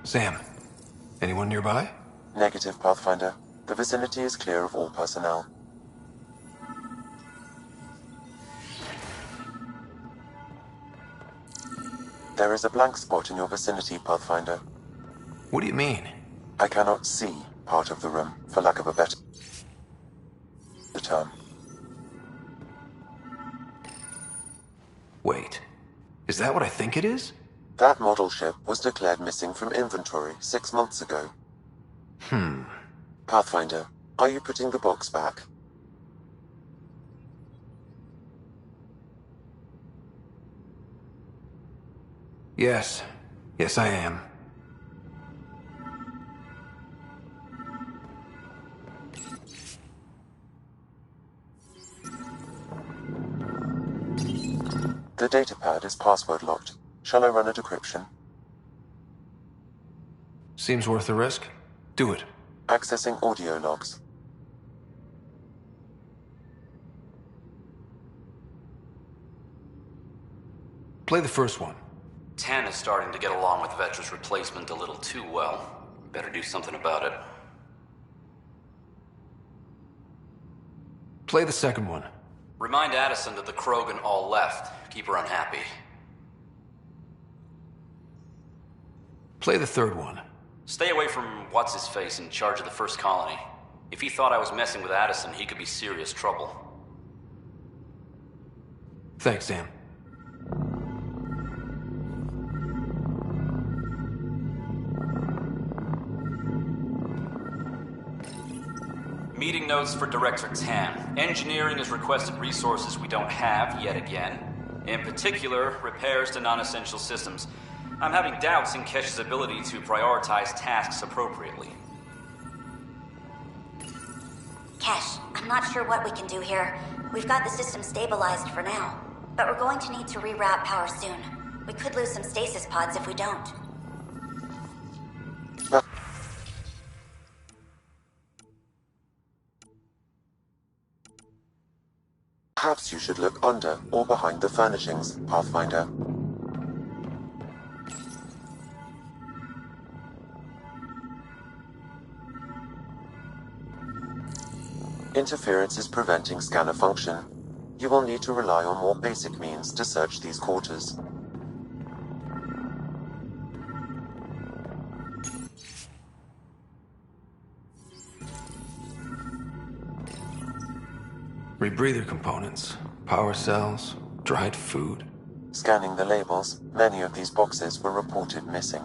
Sam, anyone nearby? Negative, Pathfinder. The vicinity is clear of all personnel. There is a blank spot in your vicinity, Pathfinder. What do you mean? I cannot see part of the room, for lack of a better term. Wait, is that what I think it is? That model ship was declared missing from inventory 6 months ago. Pathfinder, are you putting the box back? Yes. Yes, I am. The datapad is password locked. Shall I run a decryption? Seems worth the risk. Do it. Accessing audio logs. Play the first one. Tan is starting to get along with Vetra's replacement a little too well. Better do something about it. Play the second one. Remind Addison that the Krogan all left. Keep her unhappy. Play the third one. Stay away from what's-his-face in charge of the first colony. If he thought I was messing with Addison, he could be serious trouble. Thanks, Sam. Meeting notes for Director Tan. Engineering has requested resources we don't have yet again. In particular, repairs to non-essential systems. I'm having doubts in Kesh's ability to prioritize tasks appropriately. Kesh, I'm not sure what we can do here. We've got the system stabilized for now, but we're going to need to reroute power soon. We could lose some stasis pods if we don't. Perhaps you should look under or behind the furnishings, Pathfinder. Interference is preventing scanner function. You will need to rely on more basic means to search these quarters. Rebreather components, power cells, dried food. Scanning the labels, many of these boxes were reported missing.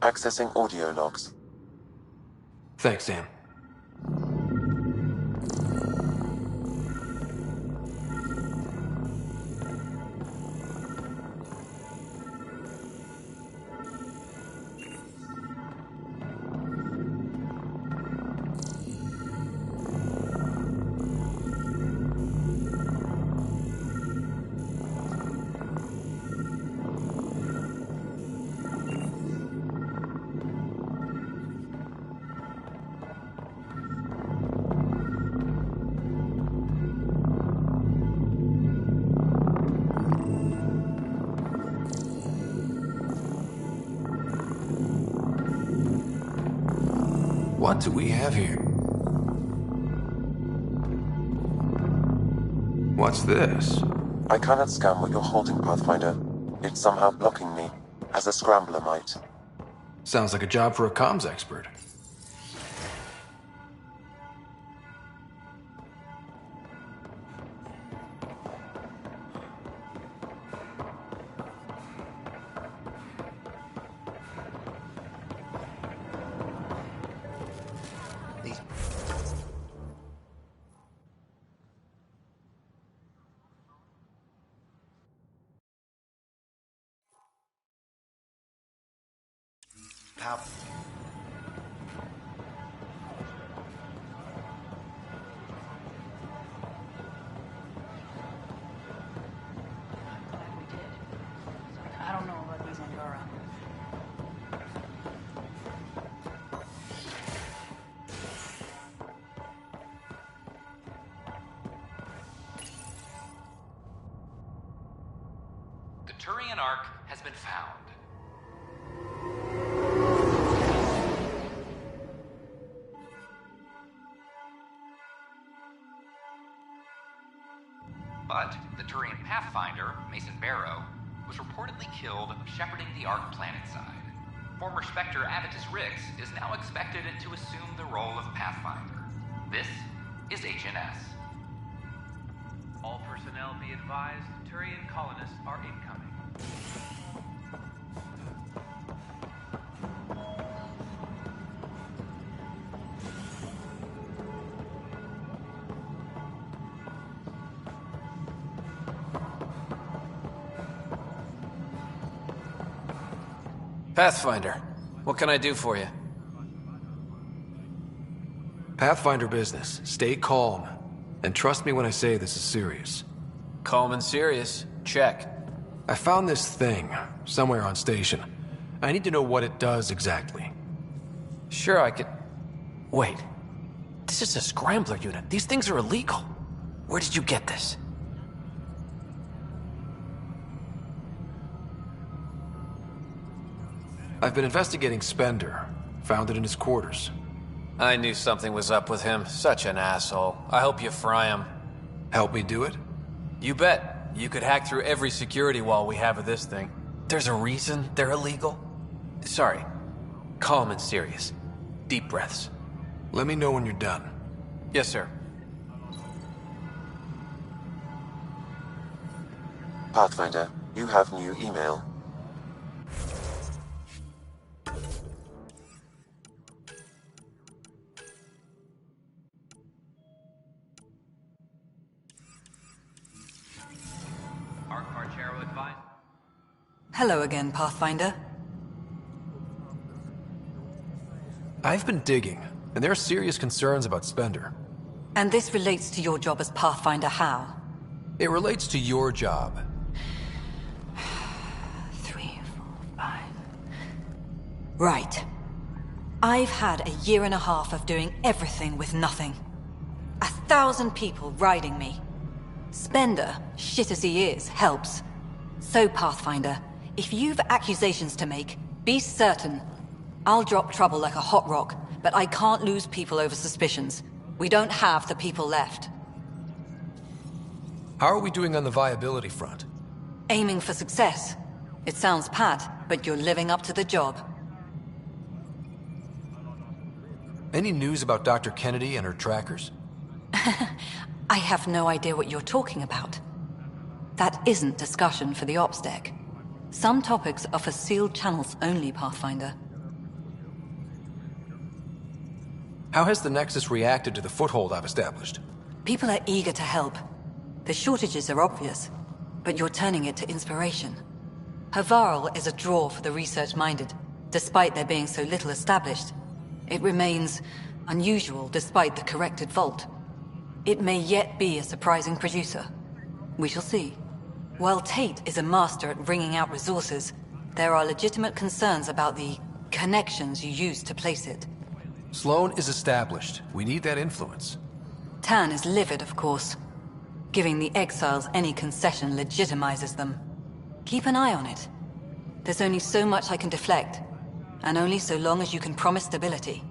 Accessing audio logs. Thanks, Sam. What do we have here? What's this? I cannot scan what you're holding, Pathfinder. It's somehow blocking me, as a scrambler might. Sounds like a job for a comms expert. I don't know about these Angara. The Turian Ark has been found. But the Turian Pathfinder, Mason Barrow, was reportedly killed shepherding the Ark planetside. Former Spectre Avitus Rix is now expected to assume the role of Pathfinder. This is HNS. All personnel be advised, Turian colonists are incoming. Pathfinder, what can I do for you? Pathfinder business. Stay calm. And trust me when I say this is serious. Calm and serious. Check. I found this thing somewhere on station. I need to know what it does exactly. Sure, I could... Wait. This is a scrambler unit. These things are illegal. Where did you get this? I've been investigating Spender. Found it in his quarters. I knew something was up with him. Such an asshole. I hope you fry him. Help me do it? You bet. You could hack through every security wall we have of this thing. There's a reason they're illegal? Sorry. Calm and serious. Deep breaths. Let me know when you're done. Yes, sir. Pathfinder, you have new email. Hello again, Pathfinder. I've been digging, and there are serious concerns about Spender. And this relates to your job as Pathfinder how? It relates to your job. 3, 4, 5... Right. I've had a year and a half of doing everything with nothing. 1,000 people riding me. Spender, shit as he is, helps. So, Pathfinder, if you've accusations to make, be certain. I'll drop trouble like a hot rock, but I can't lose people over suspicions. We don't have the people left. How are we doing on the viability front? Aiming for success. It sounds pat, but you're living up to the job. Any news about Dr. Kennedy and her trackers? I have no idea what you're talking about. That isn't discussion for the ops deck. Some topics are for sealed channels only, Pathfinder. How has the Nexus reacted to the foothold I've established? People are eager to help. The shortages are obvious, but you're turning it to inspiration. Havarl is a draw for the research-minded, despite there being so little established. It remains unusual despite the corrected vault. It may yet be a surprising producer. We shall see. While Tate is a master at wringing out resources, there are legitimate concerns about the connections you use to place it. Sloan is established. We need that influence. Tan is livid, of course. Giving the exiles any concession legitimizes them. Keep an eye on it. There's only so much I can deflect, and only so long as you can promise stability.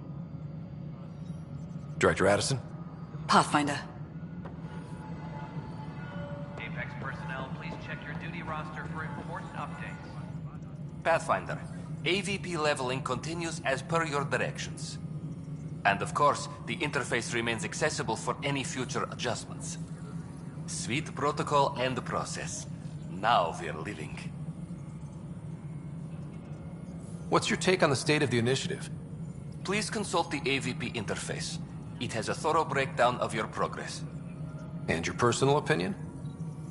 Director Addison? Pathfinder. Apex personnel, please check your duty roster for important updates. Pathfinder, AVP leveling continues as per your directions. And of course, the interface remains accessible for any future adjustments. Sweet protocol and process. Now we're living. What's your take on the state of the initiative? Please consult the AVP interface. It has a thorough breakdown of your progress. And your personal opinion?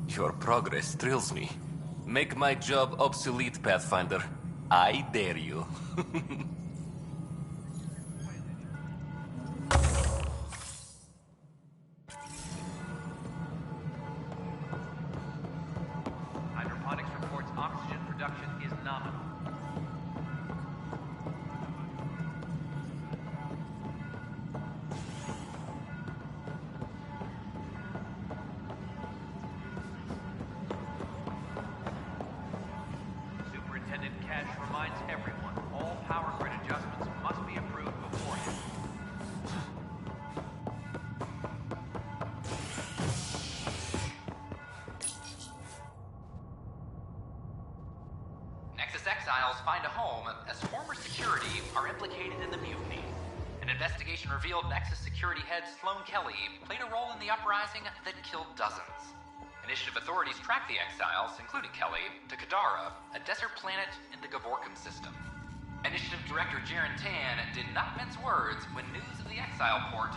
Your progress thrills me. Make my job obsolete, Pathfinder. I dare you. Hydroponics reports oxygen production is nominal. exiles find a home as former security are implicated in the mutiny. An investigation revealed Nexus security head Sloan Kelly played a role in the uprising that killed dozens. Initiative authorities tracked the exiles, including Kelly, to Kadara, a desert planet in the Gavorkan system. Initiative Director Jaren Tan did not mince words when news of the exile port.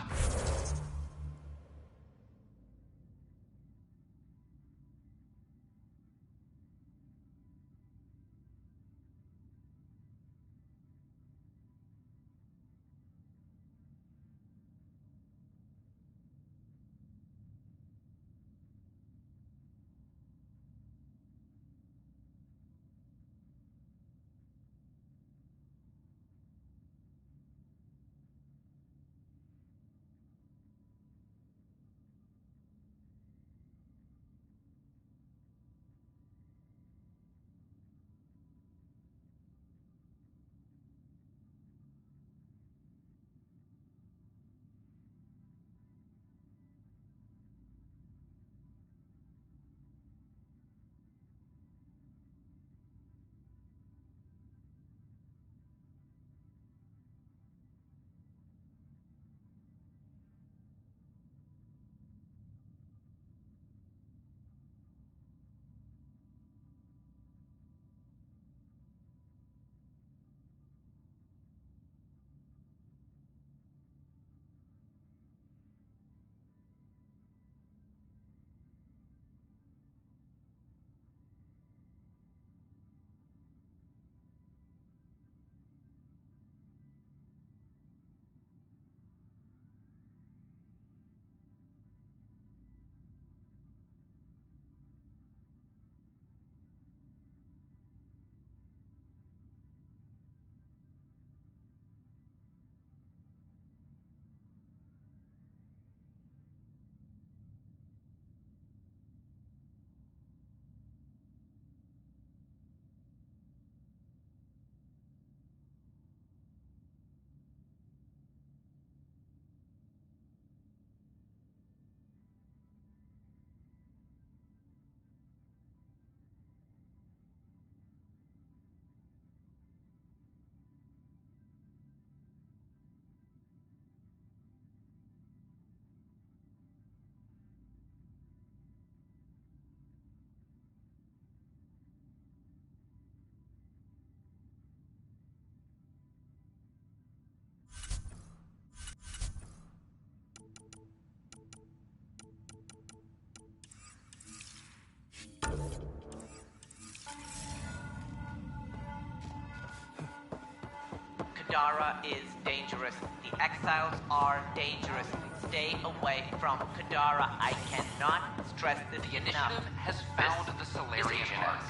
Kadara is dangerous. The exiles are dangerous. Stay away from Kadara. I cannot stress this The enough. initiative has found the Solarian Ark.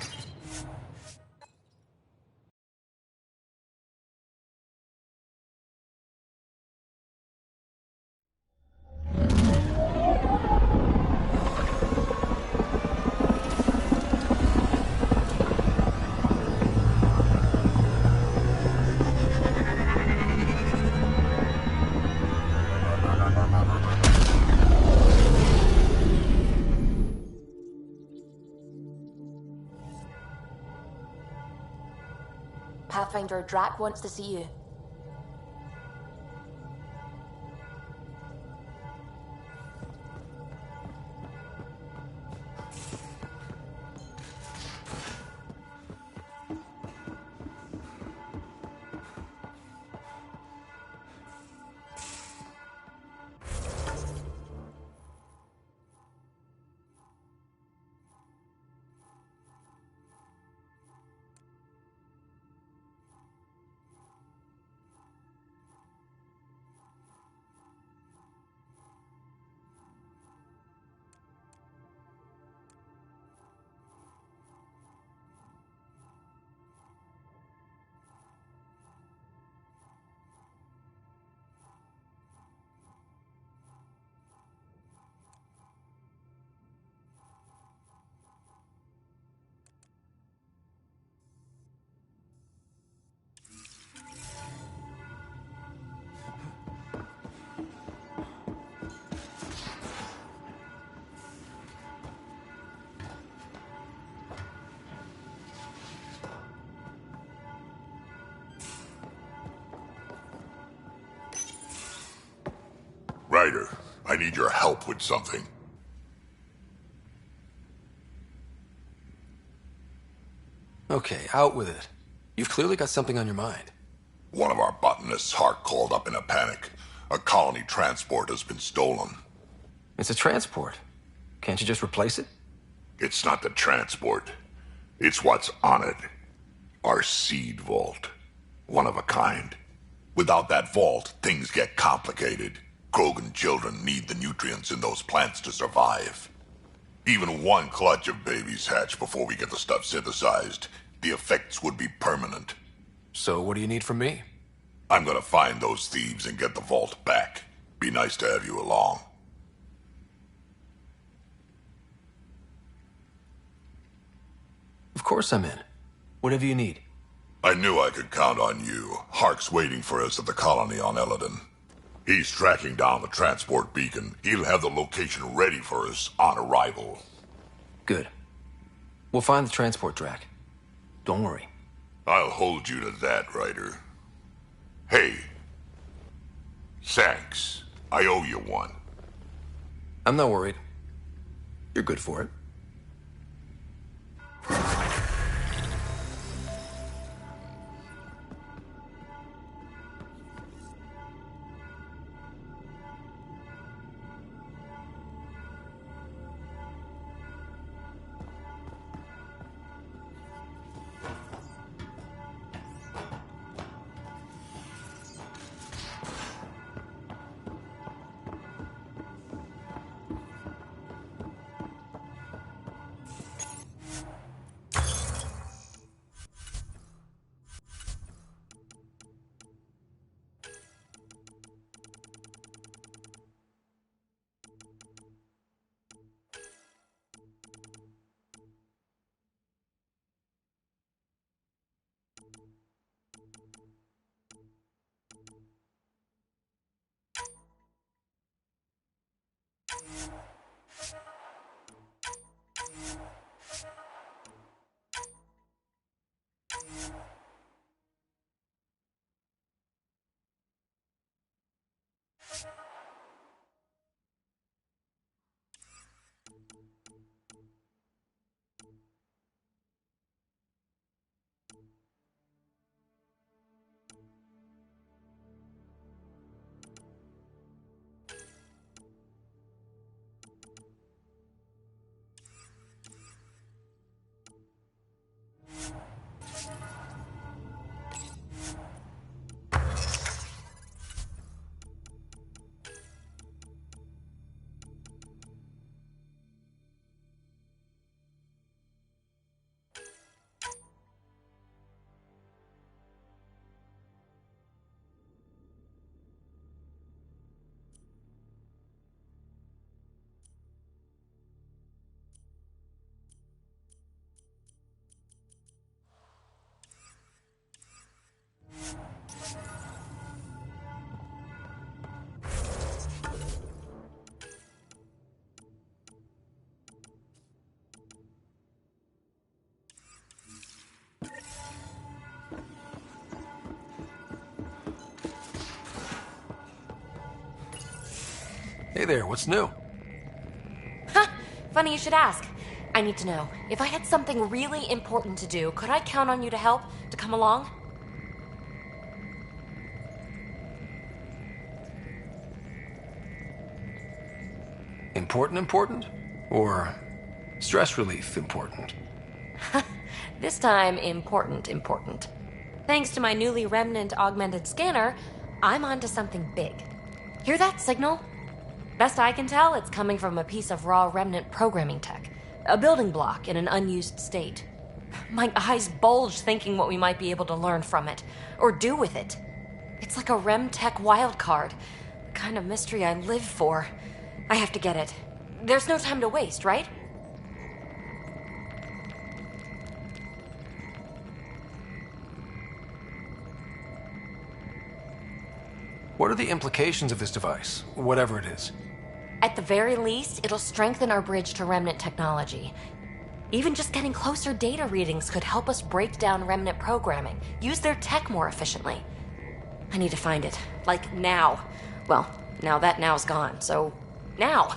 Pathfinder, Drac wants to see you. Ryder, I need your help with something. Okay, out with it. You've clearly got something on your mind. One of our botanists' Hark called up in a panic. A colony transport has been stolen. It's a transport. Can't you just replace it? It's not the transport. It's what's on it. Our seed vault. One of a kind. Without that vault, things get complicated. Krogan children need the nutrients in those plants to survive. Even one clutch of babies hatch before we get the stuff synthesized. The effects would be permanent. So what do you need from me? I'm gonna find those thieves and get the vault back. Be nice to have you along. Of course I'm in. Whatever you need. I knew I could count on you. Hark's waiting for us at the colony on Eladon. He's tracking down the transport beacon. He'll have the location ready for us on arrival. Good. We'll find the transport track. Don't worry. I'll hold you to that, Ryder. Hey. Thanks. I owe you one. I'm not worried. You're good for it. Hey there, what's new? Huh, funny you should ask. I need to know, if I had something really important to do, could I count on you to help, to come along? Important? Or stress relief important? This time, important. Thanks to my newly Remnant augmented scanner, I'm onto something big. Hear that signal? Best I can tell, it's coming from a piece of raw Remnant programming tech. A building block in an unused state. My eyes bulge thinking what we might be able to learn from it, or do with it. It's like a Remtech wildcard, the kind of mystery I live for. I have to get it. There's no time to waste, right? What are the implications of this device, whatever it is? At the very least, it'll strengthen our bridge to Remnant technology. Even just getting closer data readings could help us break down Remnant programming, use their tech more efficiently. I need to find it, like now. Well, Now that now's gone, so now.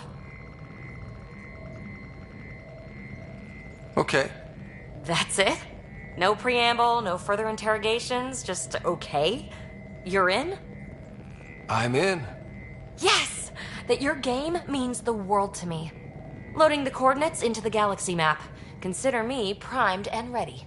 Okay. That's it? No preamble, no further interrogations, just okay? You're in? I'm in. Yes! That your game means the world to me. Loading the coordinates into the galaxy map. Consider me primed and ready.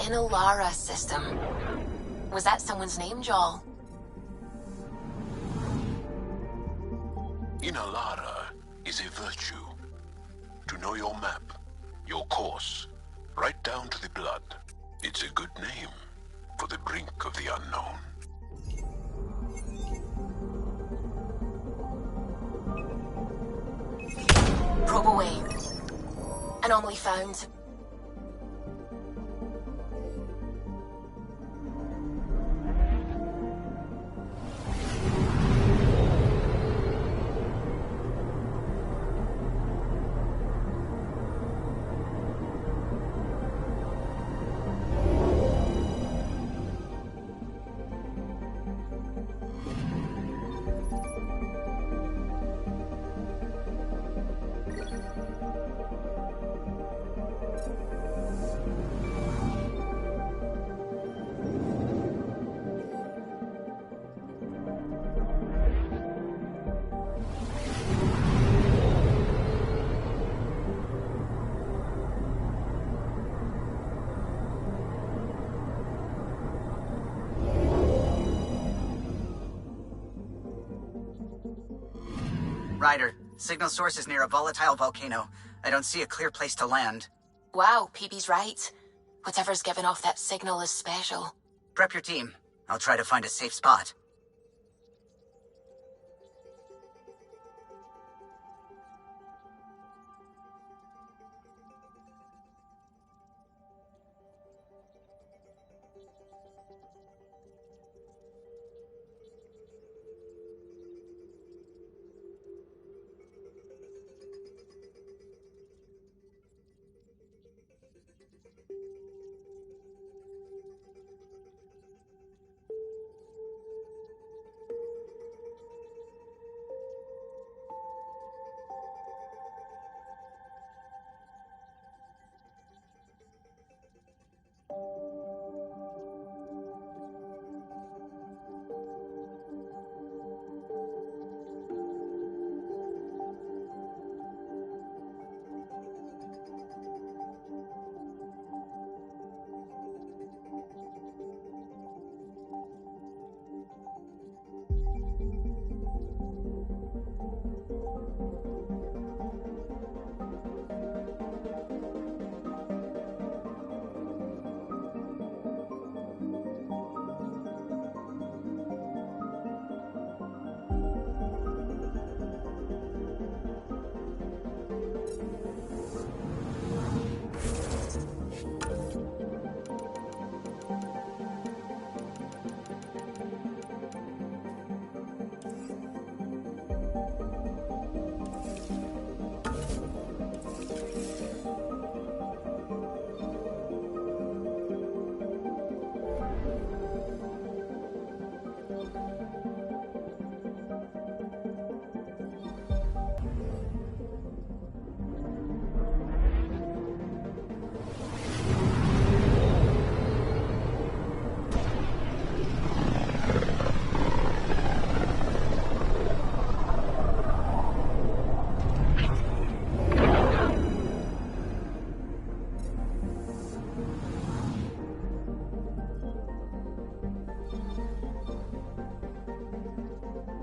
Inalara system. Was that someone's name, Joel? Inalara is a virtue. To know your map, your course, right down to the blood. It's a good name for the brink of the unknown. Probe away. Anomaly found. Ryder, signal source is near a volatile volcano. I don't see a clear place to land. Wow, PB's right. Whatever's giving off that signal is special. Prep your team. I'll try to find a safe spot.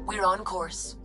We're on course.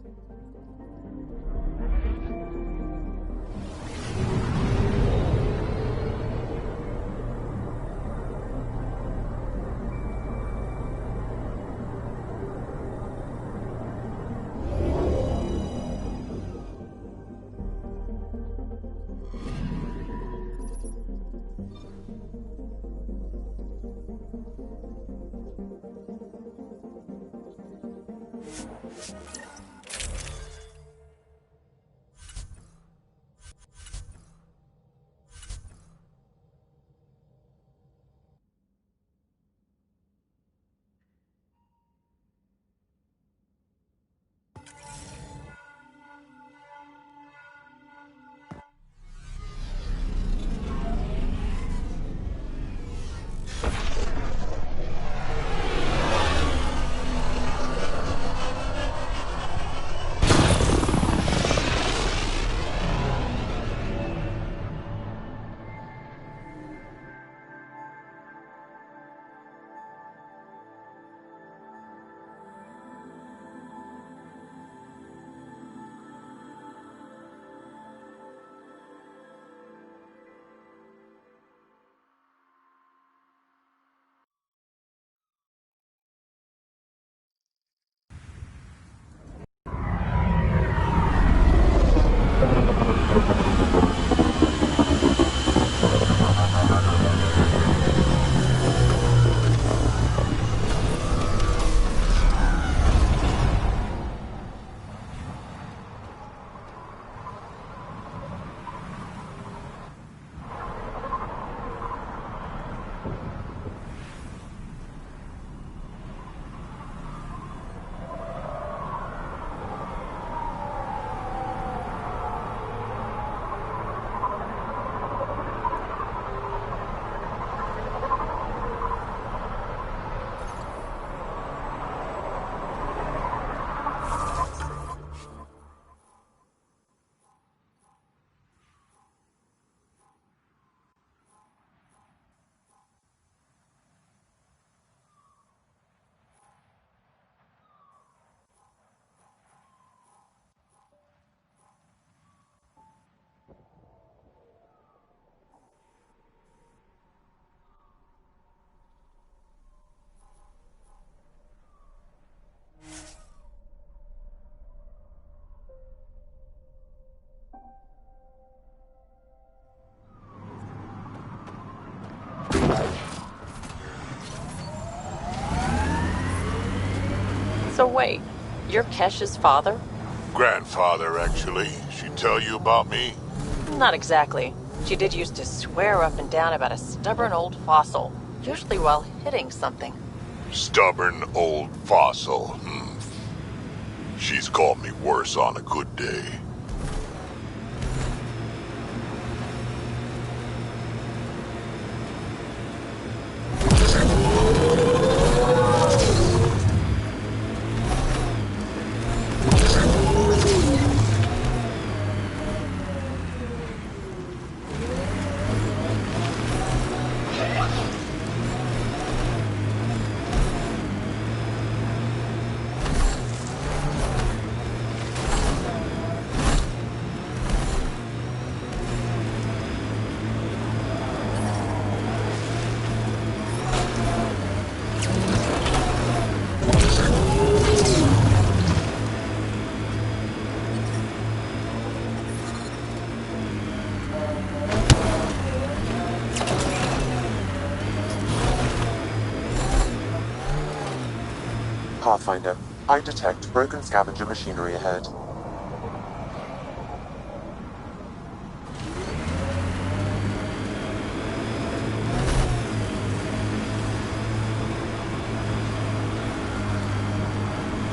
So wait, you're Kesh's father? Grandfather, actually. She tell you about me? Not exactly. She did used to swear up and down about a stubborn old fossil, usually while hitting something. Stubborn old fossil. She's called me worse on a good day. Pathfinder, I detect broken scavenger machinery ahead.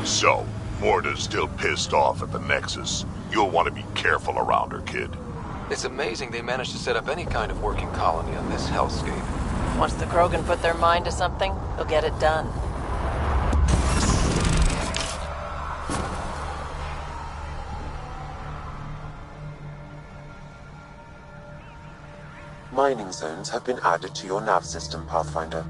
So, Morta's still pissed off at the Nexus. You'll want to be careful around her, kid. It's amazing they managed to set up any kind of working colony on this hellscape. Once the Krogan put their mind to something, they'll get it done. Mining zones have been added to your nav system, Pathfinder.